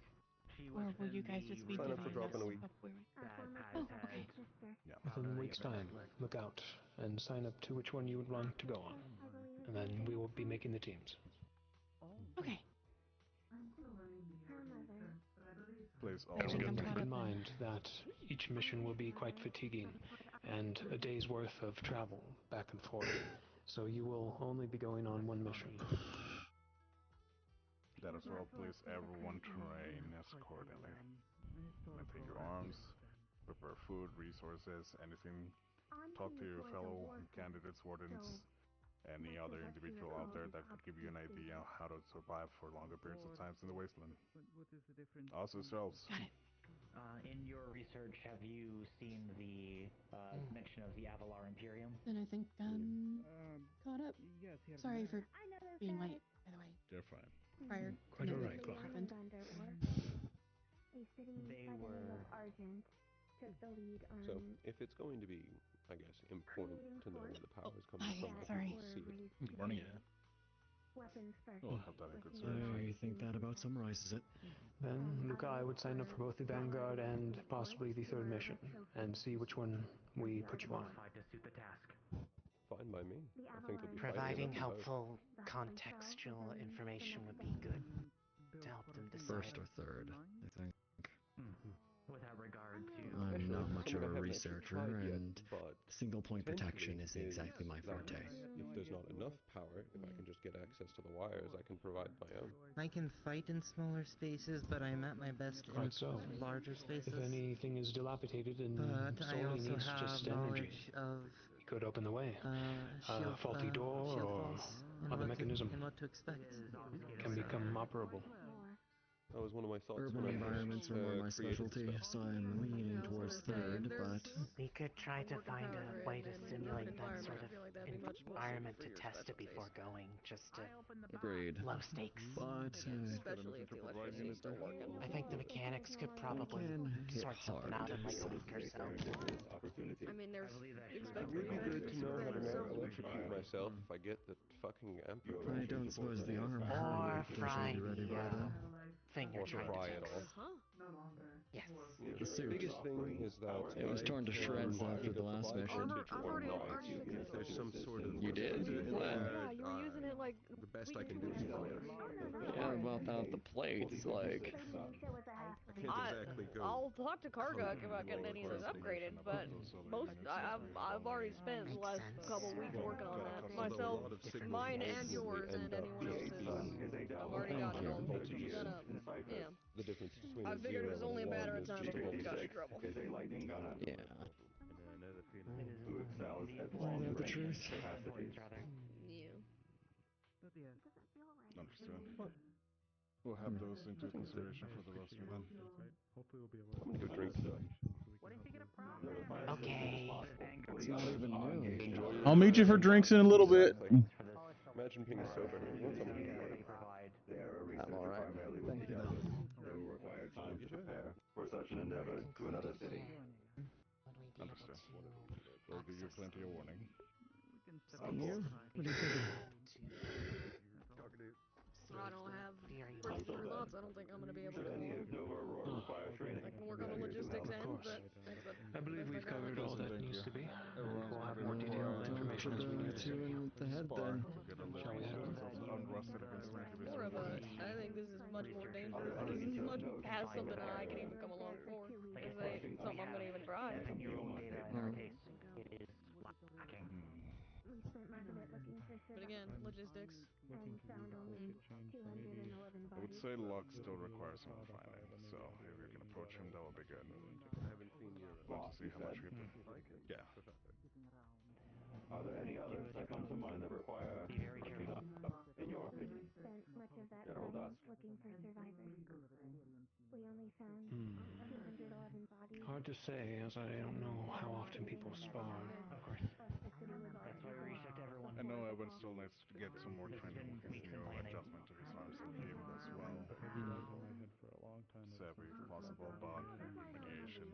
or will you guys just be Sign up for giving drop in a us week. up where we? Oh, okay. Within a week's time, look out and sign up to which one you would want to go on. And then we will be making the teams. Okay. Please Also always keep in mind that each mission will be quite fatiguing and a day's worth of travel back and forth. So you will only be going on one mission. that as well, please everyone train accordingly. Maintain your arms, prepare food, resources, anything. Talk to your fellow candidates, wardens, any other individual out there that could give you an idea of how to survive for longer periods of times in the wasteland. What is the difference? Also yourselves. In your research, have you seen the mention of the Avalar Imperium? Then I think caught up. Yes, Sorry for being late, by the way. You're fine. Prior Quite to alright, what Chloe. happened. A city by the name of Argent took the lead on. So, if it's going to be, I guess, important to know where the power is coming from, Sorry. see it. Morning. Weapons first. Oh, I think that about summarizes it. Then, Luca, I would sign up for both the Vanguard and possibly the third mission, and see which one we put you on. To suit the task. Fine by me. I think it'll be Providing helpful contextual information would be good to help them decide. First or third, I think. Without regard to... I'm not much of a I haven't researcher, tried yet, and but single point protection potentially isn't exactly my forte. If there's not enough power, if I can just get access to the wires, I can provide my own. I can fight in smaller spaces, but I'm at my best in larger spaces. If anything is dilapidated and But I solely also needs have just energy, knowledge of you could open the way. A faulty door shield or falls and other mechanism and what to expect. can become operable. That was one of my thoughts Urban when I environments are more my created the specialty, stuff. so I'm leaning towards third, but... We could try to find a way to simulate that sort of environment to test it before going, just to... Agreed. Low stakes. But... Especially if the electricity's still working. I think the mechanics could probably sort something out in like a week or so. I mean, there's It would be great to know how to electrocute myself if I get the fucking ampule. I don't suppose the arm Or fry be ready by then. thing you're trying to it all. Yes. The suit. Biggest thing is that It was torn to shreds after the last mission. If there's some sort of You did? When? Yeah, you were using it like the best I can do is Yeah, without the plates, like... I can't exactly go. I'll talk to Karguk about getting any of those upgraded, but I've already spent the last couple weeks working on that myself, mine and yours and anyone else's. I've already got it all set up. Yeah. The difference between I figured it was only a matter of time before we got in trouble. Yeah. Find out the truth. Yeah. Understood. We'll have those into consideration for the roster then. Hopefully we'll be able to... I'm gonna go drink. Okay. It's not even new. I'll meet you for drinks in a little bit. Imagine being sober. I'm alright. Thank you. Required time to prepare for such an endeavor to another city. Understood. We'll give you plenty of warning. And you? What do you think? I don't have particular thoughts. I don't think I'm going to be able to. I can work on the logistics end, but I believe we've covered all that needs to be. We'll have more detailed information as we Don't get hit you in the head then. Shall we head? Unrusted against my activities. more of a, I think this is much more dangerous. This is much past something that I can even come along for. This ain't something I'm going to even try. We spent much of it looking for But again, logistics. and found only 211 I would bodies. say luck still requires some refining, so if we can approach him, that would be good. I haven't seen your... Want to see how much we put. Yeah. Are there any others that come to mind that require looking up, in your opinion? We spent much of that General time Dusk. looking for survivors. We only found 211 bodies. Hard to say, as I don't know how often people spawn. Of course. That's why we reached out to everyone. I know Evan still needs to get some more training with his new adjustment to his arms and game as well. Savvy if possible, but remediation.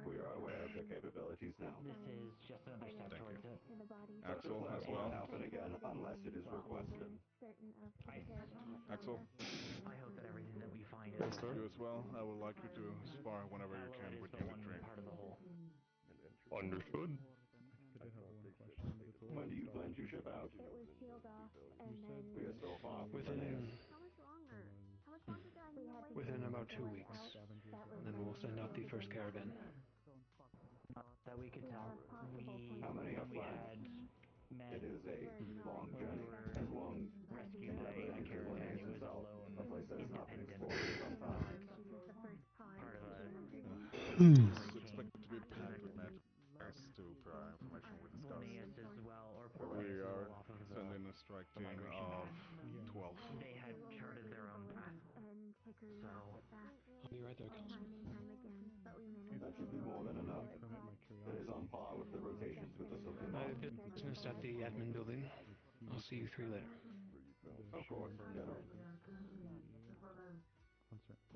We are aware of their capabilities now. This is just another step towards it. Axel as That well. won't happen again unless it is requested. Axel? I hope that everything that we find is You as well. I would like you to spar whenever you can with Unit part of the whole. Understood. When do you plan to ship out? It was sealed off and then... We are so far from Within How much longer? How much longer do I need to wait? within about 2 weeks, and then we'll send out the first caravan. That we could tell. How many are We planned? had met It is a long when we journey, were as long rescued by a caravan. It was a lone, a place that has not been independent, explored in some time. part of a It's expected to be packed with magic to per information we discussed. as well, or We are sending a strike team of 12. They had charted their own path. I'll be right there, Kels. That should be more than enough. It is on par with the rotations with the Silken I Dawn. have business at the admin building. I'll see you three later. Of course, General.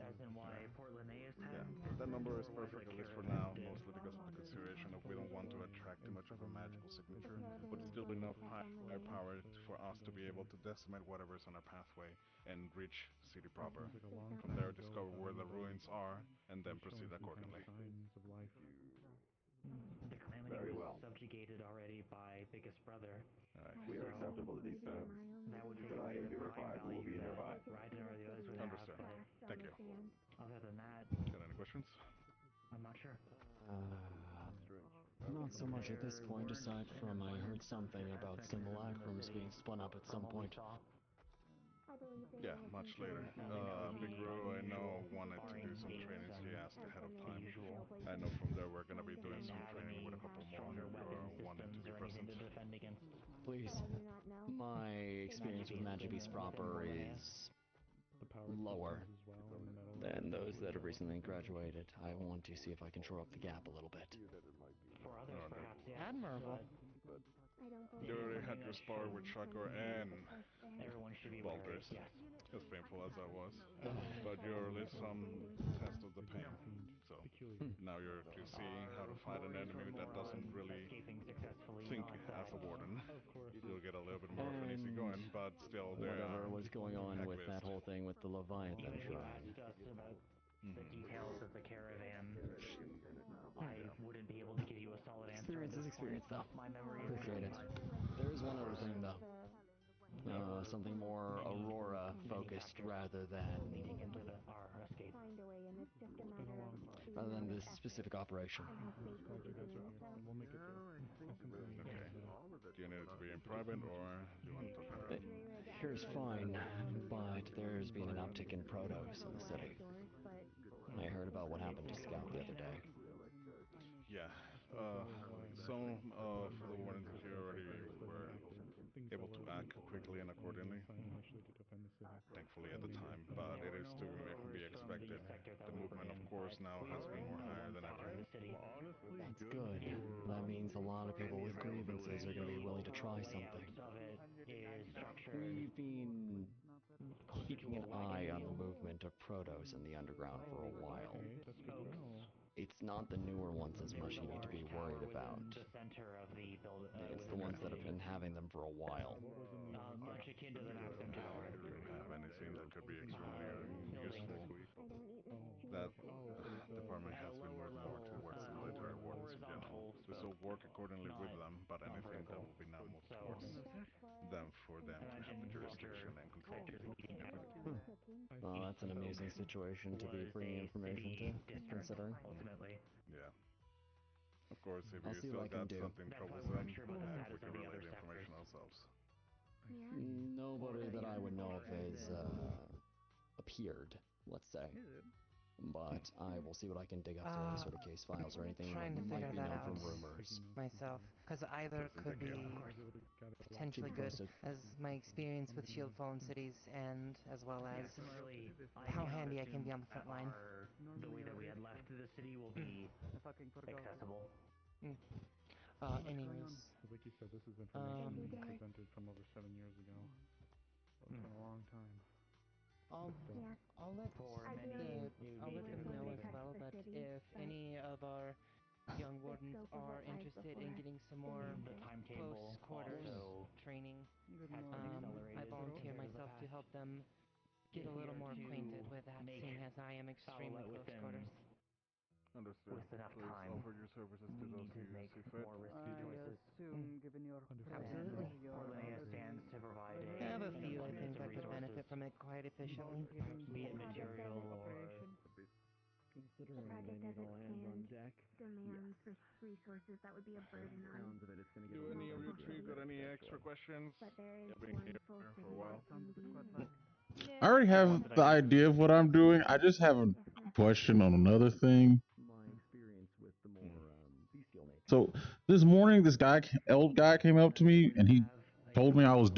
As in and why Portlaneus had. Yeah, that number is perfect, at least for now, mostly because of the consideration of we don't want to attract too much of a magical signature, but still enough firepower for us to be able to decimate whatever's on our pathway and reach city proper. From there, discover where the ruins are, and then proceed accordingly. The calamity was subjugated already by Biggest Brother. We are acceptable to these terms. That would take Should I away the be prime revived, we'll be value that revived. Raiden or the others would Understood. have. Thank you. Other than that, Got any questions? I'm not sure. Not so much at this point, aside from I heard something about simulacrums being spun up at some point. Yeah, much later. Big Ru, I know, wanted to do some trainings he asked ahead of time. I know from there we're gonna be doing some training with a couple more who are wanting to be present. Please. My experience with Magic Beast proper is lower than those that have recently graduated. I want to see if I can shore up the gap a little bit. For others, perhaps, yes. Admirable. You already had your spar with Shakor and Everyone should be aware, Balthus, yes. as painful as that was. But you're at least some test of the pain. So now you're seeing how to fight an enemy that doesn't really think as a warden. You'll get a little bit more of an easy going, but still there Whatever are was going on with that Heckfist. whole thing with the Leviathan You shrine. asked us about the details of the caravan. I wouldn't be able to give you a solid answer. Experience is experience, though. My memory Appreciate it. There is one other thing, though. Something more Aurora focused rather than this specific operation. Okay. Do you need it to be in private or do you want to talk about it? Here's fine, but there's been an uptick in Protos in the city. I heard about what happened to Scout the other day. Yeah. Some of the warnings here already were able to act quickly and accordingly. Thankfully at the time, but it is to be expected. The movement, of course, now has been more higher than ever. That's good. That means a lot of people with grievances are going to be willing to try something. We've been keeping an eye on the movement of Protos in the underground for a while. It's not the newer ones as much you need to be worried about. It's the ones that have been having them for a while. Much akin to the Maxim Tower. You have anything that could be extremely useful. That department has been moved more towards the military wardens in general. We still work accordingly with them, but anything that will be now moved towards them for them to have the jurisdiction and control. Well, that's an amusing situation to be bringing information to, considering. Yeah. Of course, if I'll you see still what I can got do. something troublesome, we can relay the information ourselves. Nobody that I would know of has appeared, let's say. But I will see what I can dig up through any sort of case files or anything Trying that to might figure be that known out from rumors. myself, because either could be potentially good, as my experience with Shield Fallen Cities, and as well as how handy I can be on the front line. The way that we had left the city will be accessible. Anyways. Like you said, this is information presented from over 7 years ago. So it's been a long time. I'll let them know as well that if any of our young wardens are interested in getting some more close quarters training, I volunteer myself to help them get a little more acquainted with that, seeing as I am extremely close quarters. Understood. Please offer your services to those who see fit. I assume, given your Absolutely. Stands to provide I have a few I think that could benefit from it quite efficiently. Be it material or... Considering they need all hands on deck. Demands for resources that would be a burden on. Do any of you three got any extra questions? You've been here for a while. I already have the idea of what I'm doing. I just have a question on another thing. So this morning, this old guy came up to me and he told me I was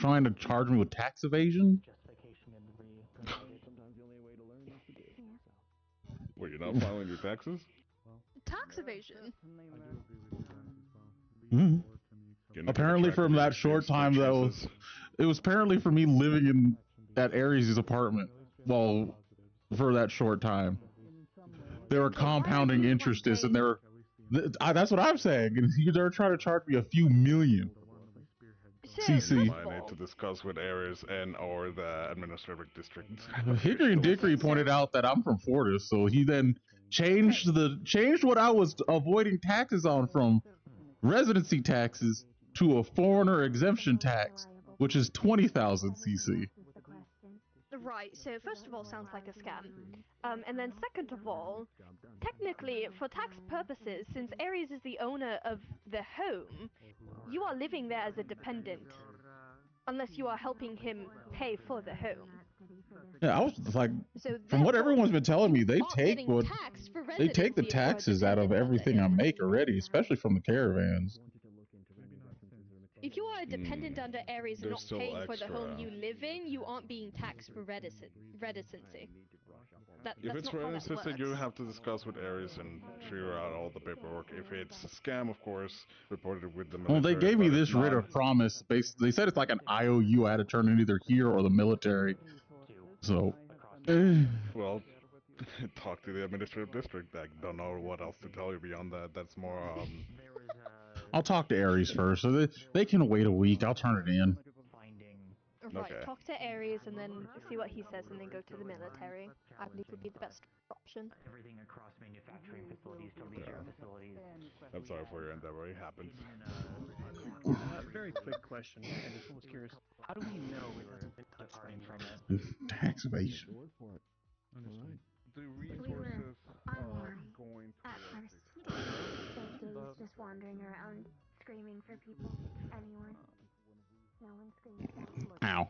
trying to charge me with tax evasion. Wait, you're not filing your taxes? Tax evasion. Apparently, from that short time it was apparently for me living in at Ares' apartment while for that short time. They were compounding interest, and they're that's what I'm saying. They're trying to charge me a few million. CC. I need to discuss with Ares and or the administrative district. Hickory and Dickory pointed out that I'm from Fortis, so he then changed what I was avoiding taxes on from residency taxes to a foreigner exemption tax, which is 20,000 CC. Right, so first of all, sounds like a scam. And then second of all, technically, for tax purposes, since Ares is the owner of the home, you are living there as a dependent. Unless you are helping him pay for the home. Yeah, I was like, so from what everyone's been telling me, they take the taxes out of everything I make already, especially from the caravans. If you are a dependent under Ares and not paying for the home you live in, you aren't being taxed for reticency. If it's reticency, you have to discuss with Ares and figure out all the paperwork. If it's a scam, of course, report it with the military. Well, they gave me this writ of promise. They said it's like an IOU I had to turn in either here or the military. So, well, talk to the administrative district. I don't know what else to tell you beyond that. That's more. I'll talk to Ares first. So they can wait a week. I'll turn it in. Right, talk to Ares and then see what he says and then go to the military. I believe would be the best option. Everything across manufacturing facilities to leisure facilities. I'm sorry for your endeavor, it happens. Very quick question. I just was curious. How do we know we were departing from it? Tax evasion. The resources are going at towards first. Days just wandering around, screaming for people. Anyone. No one screams. Ow.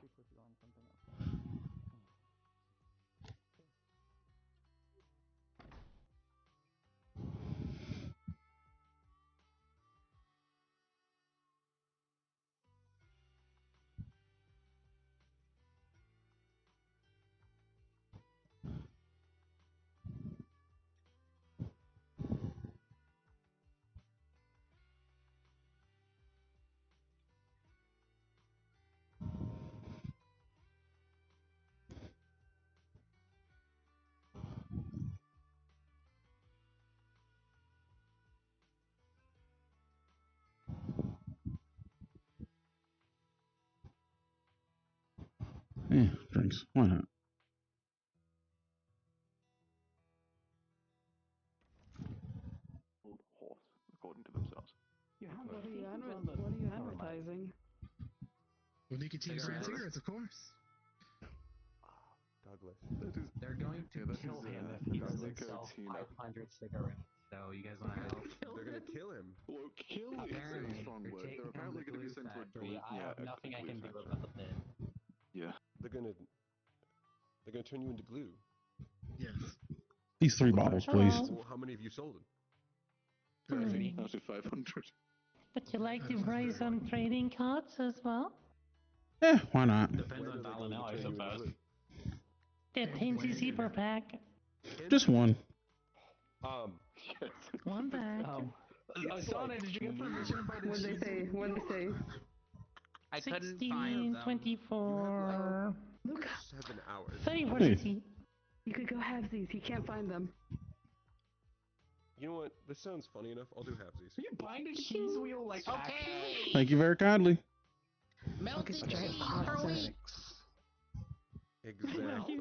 Yeah, drinks. Why not? Horse, according to themselves. What are you advertising? Well, nicotine-free cigarettes, of course. Douglas. They're going to kill him if he doesn't sell 500 cigarettes. So you guys want to help? They're gonna kill him. Well, kill is a strong word. They're apparently going to be sent to a glue. I have nothing I can do about it. Yeah. They're gonna turn you into glue. Yes. These 3 bottles, please. Well, how many have you sold? 30 out of 500. Would you like to buy some trading cards as well? Eh, why not? Depends on dollar now, I suppose. Get 10 cc per pack. Just one. One pack. Asana, did you get permission by the What did they say? I couldn't find them. 24. Luca. 7 hours. 34 Hey. cc. You could go have these. He can't find them. You know what? This sounds funny enough. I'll do halvesies. Are you buying a cheese wheel like actually? Thank you very kindly. Melted cheese. Exactly.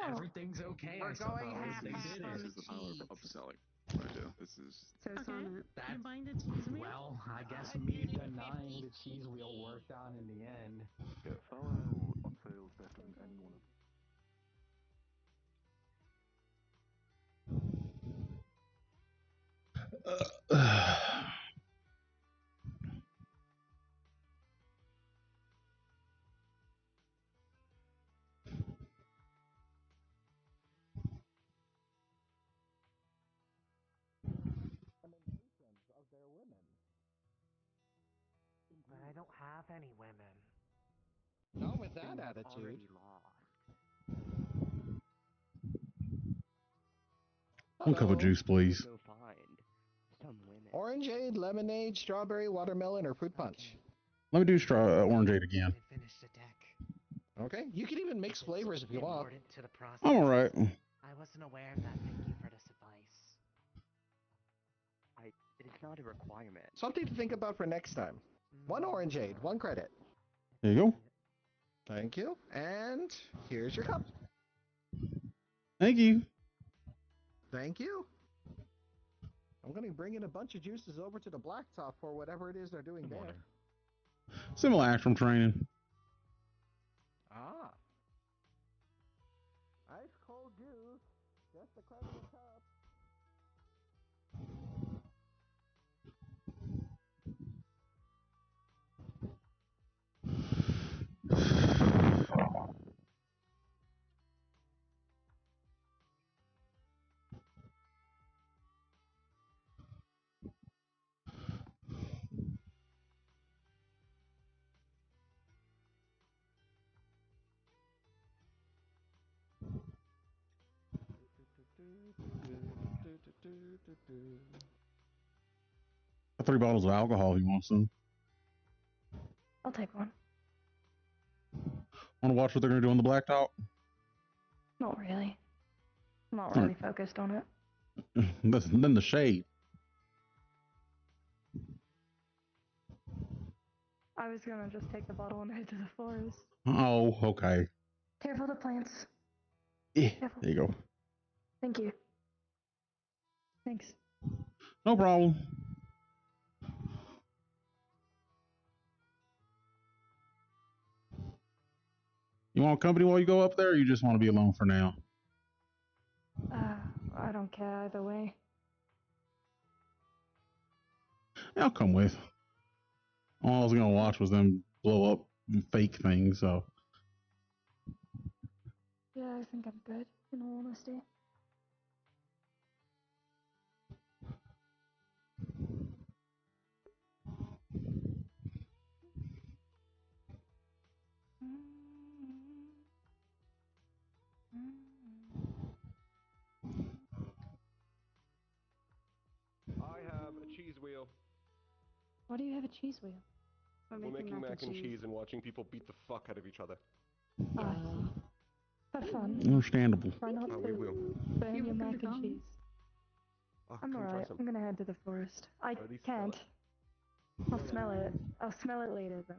Everything's okay. We're going half This is the power of upselling. Right here. This is. So it's on it. You're buying the cheese wheel? Well, I guess me denying the cheese wheel worked out in the end. Yeah, fellow on sales better than anyone. But I don't have any women. Not with that attitude. One cup of juice, please. Go find some women. Orangeade, lemonade, strawberry, watermelon, or fruit punch. Let me do orangeade again. Finish the deck. Okay, you can even mix flavors if you want. To the process. I'm alright. I I wasn't aware of that. Thank you for this advice. It is not a requirement. Something to think about for next time. 1 orangeade, 1 credit. There you go. Thank you. And here's your cup. Thank you. Thank you. I'm going to bring in a bunch of juices over to the blacktop for whatever it is they're doing there. Simulacrum training. Ah. Ice cold juice. Just a credit a cup. Got 3 bottles of alcohol if you want some. I'll take one. Want to watch what they're going to do on the blacktop? Not really. I'm not really focused on it. Then the shade. I was gonna just take the bottle and head to the forest. Oh, okay. Careful the plants. Yeah, Careful. there you go. Thank you. Thanks. No problem. You want company while you go up there, or you just want to be alone for now? I don't care either way. Yeah, I'll come with. All I was going to watch was them blow up fake things, so. Yeah, I think I'm good, in all honesty. I have a cheese wheel. Why do you have a cheese wheel? We're making mac and cheese and watching people beat the fuck out of each other. Have fun. Understandable. Try not we will. to burn your mac and cheese. Oh, I'm come try alright. some. I'm gonna head to the forest. I At least smell can't. I'll smell it. I'll smell it later then.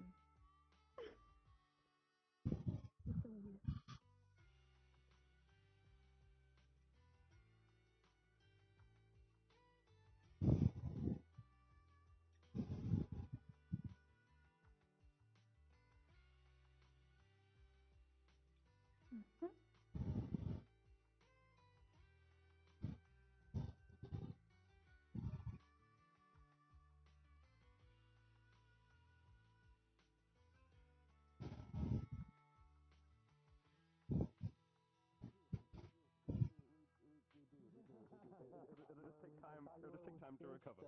It'll just take time to recover.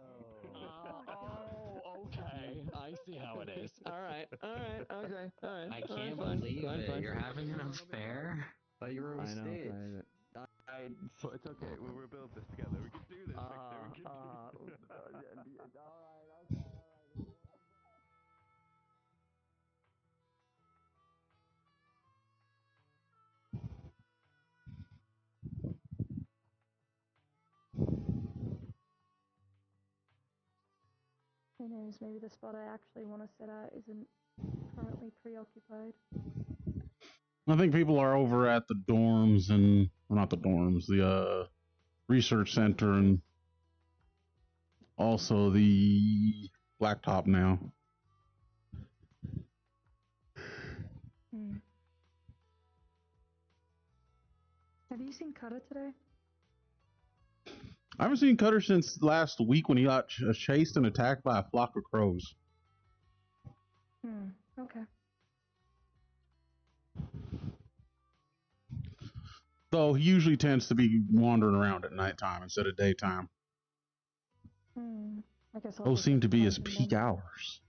Okay. I see how it is. Alright, okay, alright. I can't believe it. You're having an affair? Thought you were a state. So it's okay. We'll rebuild this together. We can do this, Victor. We can do this. Who knows, maybe the spot I actually want to sit at isn't currently preoccupied. I think people are over at the dorms and, well, not the dorms, the research center and also the blacktop now. Have you seen Cutter today? I haven't seen Cutter since last week when he got chased and attacked by a flock of crows. Okay. Though he usually tends to be wandering around at nighttime instead of daytime. I guess I'll Those seem to be his peak hours.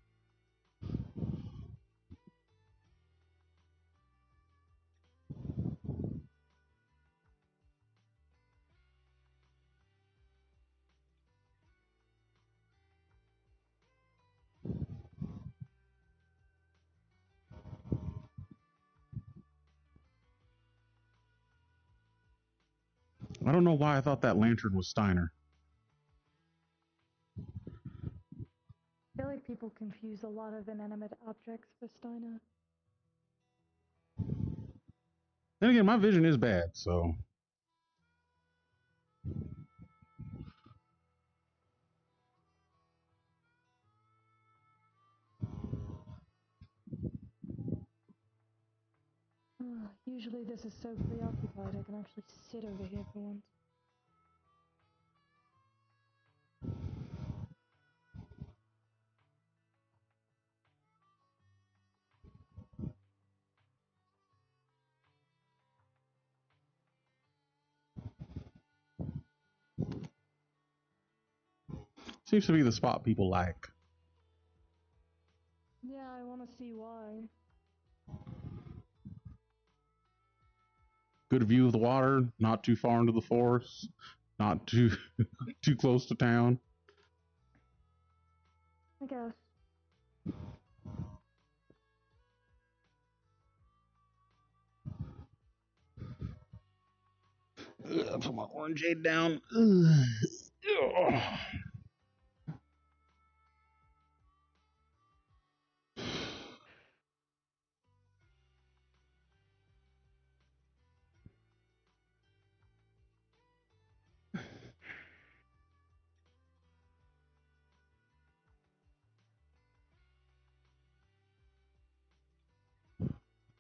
I don't know why I thought that lantern was Steiner. I feel like people confuse a lot of inanimate objects for Steiner. Then again, my vision is bad, so. Usually this is so preoccupied I can actually sit over here for once. Seems to be the spot people like. Yeah, I want to see why. Good view of the water, not too far into the forest, not too too close to town. I guess. Put my orangeade down.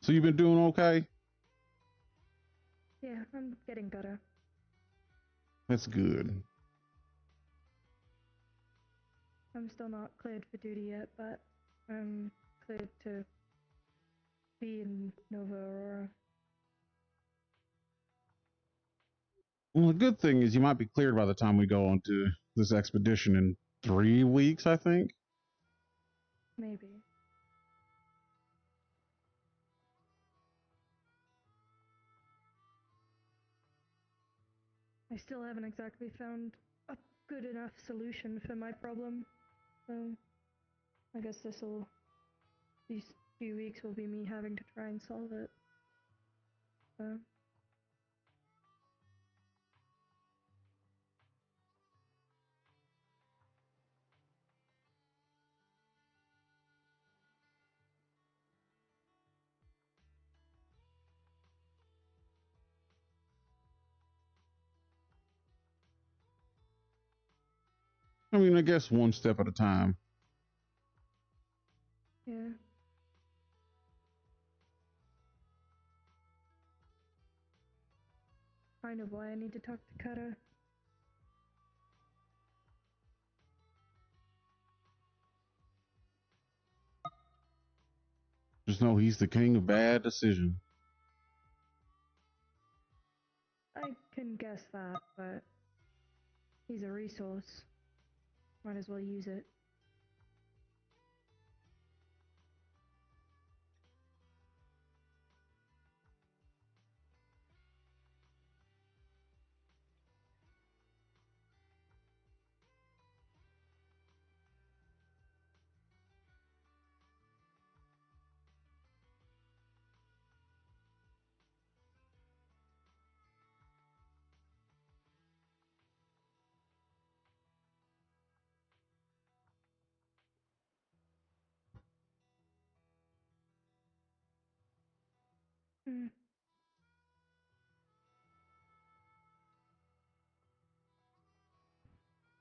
So you've been doing okay? Yeah, I'm getting better. That's good. I'm still not cleared for duty yet, but I'm cleared to be in Nova Aurora. Well, the good thing is you might be cleared by the time we go on to this expedition in 3 weeks, I think. Maybe. I still haven't exactly found a good enough solution for my problem, so I guess these few weeks will be me having to try and solve it. So. I mean, I guess one step at a time. Yeah. Kind of why I need to talk to Cutter. Just know he's the king of bad decisions. I can guess that, but he's a resource. Might as well use it. Hmm.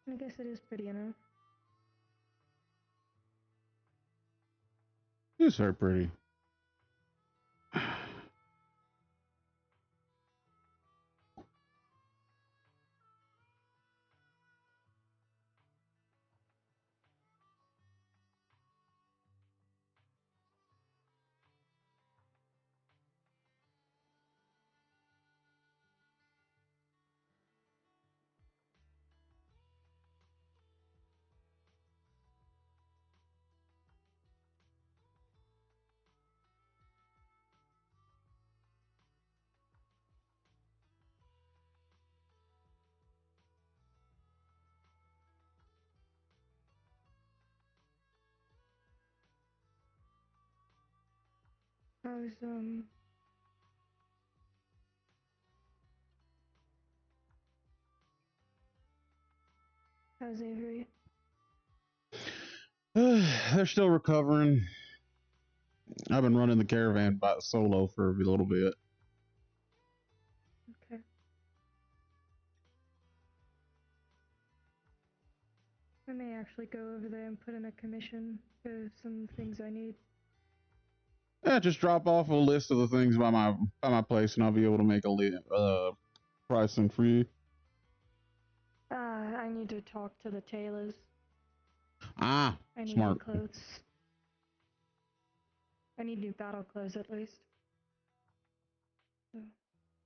I guess it is pretty enough. He's very pretty. How's, How's Avery? They're still recovering. I've been running the caravan by solo for a little bit. Okay. I may actually go over there and put in a commission for some things I need. Yeah, just drop off a list of the things by my place, and I'll be able to make a pricing for you. I need to talk to the tailors. Ah, I need smart. new clothes. I need new battle clothes at least. So,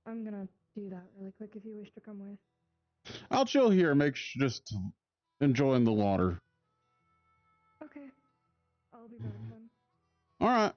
I'm gonna do that really quick if you wish to come with. I'll chill here, just enjoying the water. Okay. I'll be back then. All right.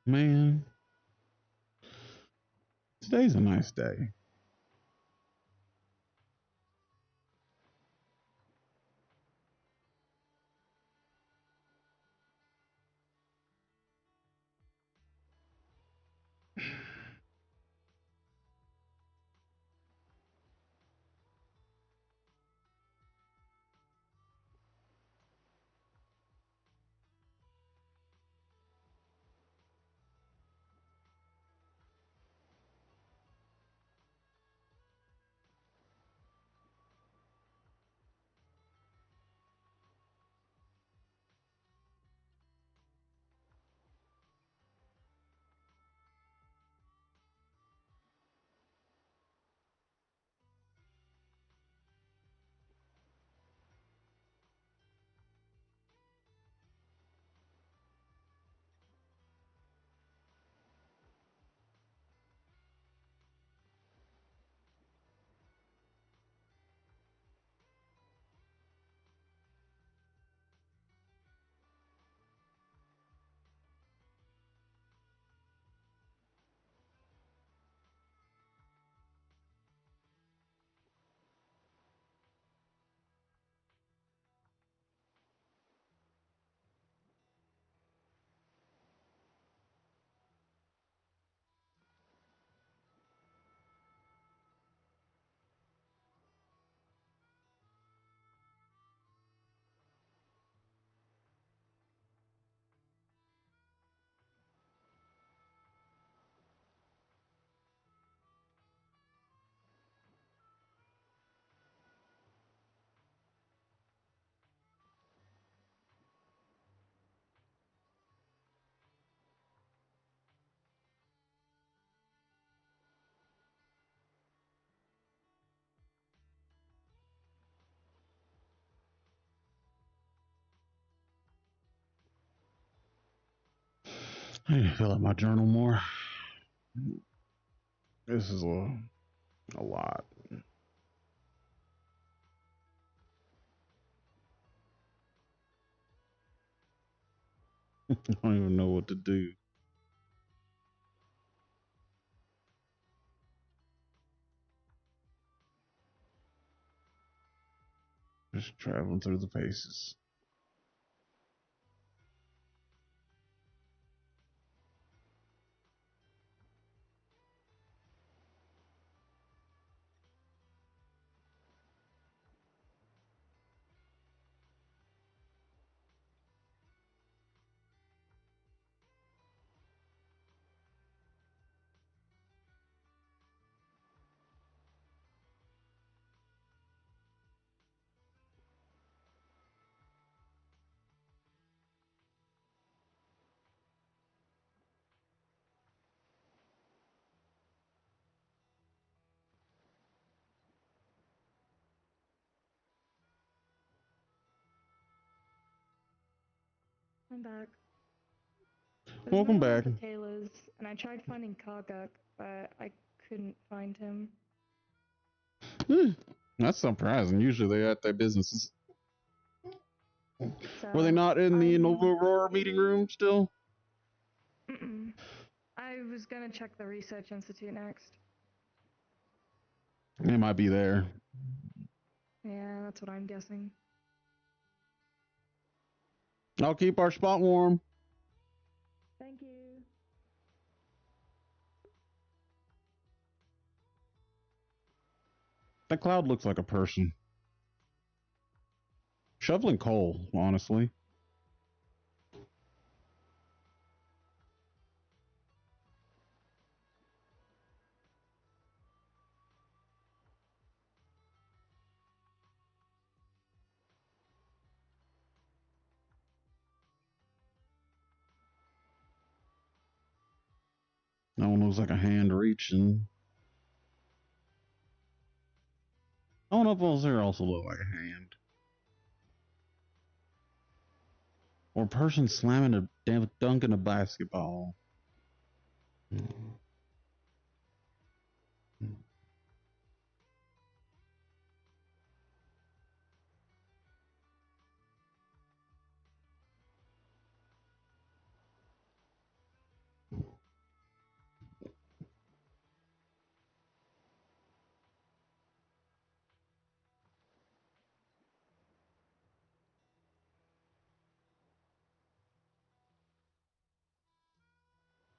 Man, today's a nice day. I need to fill out my journal more. This is a lot. I don't even know what to do. Just traveling through the paces. I'm back. Welcome back. The tailors, and I tried finding Karguk, but I couldn't find him. That's surprising. Usually they're at their businesses. So, Were they not in the Nova Aurora meeting room still? I was gonna check the Research Institute next. They might be there. Yeah, that's what I'm guessing. I'll keep our spot warm. Thank you. That cloud looks like a person. Shoveling coal, honestly. That one looks like a hand reaching. Oh, no, those there also look like a hand. Or a person slamming a dunking a basketball.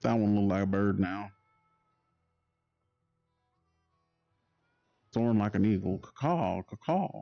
That one look like a bird now. Soaring like an eagle. Caw, caw.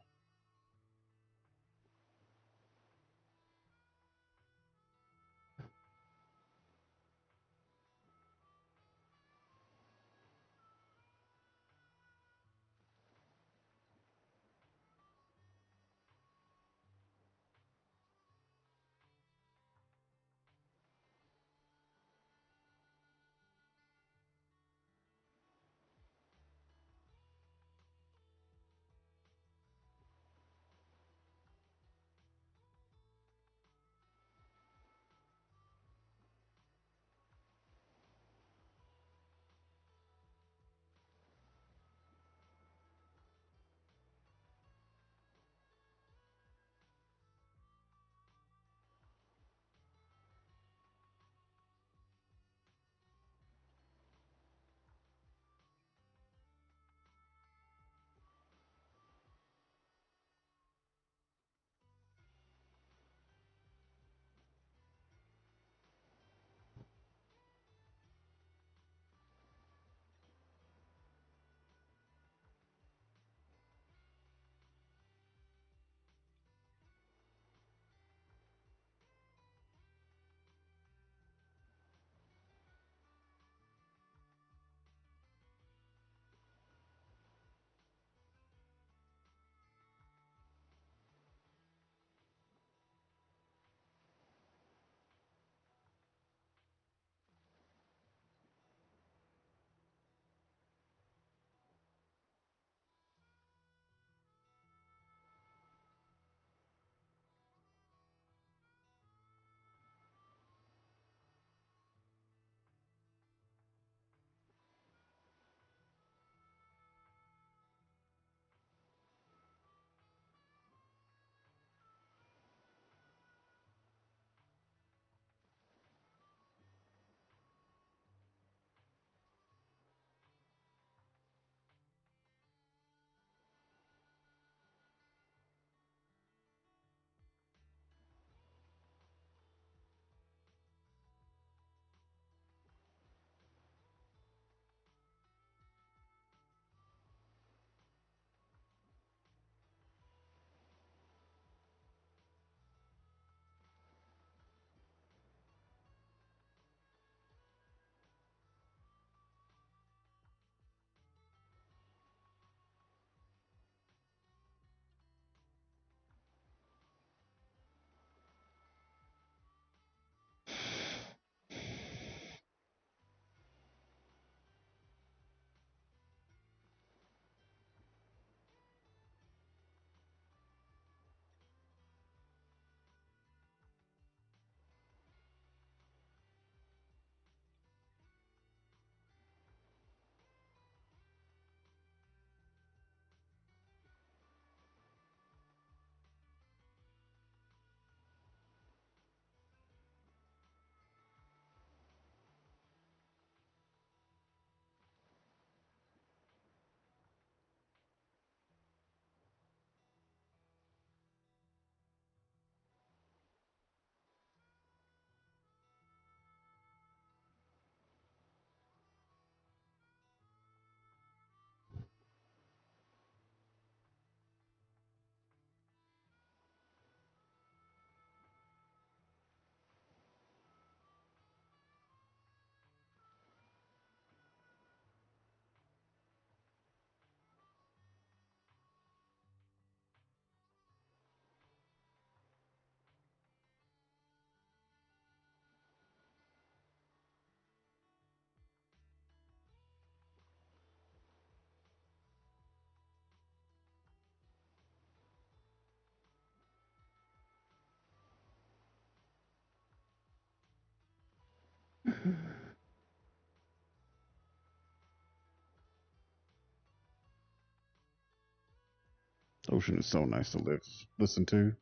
Ocean is so nice to listen to.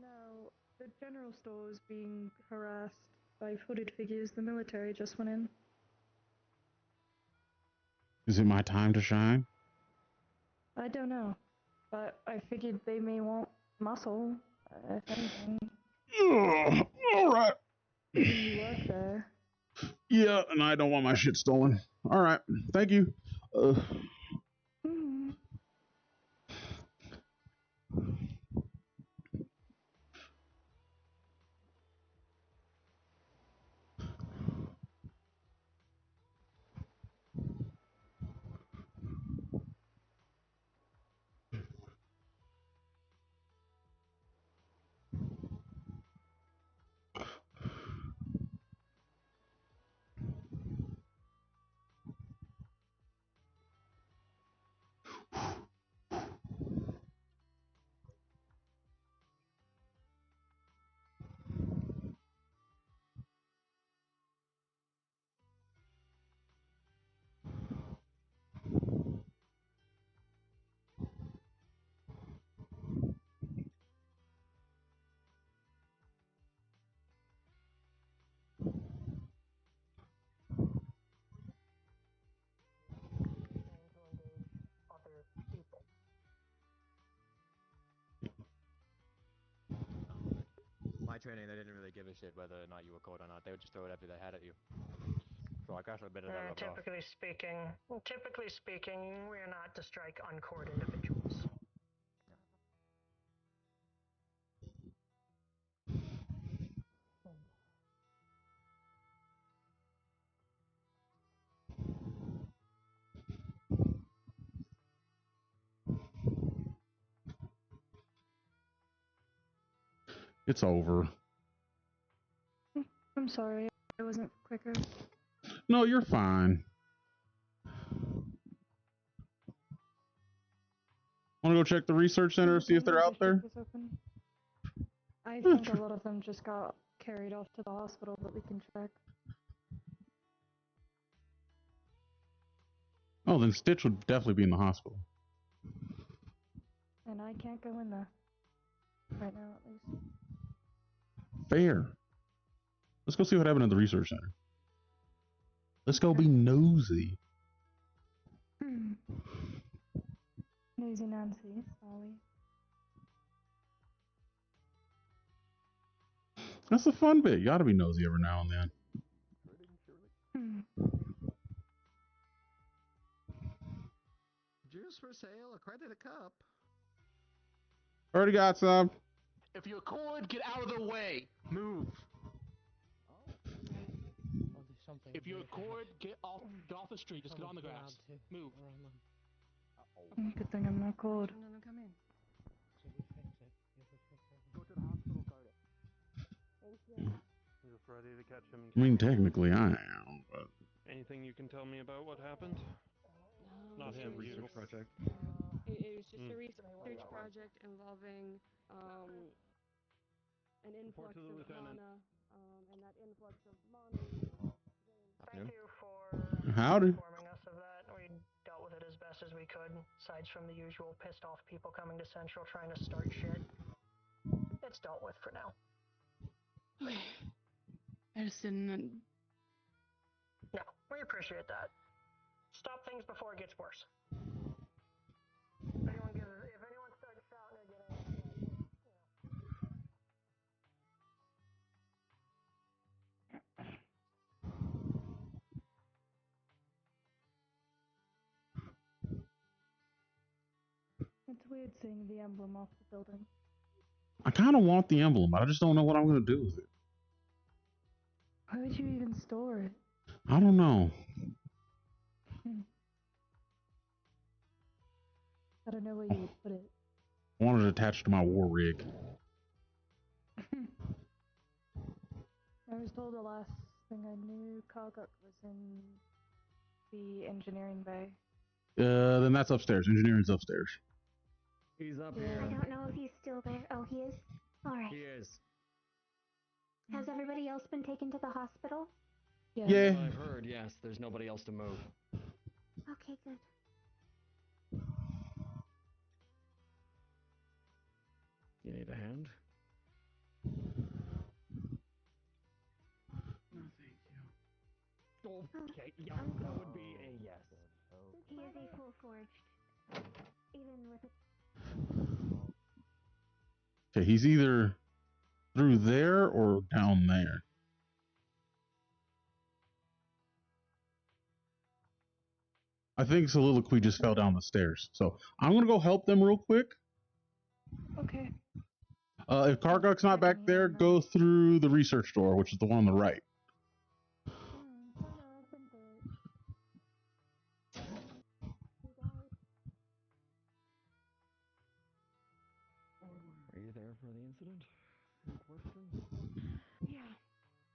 Now, the general store is being harassed by hooded figures. The military just went in. Is it my time to shine? I don't know, but I figured they may want muscle, if anything. All right. You work there. Yeah, and I don't want my shit stolen. All right. Thank you. Mm-hmm. My training, they didn't really give a shit whether or not you were caught or not. They would just throw whatever they had at you. So I guess a bit of that rubbed off. Typically speaking, we are not to strike uncored individuals. It's over. I'm sorry, I wasn't quicker. No, you're fine. Want to go check the research center, see if they're out there? I think a lot of them just got carried off to the hospital, but we can check. Oh, then Stitch would definitely be in the hospital. And I can't go in there. Right now, at least. Fair. Let's go see what happened at the research center. Let's go be nosy. Nosy Nancy, are we? That's the fun bit. You gotta be nosy every now and then. Juice for sale, a credit a cup. Already got some. If you're cord, get out of the way. Move. If you're cord, get off the street. Just get on the grass. Move. Good thing I'm not cold. No, come in. Go to the hospital, Carter. Just ready to catch him. I mean, technically I am, but... Anything you can tell me about what happened? Not him, you. Project. It was just a research project involving an influx of mana, and that influx of mana. Thank you for Howdy. informing us of that. We dealt with it as best as we could, aside from the usual pissed off people coming to Central trying to start shit. It's dealt with for now. Okay. I just didn't. No, we appreciate that. Stop things before it gets worse. If anyone starts shouting or getting It's weird seeing the emblem off the building. I kind of want the emblem, but I just don't know what I'm going to do with it. Why would you even store it? I don't know. I don't know where you would put it. I want it attached to my war rig. I was told the last thing I knew, Kaguk was in the engineering bay. Then that's upstairs. Engineering's upstairs. He's up I here. don't know if he's still there. Oh, he is? Alright. He is. Has everybody else been taken to the hospital? Yeah. I've heard, yes. There's nobody else to move. Okay, good. You need a hand? No, thank you. Okay, yeah, that would be a yes. He is a full forged. Even with it. Okay, he's either through there or down there. I think Soliloquy just fell down the stairs. So I'm going to go help them real quick. Okay. If Karguk's not back there, go through the research door, which is the one on the right. Are you there for the incident in question? Yeah.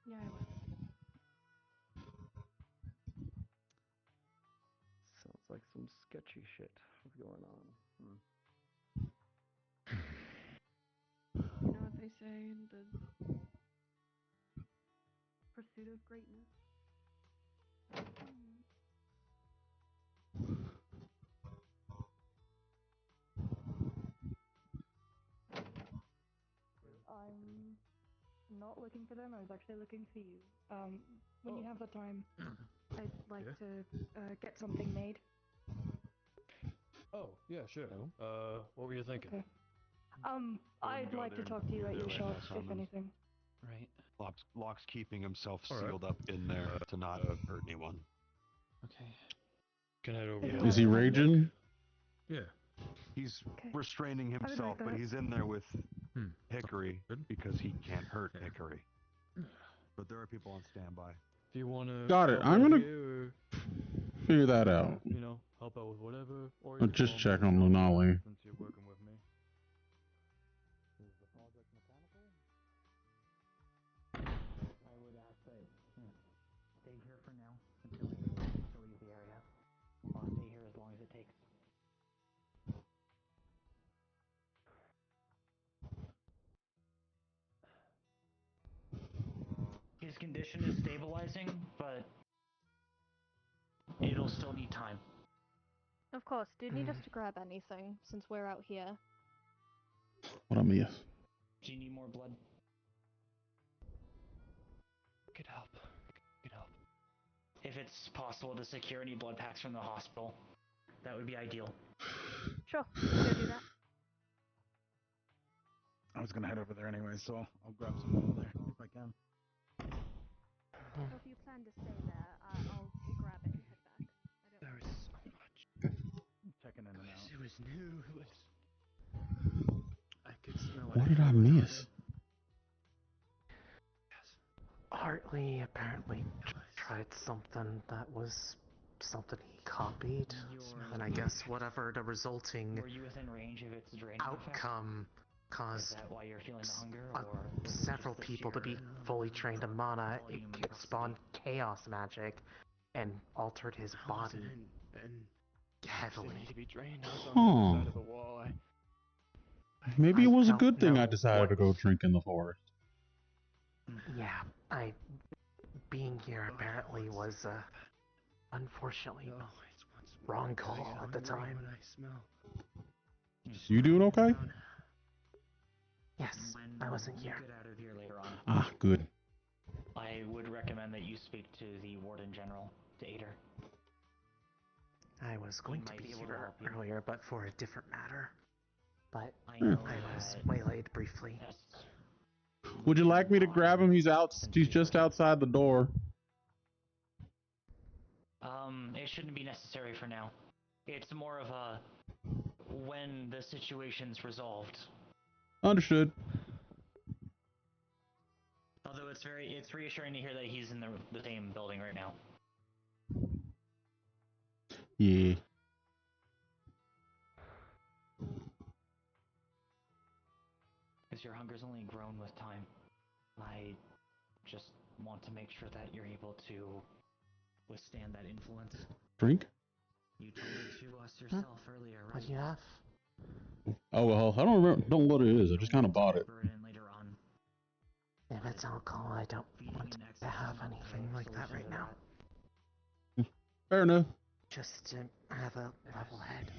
Yeah, I was. Sounds like some sketchy shit was going on. You know what they say in the pursuit of greatness? I'm not looking for them. I was actually looking for you. When you have the time, I'd like to get something made. Oh, yeah, sure. What were you thinking? Okay. I'd like to talk to you at your shop, if anything. Right. Locke's keeping himself sealed up in there to not hurt anyone. Okay. Can head over. Is he raging? Yeah. He's restraining himself, but he's in there with Hickory because he can't hurt Hickory. But there are people on standby. If you want to. Got it. I'm going to figure that out. You know, help out with whatever. Or I'll just check on Lunali. Since you're working with me. Is the project mechanical? I would ask that stay here for now until we to leave the area. I'll stay here as long as it takes. His condition is stabilizing, but it'll still need time. Of course, do you need us to grab anything, since we're out here? What I miss? Do you need more blood? Get help. Get help. If it's possible to secure any blood packs from the hospital, that would be ideal. Sure, go do that. I was gonna head over there anyway, so I'll grab some over there if I can. So if you plan to stay there, I'll grab it and head back. There was so much. Checking in and out. It was new. It was. I could smell it. What did I miss? Hartley apparently tried something that was something he copied, and I guess whatever the resulting Were you within range of its draining outcome caused Is that why you're feeling the hunger, or several people to be fully trained in mana. It spawned chaos magic and altered his body heavily. Need to be drained. I was on the other side of the wall. Maybe it was a good thing I decided to go drink in the forest. Yeah, being here apparently was unfortunately wrong call at the time. You doing okay? Yes, I wasn't here. Get out of here later on. Ah, good. I would recommend that you speak to the Warden General, to aid her. I was going to be here earlier, but for a different matter. But I was waylaid briefly. Would you like me to grab him? He's just outside the door. It shouldn't be necessary for now. It's more of a when the situation's resolved. Understood. Although it's reassuring to hear that he's in the same building right now. Yeah. Because your hunger's only grown with time. I just want to make sure that you're able to withstand that influence. Drink? You told it to us yourself earlier, right? What do you have? Oh well, I don't remember. Don't know what it is. I just kind of bought it. Later on. If it's alcohol, I don't want to have anything like that right now. Fair enough. Just to have a level head.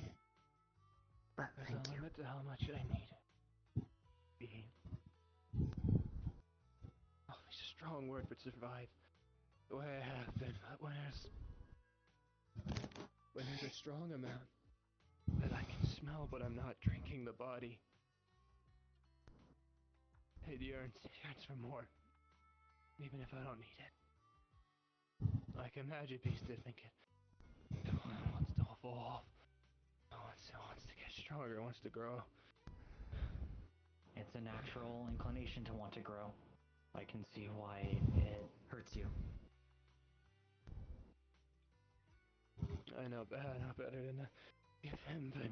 But thank you. Limit to how much I need. Oh, it's a strong word, but survive. The way I have been, but when just when there's a strong amount that I can smell, but I'm not drinking the body. It yearns for more, even if I don't need it. Like a magic beast to think it wants to evolve. It wants to get stronger, it wants to grow. It's a natural inclination to want to grow. I can see why it hurts you. I know better than to give him, but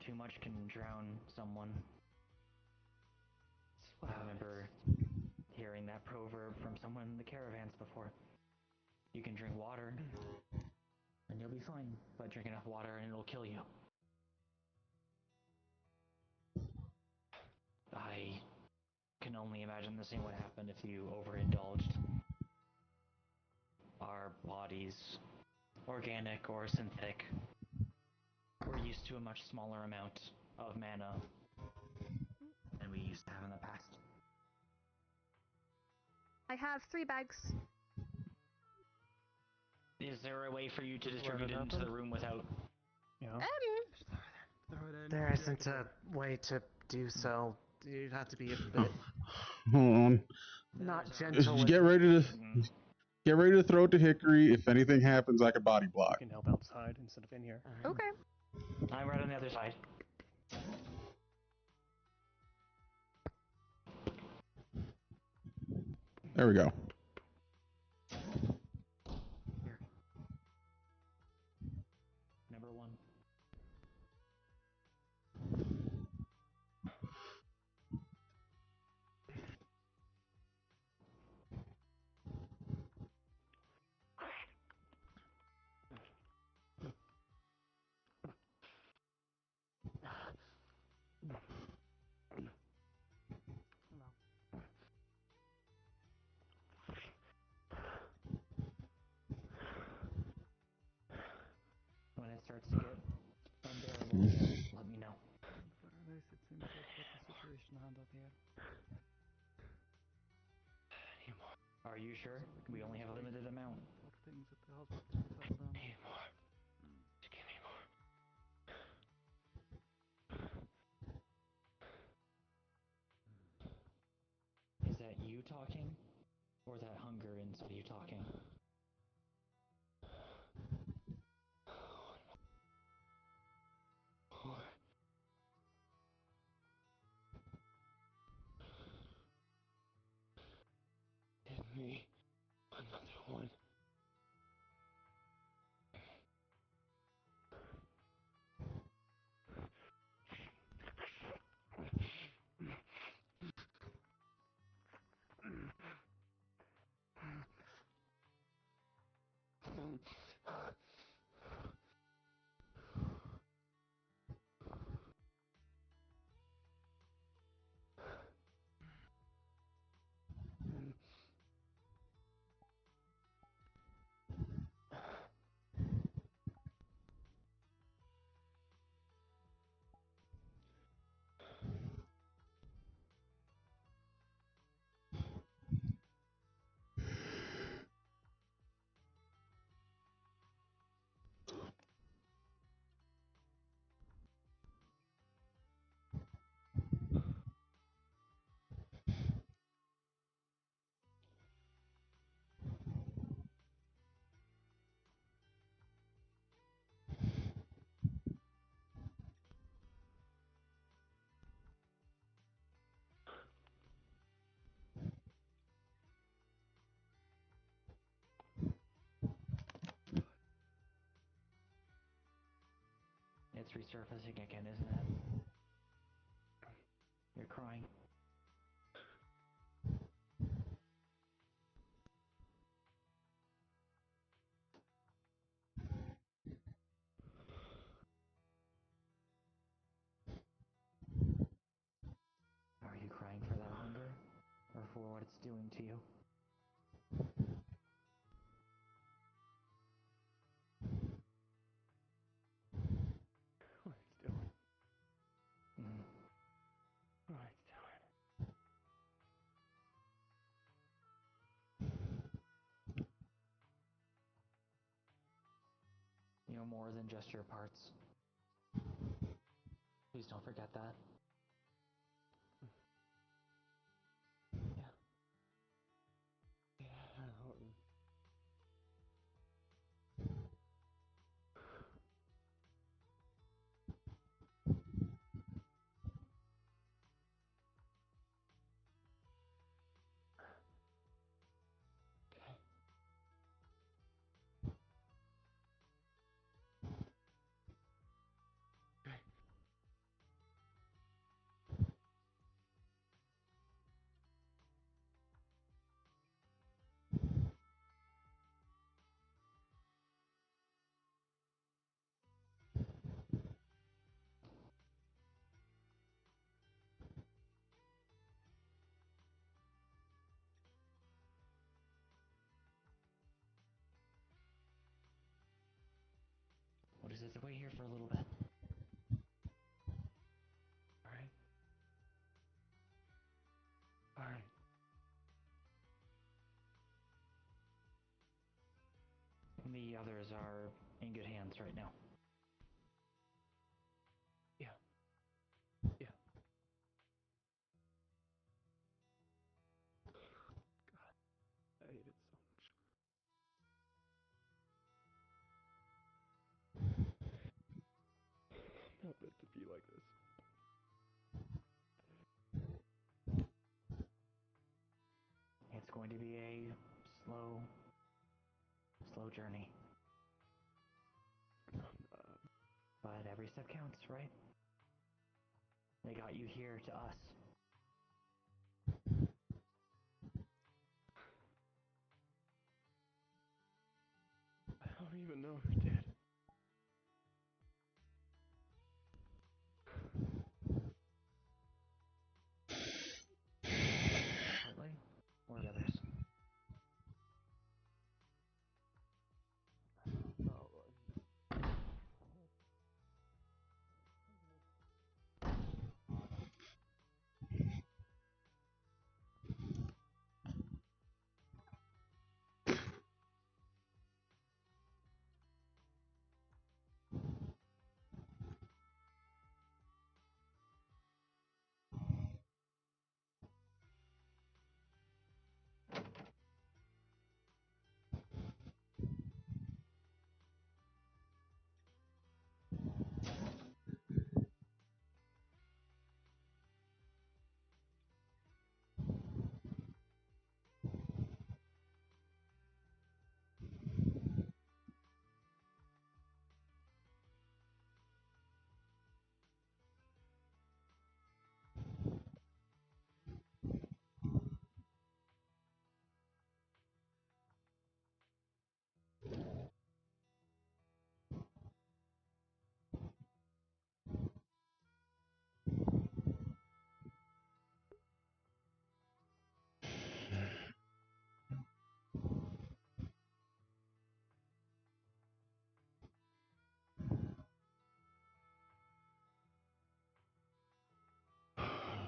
too much can drown someone. I remember hearing that proverb from someone in the caravans before. You can drink water, and you'll be fine, but drink enough water and it'll kill you. I can only imagine the same would happen if you overindulged. Our bodies, organic or synthetic, we're used to a much smaller amount of mana than we used to have in the past. I have 3 bags. Is there a way for you to distribute it into the room without... Yeah. There isn't a way to do so. You'd have to be a bit Hold on. not gentle. Just get ready to throw it to Hickory. If anything happens, I can body block. you can help outside instead of in here. Okay. I'm right on the other side. There we go. Here. Number 1. When it starts to get unbearable again, let me know. It seems like quite the situation hand up here. Are you sure? We only have a limited amount. What things at the hospital to settle down. Need more. Just give me more. Is that you talking? Or that hunger inside you talking? Give me another one. It's resurfacing again, isn't it? You're crying. Are you crying for that hunger? Or for what it's doing to you? What it's doing. Mm. What it's doing. more than just your parts. Please don't forget that. What is it? Wait here for a little bit. Alright. Alright. The others are in good hands right now. Yeah. Yeah. God, I hate it so much. Not meant to be like this. It's going to be a slow journey. But every step counts, right? They got you here to us. I don't even know who did. Partly, or the others.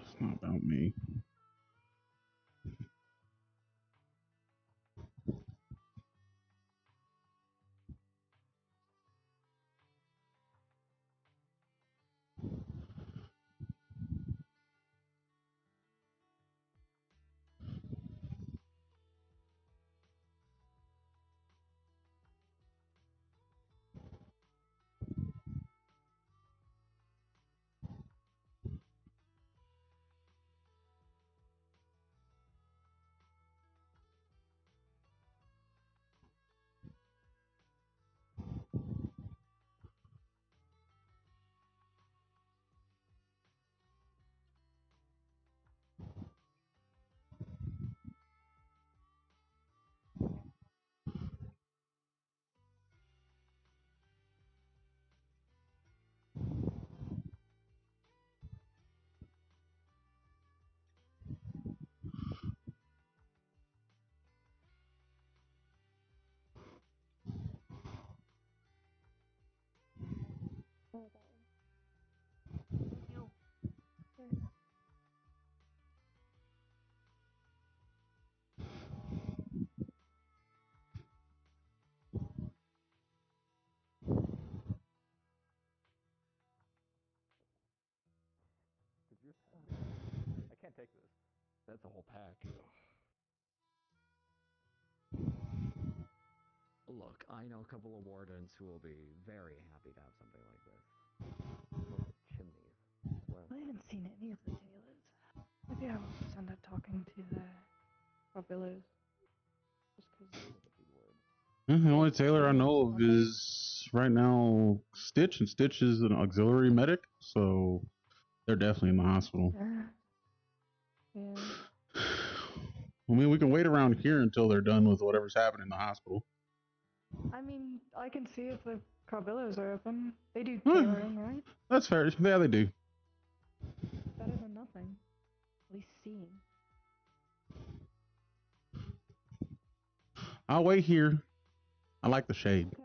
It's not about me. I can't take this. That's a whole pack. Look, I know a couple of wardens who will be very happy to have something like this. Chimneys. Well, I haven't seen any of the tailors. Maybe I will just end up talking to the Carbillos. Just because. The only tailor I know of is right now Stitch, and Stitch is an auxiliary medic, so they're definitely in the hospital. Yeah. I mean, we can wait around here until they're done with whatever's happening in the hospital. I mean, I can see if the Carbillos are open. They do tailoring, right? That's fair. Yeah, they do. Better than nothing. At least seeing. I'll wait here. I like the shade. Okay.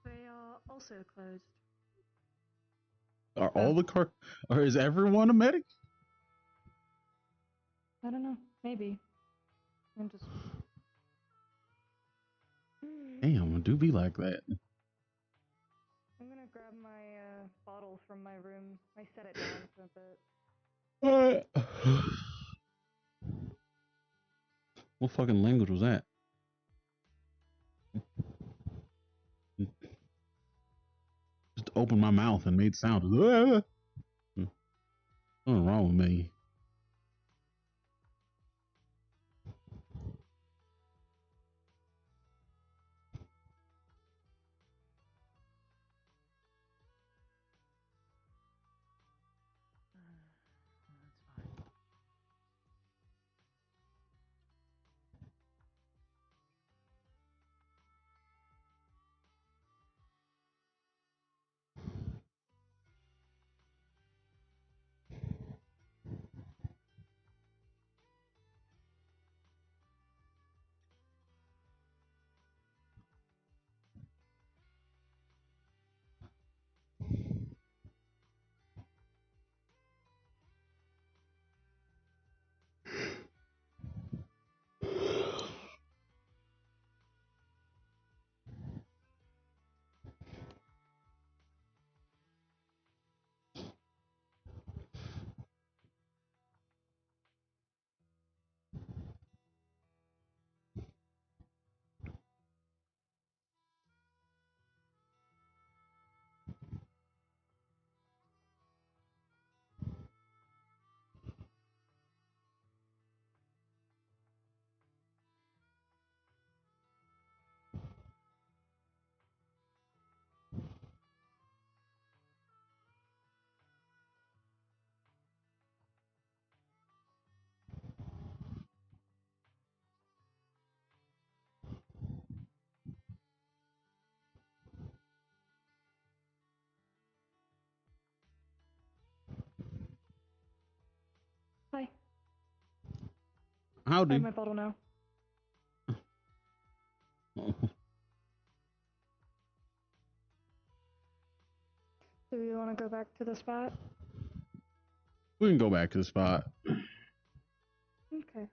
They are also closed. Are all the or is everyone a medic? I don't know. Maybe. I'm just. Damn, do be like that. I'm gonna grab my bottle from my room. I set it down for a bit. What fucking language was that? Just opened my mouth and made sound. Something wrong with me. Hi. Howdy. I have my bottle now. Do you want to go back to the spot? We can go back to the spot. Okay.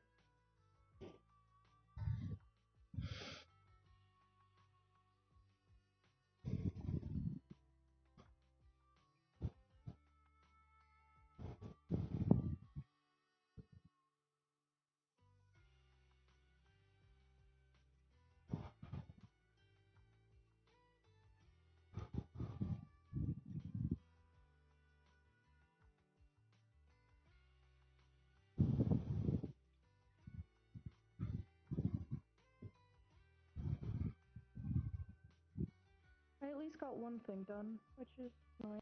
least got one thing done, which is nice.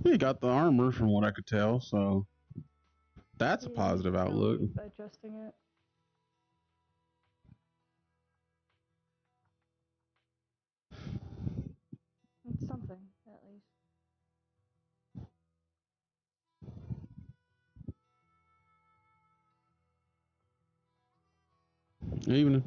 He got the armor from what I could tell, so that's a Yeah, positive outlook. I'll keep adjusting it. It's something, at least. Evening.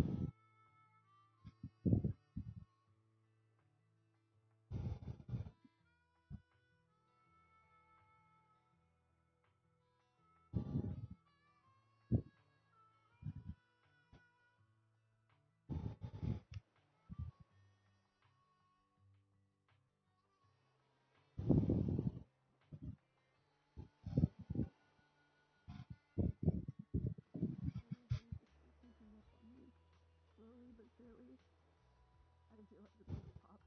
Slowly but surely, I feel like it's gonna pop.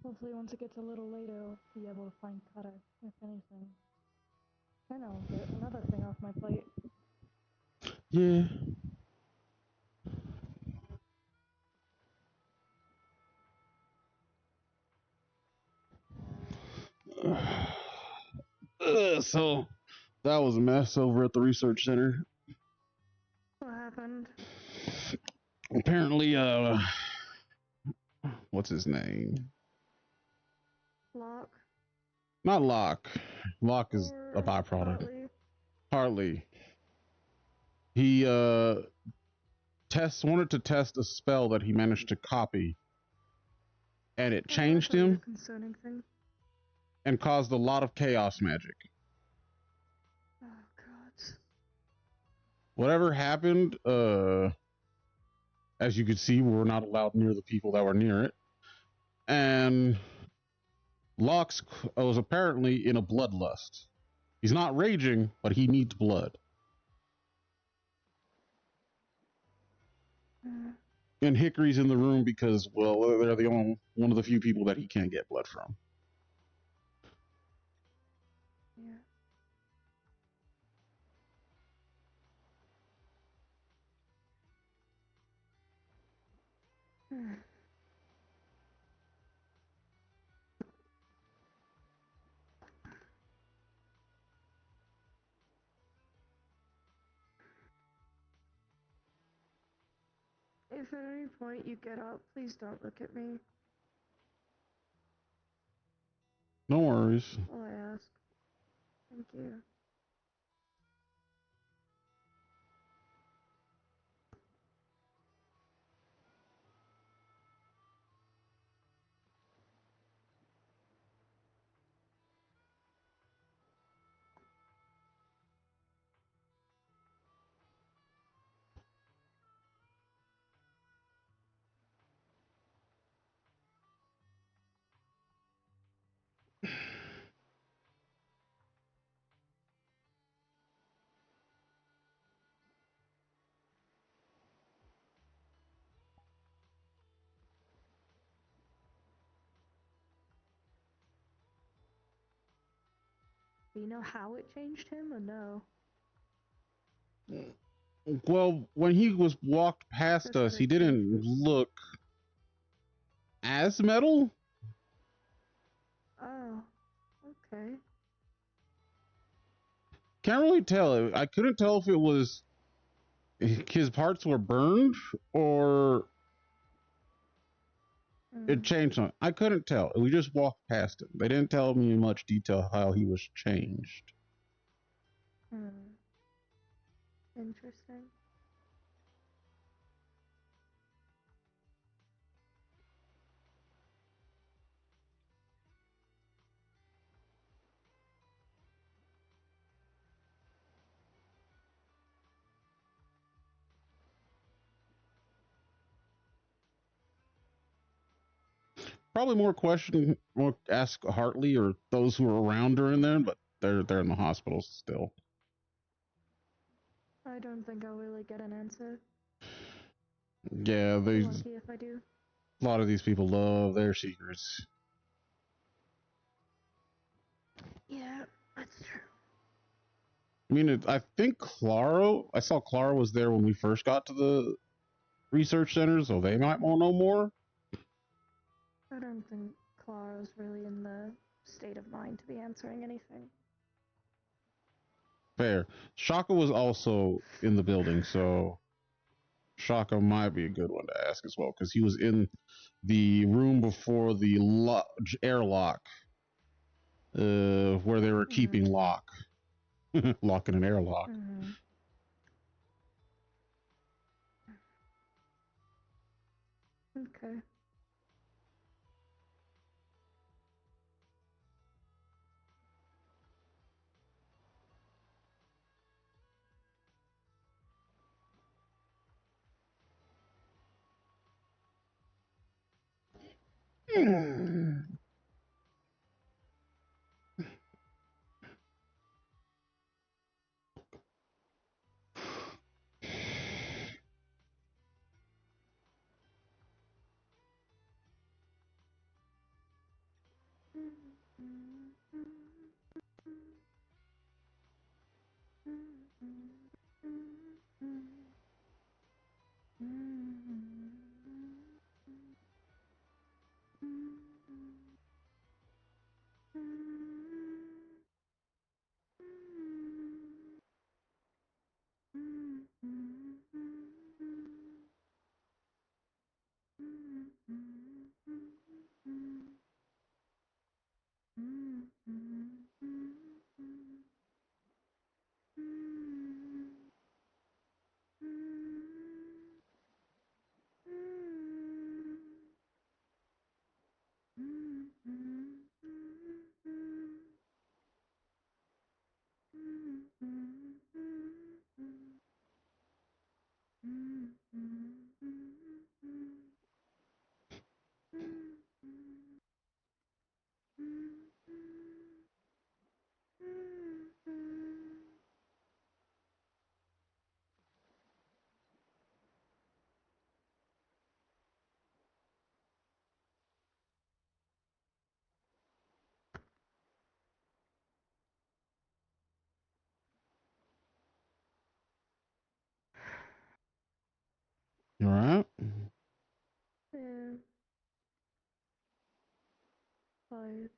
Hopefully once it gets a little later, I'll be able to find Kata, if anything. Then I'll get another thing off my plate. Yeah. So that was a mess over at the research center. What happened? Apparently, what's his name? Locke? Not Locke. Locke is a byproduct. Hartley? Hartley. He wanted to test a spell that he managed to copy, and it changed That's him a concerning thing. and caused a lot of chaos magic. Oh god. Whatever happened, as you could see, we were not allowed near the people that were near it, and Locke was apparently in a bloodlust. He's not raging, but he needs blood. And Hickory's in the room because, well, they're the only one of the few people that he can't get blood from. Yeah. If at any point you get up, please don't look at me. No worries. All I ask. Thank you. Do you know how it changed him or no? Well, when he was walked past us, he didn't look as metal. Oh, okay. Can't really tell. I couldn't tell if it was his parts were burned or it changed something. I couldn't tell. We just walked past him. They didn't tell me in much detail how he was changed. Interesting. Probably more ask Hartley or those who are around during then, but they're in the hospital still. I don't think I'll really get an answer. Yeah, Lucky if I do. A lot of these people love their secrets. Yeah, that's true. I mean, I think I saw Clara was there when we first got to the research center, so they might want to know more. I don't think Clara's really in the state of mind to be answering anything. Fair. Shaka was also in the building, so Shaka might be a good one to ask as well, because he was in the room before the airlock, where they were keeping Locke. Locke in an airlock. Okay. You alright? Yeah. Tired.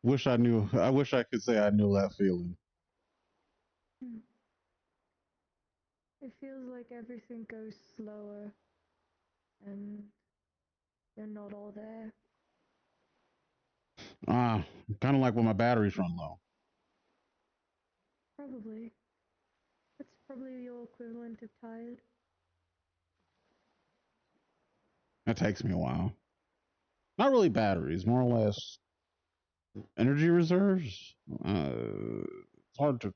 I wish I could say I knew that feeling. It feels like everything goes slower and you're not all there. Kind of like when my batteries run low. Probably. That's probably your equivalent of tired. That takes me a while. Not really batteries, more or less energy reserves. It's hard to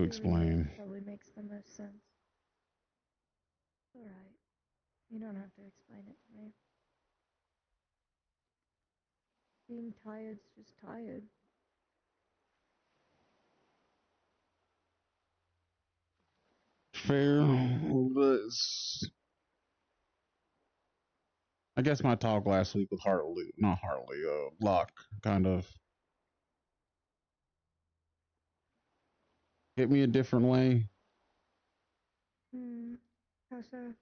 explain. Probably makes the most sense. Alright. You don't have to explain it to me. Being tired's just tired. Fair. I guess my talk last week with Locke kind of hit me a different way. How so?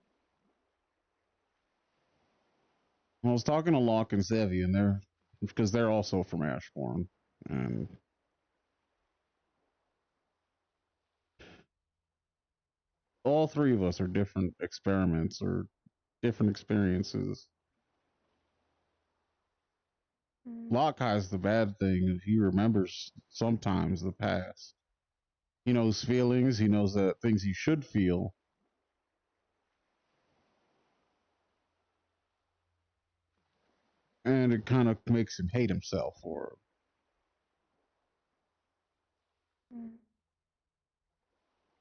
I was talking to Locke and Zevi, and because they're also from Ashbourne, and all three of us are different experiments or different experiences. Locke has the bad thing. He remembers sometimes the past. He knows feelings. He knows that things he should feel. And it kind of makes him hate himself for it.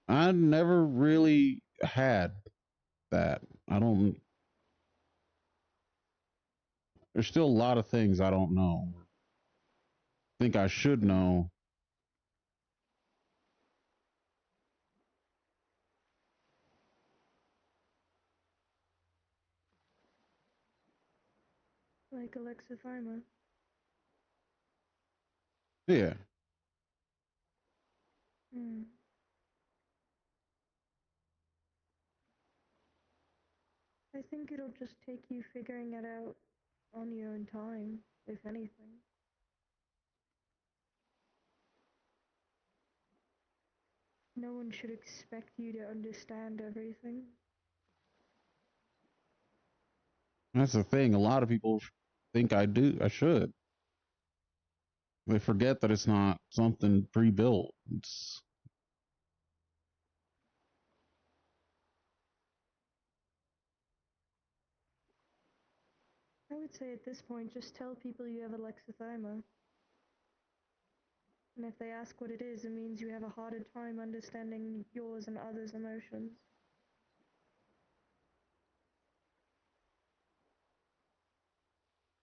I never really had that. I don't. There's still a lot of things I don't know. Think I should know. Like Alexithymia. Yeah. I think it'll just take you figuring it out on your own time, if anything. No one should expect you to understand everything. That's the thing. A lot of people think I do. I should. They forget that it's not something pre-built. It's I would say at this point, just tell people you have alexithymia. And if they ask what it is, it means you have a harder time understanding yours and others' emotions.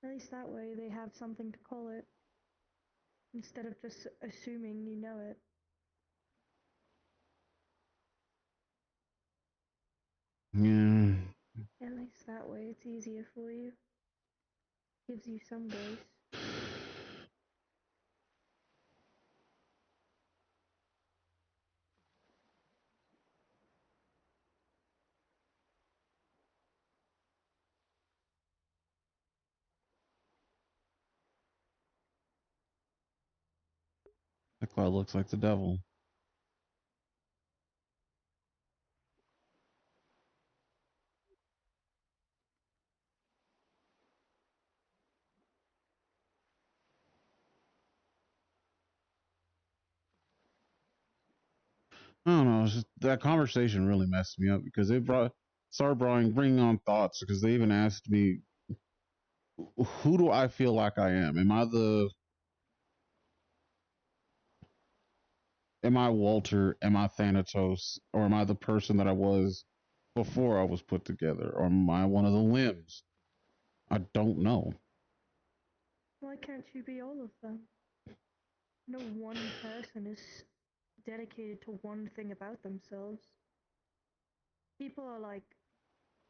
At least that way they have something to call it, instead of just assuming you know it. yeah. At least that way it's easier for you. Gives you some grace. That cloud looks like the devil. I don't know. It's just, that conversation really messed me up because it started bringing on thoughts. Because they even asked me, "Who do I feel like I am? Am I Walter? Am I Thanatos? Or am I the person that I was before I was put together? Or am I one of the limbs? I don't know." Why can't you be all of them? No one person is dedicated to one thing about themselves. People are like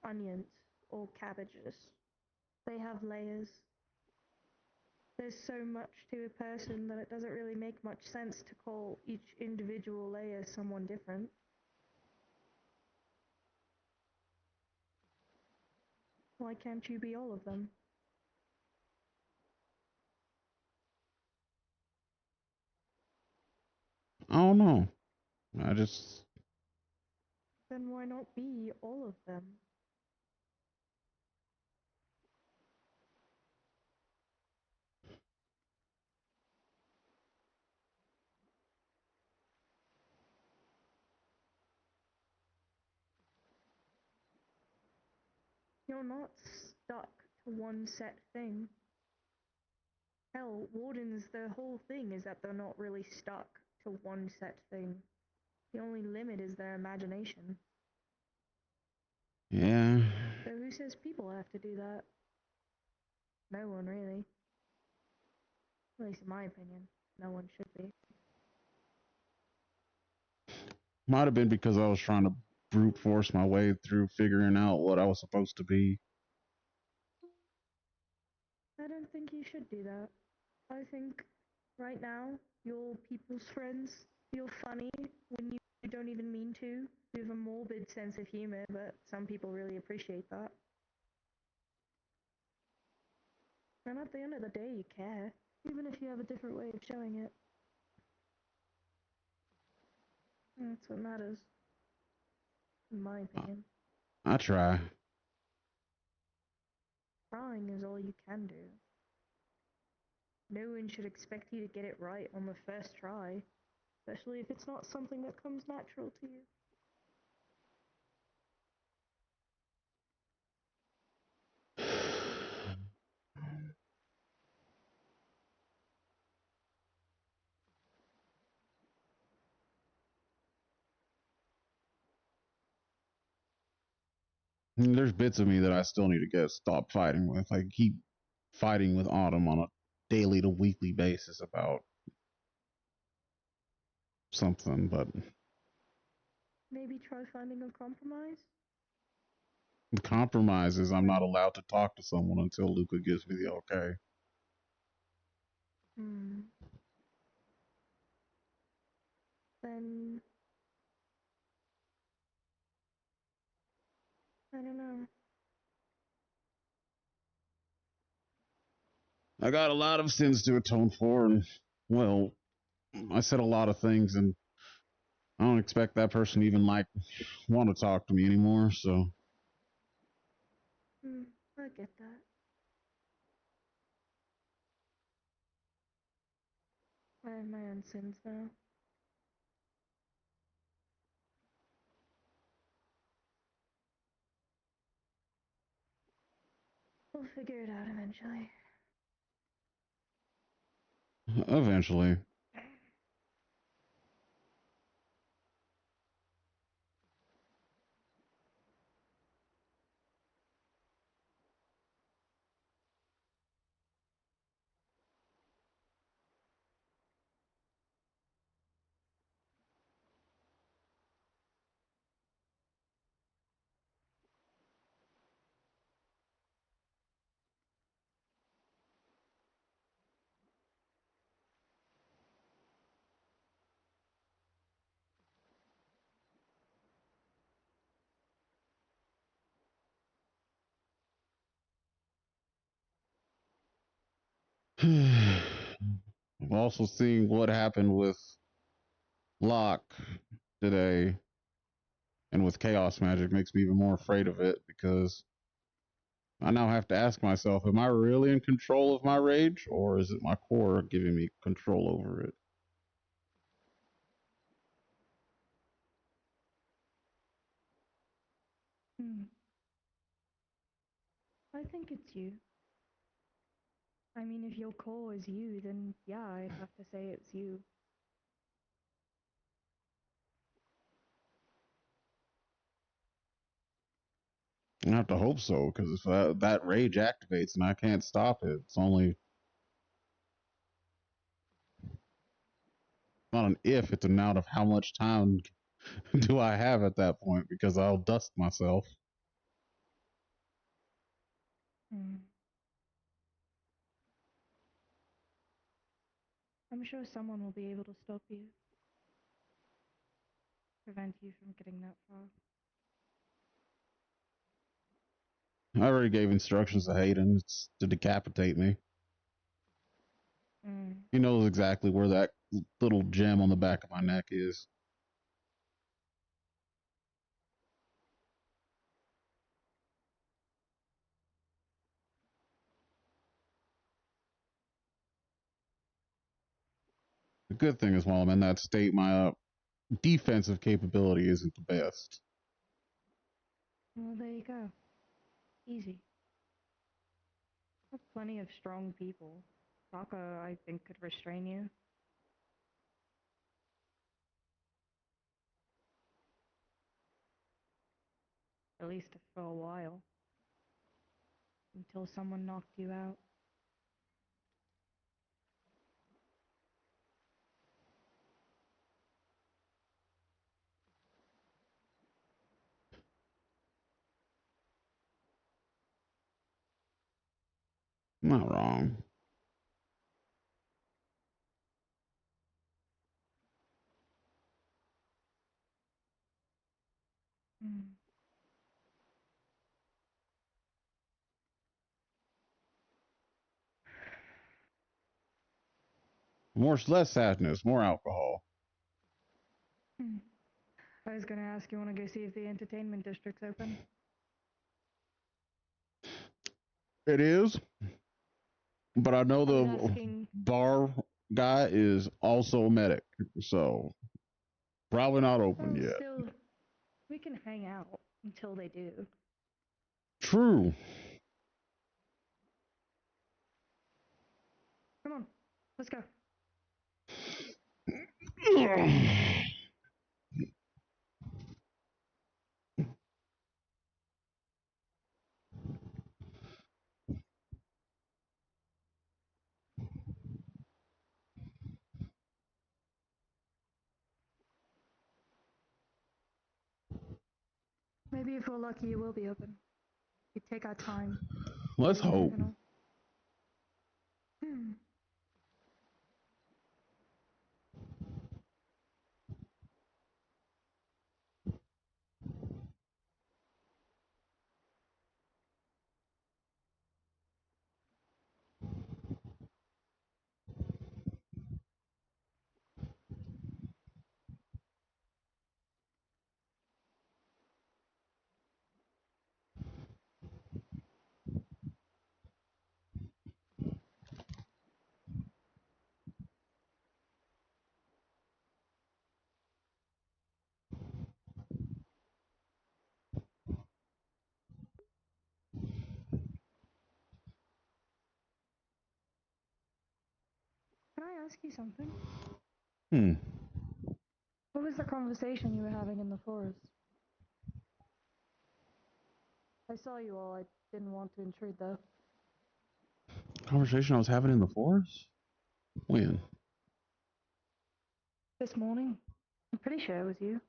onions or cabbages. They have layers. There's so much to a person that it doesn't really make much sense to call each individual layer someone different. Why can't you be all of them? I don't know. I just Then why not be all of them? You're not stuck to one set thing. Hell, Wardens, their whole thing is that they're not really stuck to one set thing. The only limit is their imagination. yeah. So who says people have to do that? No one, really. At least in my opinion, no one should be. Might have been because I was trying to brute force my way through figuring out what I was supposed to be. I don't think you should do that. I think right now, your people's friends feel funny when you don't even mean to. You have a morbid sense of humor, but some people really appreciate that. And at the end of the day, you care, even if you have a different way of showing it. That's what matters, in my opinion. I try. Trying is all you can do. No one should expect you to get it right on the first try, especially if it's not something that comes natural to you. There's bits of me that I still need to stop fighting with. I keep fighting with Autumn on a daily to weekly basis about something, but Maybe try finding a compromise? the compromise is I'm not allowed to talk to someone until Luca gives me the okay. Then I don't know. I got a lot of sins to atone for, and, well, I said a lot of things, and I don't expect that person to even, want to talk to me anymore, so. I get that. I have my own sins now. We'll figure it out eventually. Eventually. I'm also seeing what happened with Locke today and with chaos magic makes me even more afraid of it because I now have to ask myself, am I really in control of my rage or is it my core giving me control over it? I think it's you. I mean, if your core is you, then yeah, I'd have to say it's you. I have to hope so, because if that rage activates and I can't stop it, it's only not an if, it's a noun of how much time do I have at that point, because I'll dust myself. I'm sure someone will be able to stop you. Prevent you from getting that far. I already gave instructions to Hayden. It's to decapitate me. He knows exactly where that little gem on the back of my neck is. The good thing is, while I'm in that state, my defensive capability isn't the best. Well, there you go. Easy. There's plenty of strong people. Sokka, I think, could restrain you. At least for a while. Until someone knocked you out. I'm not wrong. Less sadness, more alcohol. I was gonna ask, you wanna go see if the entertainment district's open? It is, but I know the bar guy is also a medic, so probably not open yet. Still, we can hang out until they do. True. Come on, let's go. Maybe if we're lucky, it will be open. We take our time. Let's hope. Can I ask you something? Hmm. What was the conversation you were having in the forest? I saw you all. I didn't want to intrude, though. Conversation I was having in the forest? When? This morning. I'm pretty sure it was you.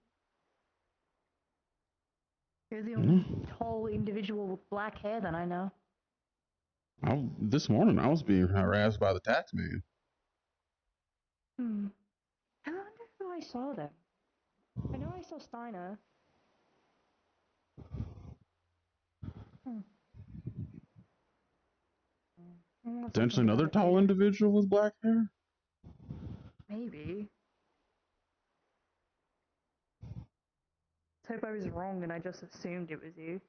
You're the only tall individual with black hair that I know. This morning I was being harassed by the tax man. I wonder who I saw then. I know I saw Steiner. Potentially another tall individual with black hair? Maybe. Let's hope I was wrong and I just assumed it was you.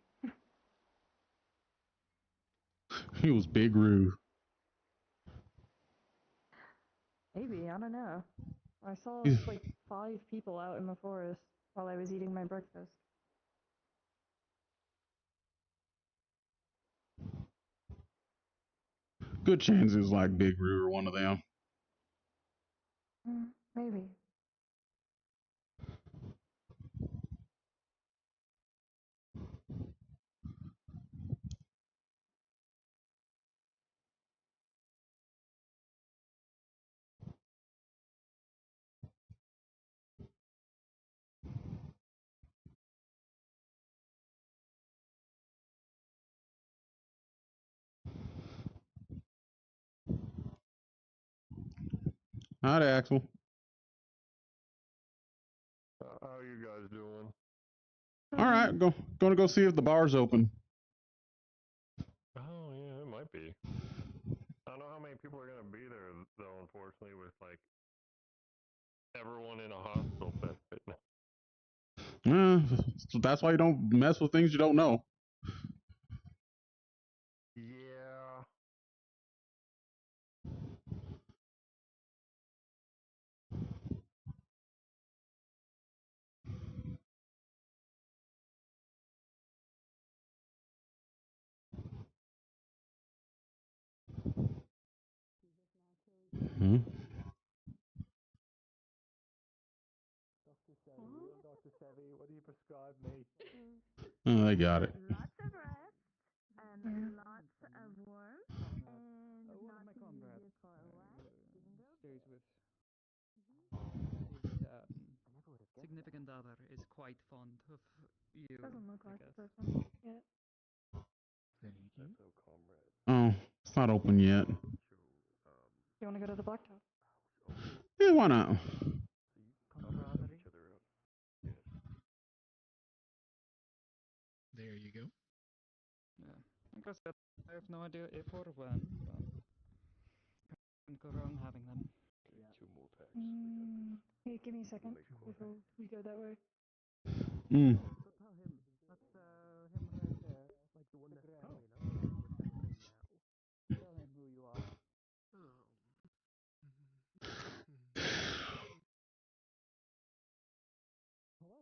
He was Big Roo. Maybe, I don't know. I saw like 5 people out in the forest while I was eating my breakfast. Good chance it was like Big Roo or one of them. Maybe. Hi, Axel. How you guys doing? All right, gonna go see if the bar's open. Oh yeah, it might be. I don't know how many people are gonna be there though. Unfortunately, with like everyone in a hospital bed right now. That's why you don't mess with things you don't know. Yeah. Hmm? Dr. Sevi, what do you prescribe me? Oh, I got it. Lots of rest and lots of warmth and not to use your for a while. Stays with significant other is quite fond of you. Doesn't look like it's open yet. So, comrade. Oh, it's not open yet. You want to go to the blacktop? Yeah, why not? There you go. Yeah, like I said, I have no idea if or when, but can't go wrong having them. Two more packs. Hey, give me a second before we go that way. So tell him, that's him right there, like the one that's coming up. Tell him who you are.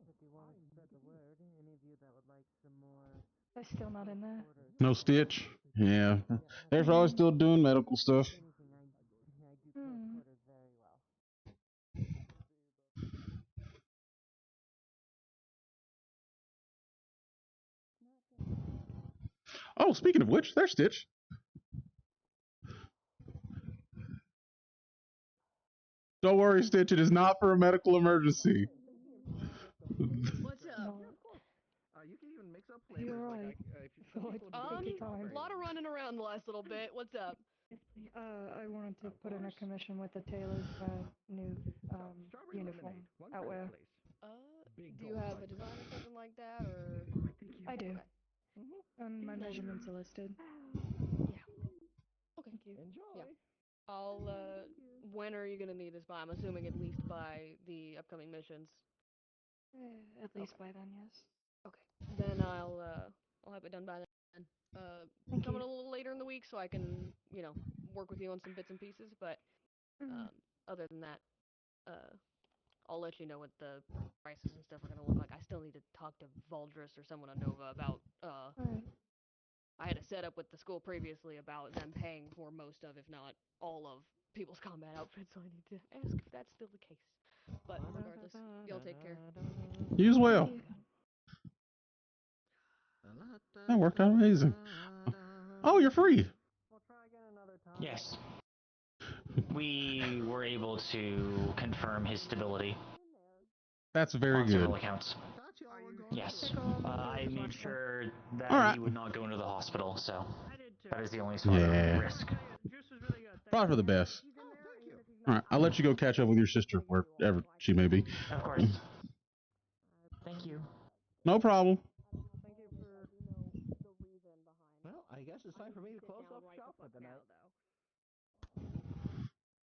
If you want to spread the word, any of you that would like some more... They're still not in there. No Stitch? Yeah. They're probably still doing medical stuff. I do quarters very well. Oh, speaking of which, there's Stitch. Don't worry, Stitch. It is not for a medical emergency. What's up? You can even You're right. Take your time. A lot of running around the last little bit. What's up? I wanted to put in a commission with the tailor's new uniform outwear. Do you have a design or something like that, or? I do. Okay. And my measurements are listed. Yeah. Okay. Thank you. Yeah. I'll, when are you gonna need this by? I'm assuming at least by the upcoming missions. At least by then, yes. Okay. Then I'll have it done by then. Coming a little later in the week so I can, work with you on some bits and pieces, but, other than that, I'll let you know what the prices and stuff are gonna look like. I still need to talk to Valdris or someone on Nova about, I had a setup with the school previously about them paying for most of, if not all of, people's combat outfits, so I need to ask if that's still the case. But regardless, y'all take care. You as well. That worked out amazing. Oh, you're free. Yes. We were able to confirm his stability. That's very on good. several accounts. Yes. I made sure that he would not go into the hospital, so that is the only sort of risk. Probably for the best. Alright, I'll let you go catch up with your sister, wherever she may be. Of course. Thank you. No problem. Well, I guess it's time for me to close up shop for the night.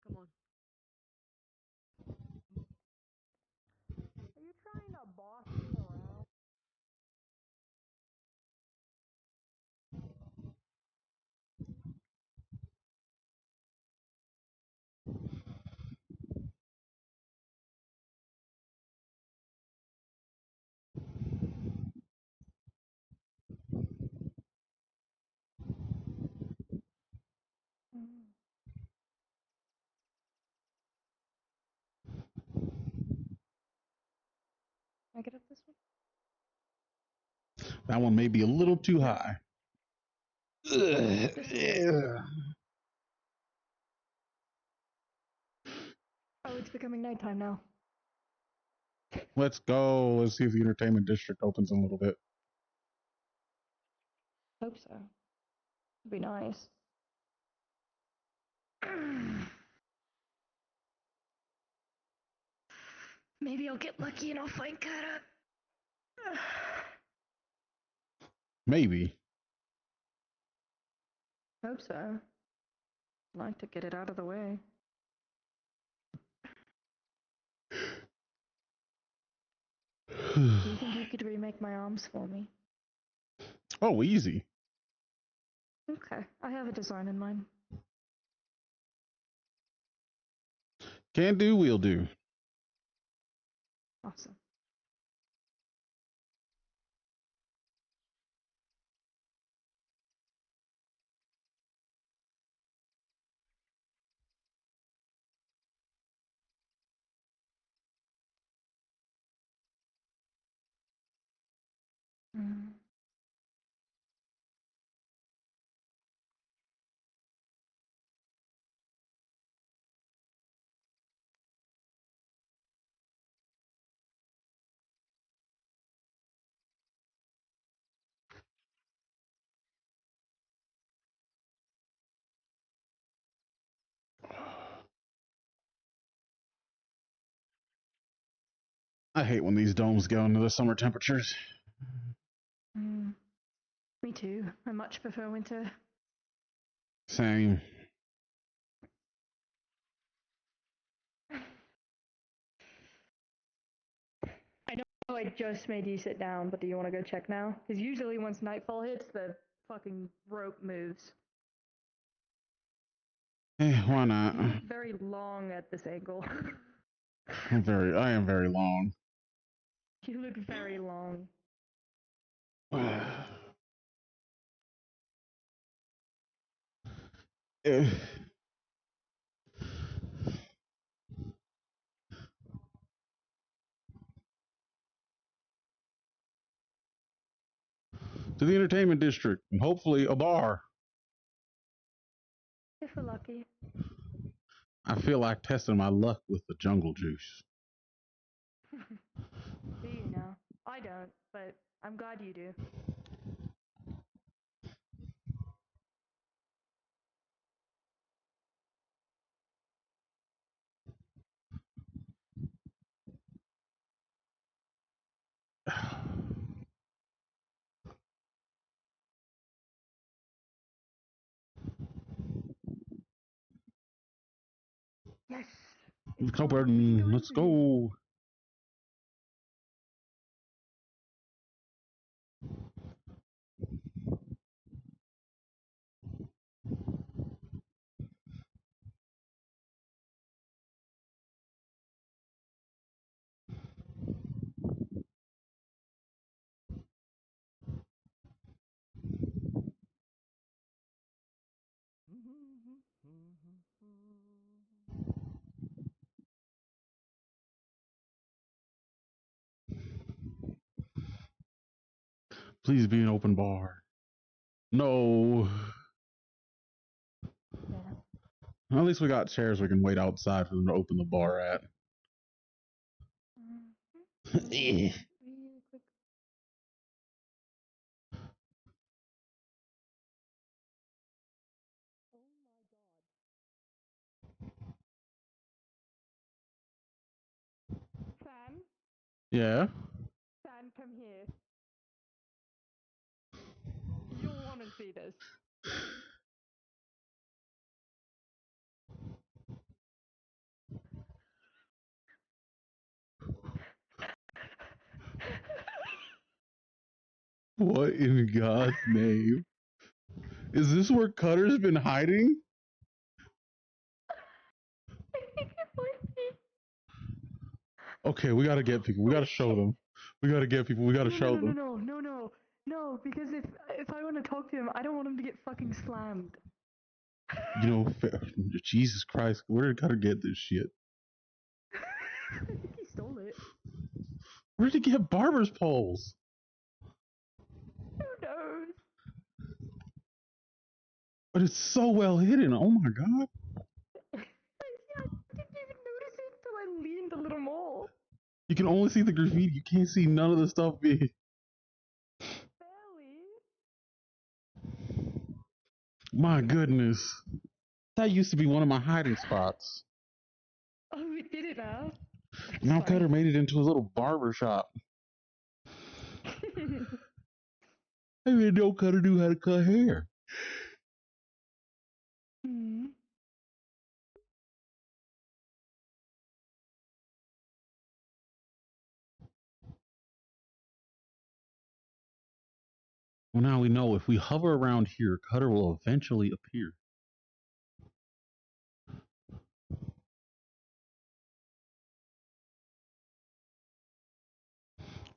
Come on. Are you trying to boss me around? Can I get up this one? That one may be a little too high. Oh, it's becoming nighttime now. Let's go. Let's see if the entertainment district opens in a little bit. Hope so. It'd be nice. Maybe I'll get lucky and I'll find Kata. Maybe. Hope so. I'd like to get it out of the way. Do you think you could remake my arms for me? Oh, easy. Okay, I have a design in mind. Can do, will do. Awesome. I hate when these domes go into the summer temperatures. Me too. I much prefer winter. Same. I know I just made you sit down, but do you want to go check now? Because usually once nightfall hits, the fucking rope moves. Why not? You look very long at this angle. I am very long. You look very long. To the entertainment district, and hopefully a bar. If we're lucky. I feel like testing my luck with the jungle juice. Do you know? I don't, but I'm glad you do. Yes. Let's open. Let's go. Please be an open bar. No. At least we got chairs we can wait outside for them to open the bar at. Sam? Yeah? Sam, come here. You'll want to see this. What in God's name? Is this where Cutter's been hiding? Okay, we gotta get people. We gotta show them. We gotta get people. We gotta show them. No, because if I want to talk to him, I don't want him to get fucking slammed. You know, Jesus Christ, where did Cutter get this shit? I think he stole it. Where did he get barber's poles? Who knows? But it's so well hidden. Oh my God. I didn't even notice it until I leaned a little more. You can only see the graffiti. You can't see none of the stuff being. Barely. My goodness. That used to be one of my hiding spots. Oh, we did it now. Now Cutter made it into a little barber shop. I didn't know Cutter knew how to cut hair. Well, now we know if we hover around here, Cutter will eventually appear.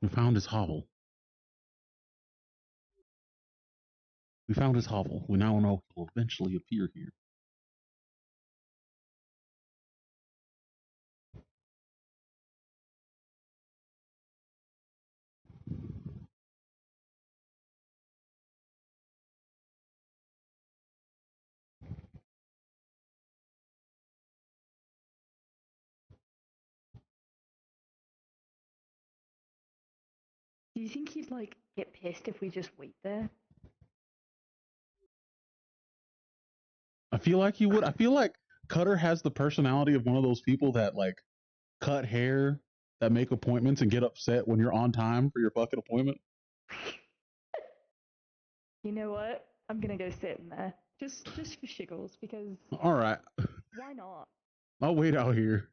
We found his hovel. We found his hovel. We now know he will eventually appear here. Do you think he'd like get pissed if we just wait there? I feel like he would. I feel like Cutter has the personality of one of those people that like cut hair, that make appointments and get upset when you're on time for your fucking appointment. You know what? I'm gonna go sit in there. Just for shiggles, because All right. why not? I'll wait out here.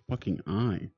Fucking eye.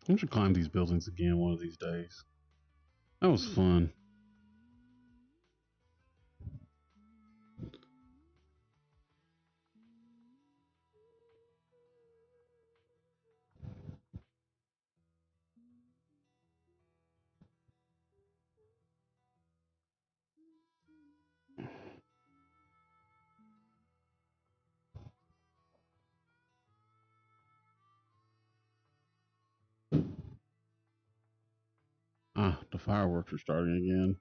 I should climb these buildings again one of these days. That was fun. Ah, the fireworks are starting again.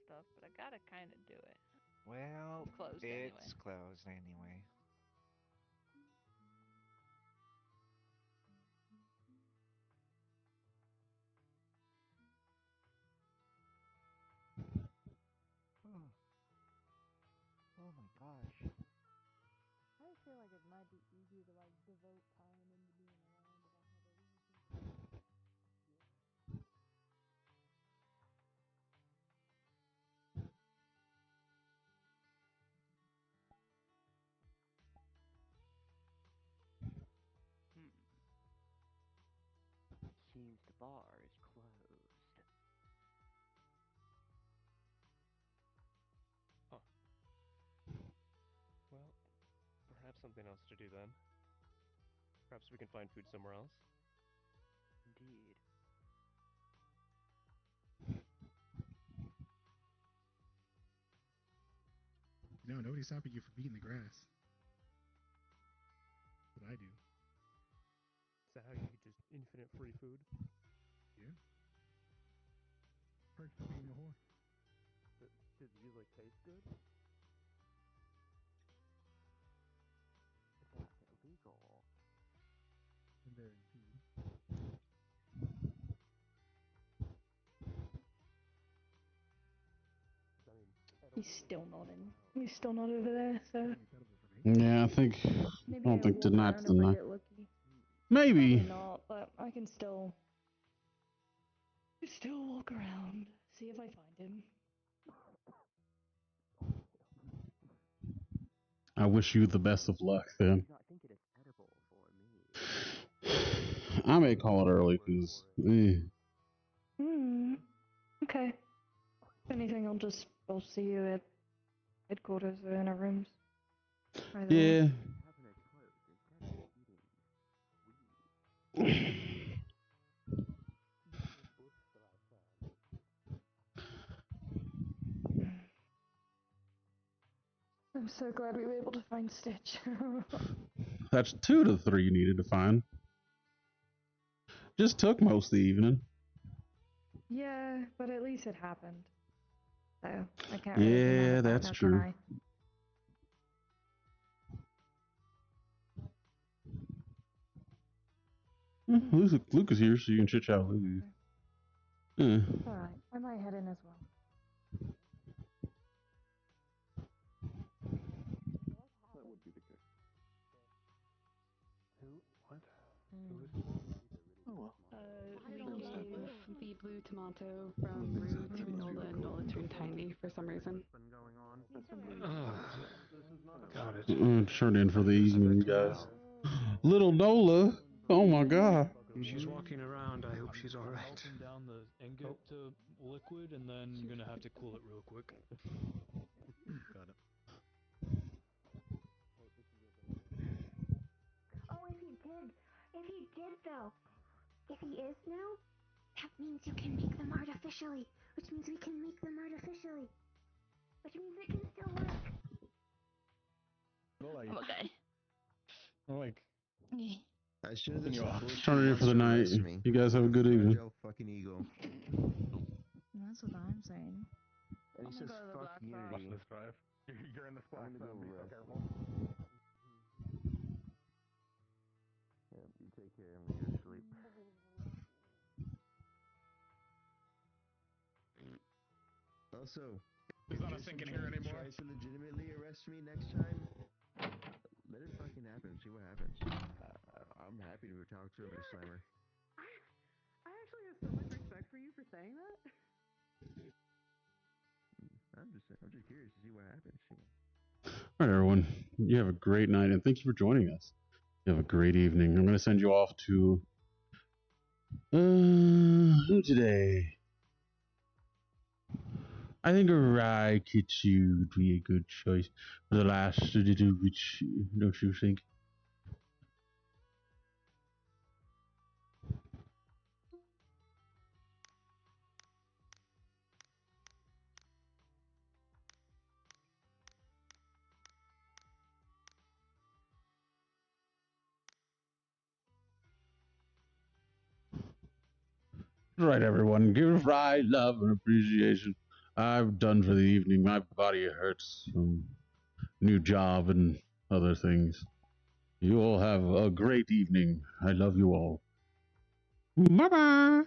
stuff, but I gotta kind of do it. Well, Closed it's anyway. closed anyway. Oh. Oh my gosh. I feel like it might be easier to like devote time into being around if I had a reason. Seems the bar is closed. Huh. Well, perhaps something else to do then. Perhaps we can find food somewhere else. Indeed. No, nobody's stopping you from eating the grass. What I do. Is that how you get just infinite free food? Yeah. Perks of being a whore. Does it usually taste good? That's illegal. And they're food. He's still not in. He's still not over there, so. Yeah, I Maybe don't think walk tonight's around the if I night. get lucky. Maybe. Probably not, but I can still walk around, see if I find him. I wish you the best of luck then. I think it is edible for me. I may call it early because. Okay. If anything, I'll see you at headquarters or in our rooms. Either Yeah. way. Having it closed instead of eating weed. I'm so glad we were able to find Stitch. That's 2 to 3 you needed to find. Just took most of the evening. Yeah, but at least it happened. So, I can't really be mad Yeah, at that, that's now can true. I? Luke is here, so you can chit chat with Luke. Yeah. Alright, I might head in as well. That would be the case. Who? What? Oh well. We gave the blue tomato from Rue to Nola, and Nola turned tiny for some reason. Got it. Turned in for the evening, guys. Little Nola! Oh my god. She's walking around. I hope she's alright. Melting down the ingot to liquid, and then you're gonna have to cool it real quick. Got it. Oh, if he did though, if he is now, that means you can make them artificially, which means we can make them artificially, which means it can still work. I'm okay. Like, I should have just Turning in for the night. You guys have a good evening. Fucking ego. That's what I'm saying. And he says, fuck Unity. Let's drive. You're in the splash zone, be so careful. Yeah, you take care of me, go to sleep. Also, He's if not a Jason sink in here anymore. tries to legitimately arrest me next time, let it fucking happen. See what happens. I'm happy to talk to him, Slammer. I actually have so much respect for you for saying that. I'm just curious to see what happens. Alright, everyone. You have a great night, and thank you for joining us. You have a great evening. I'm going to send you off to... who today? I think Raikichi would be a good choice for the last little bit, don't you think? Right, everyone. Give Rai love and appreciation. I'm done for the evening. My body hurts from new job and other things. You all have a great evening. I love you all. Bye-bye.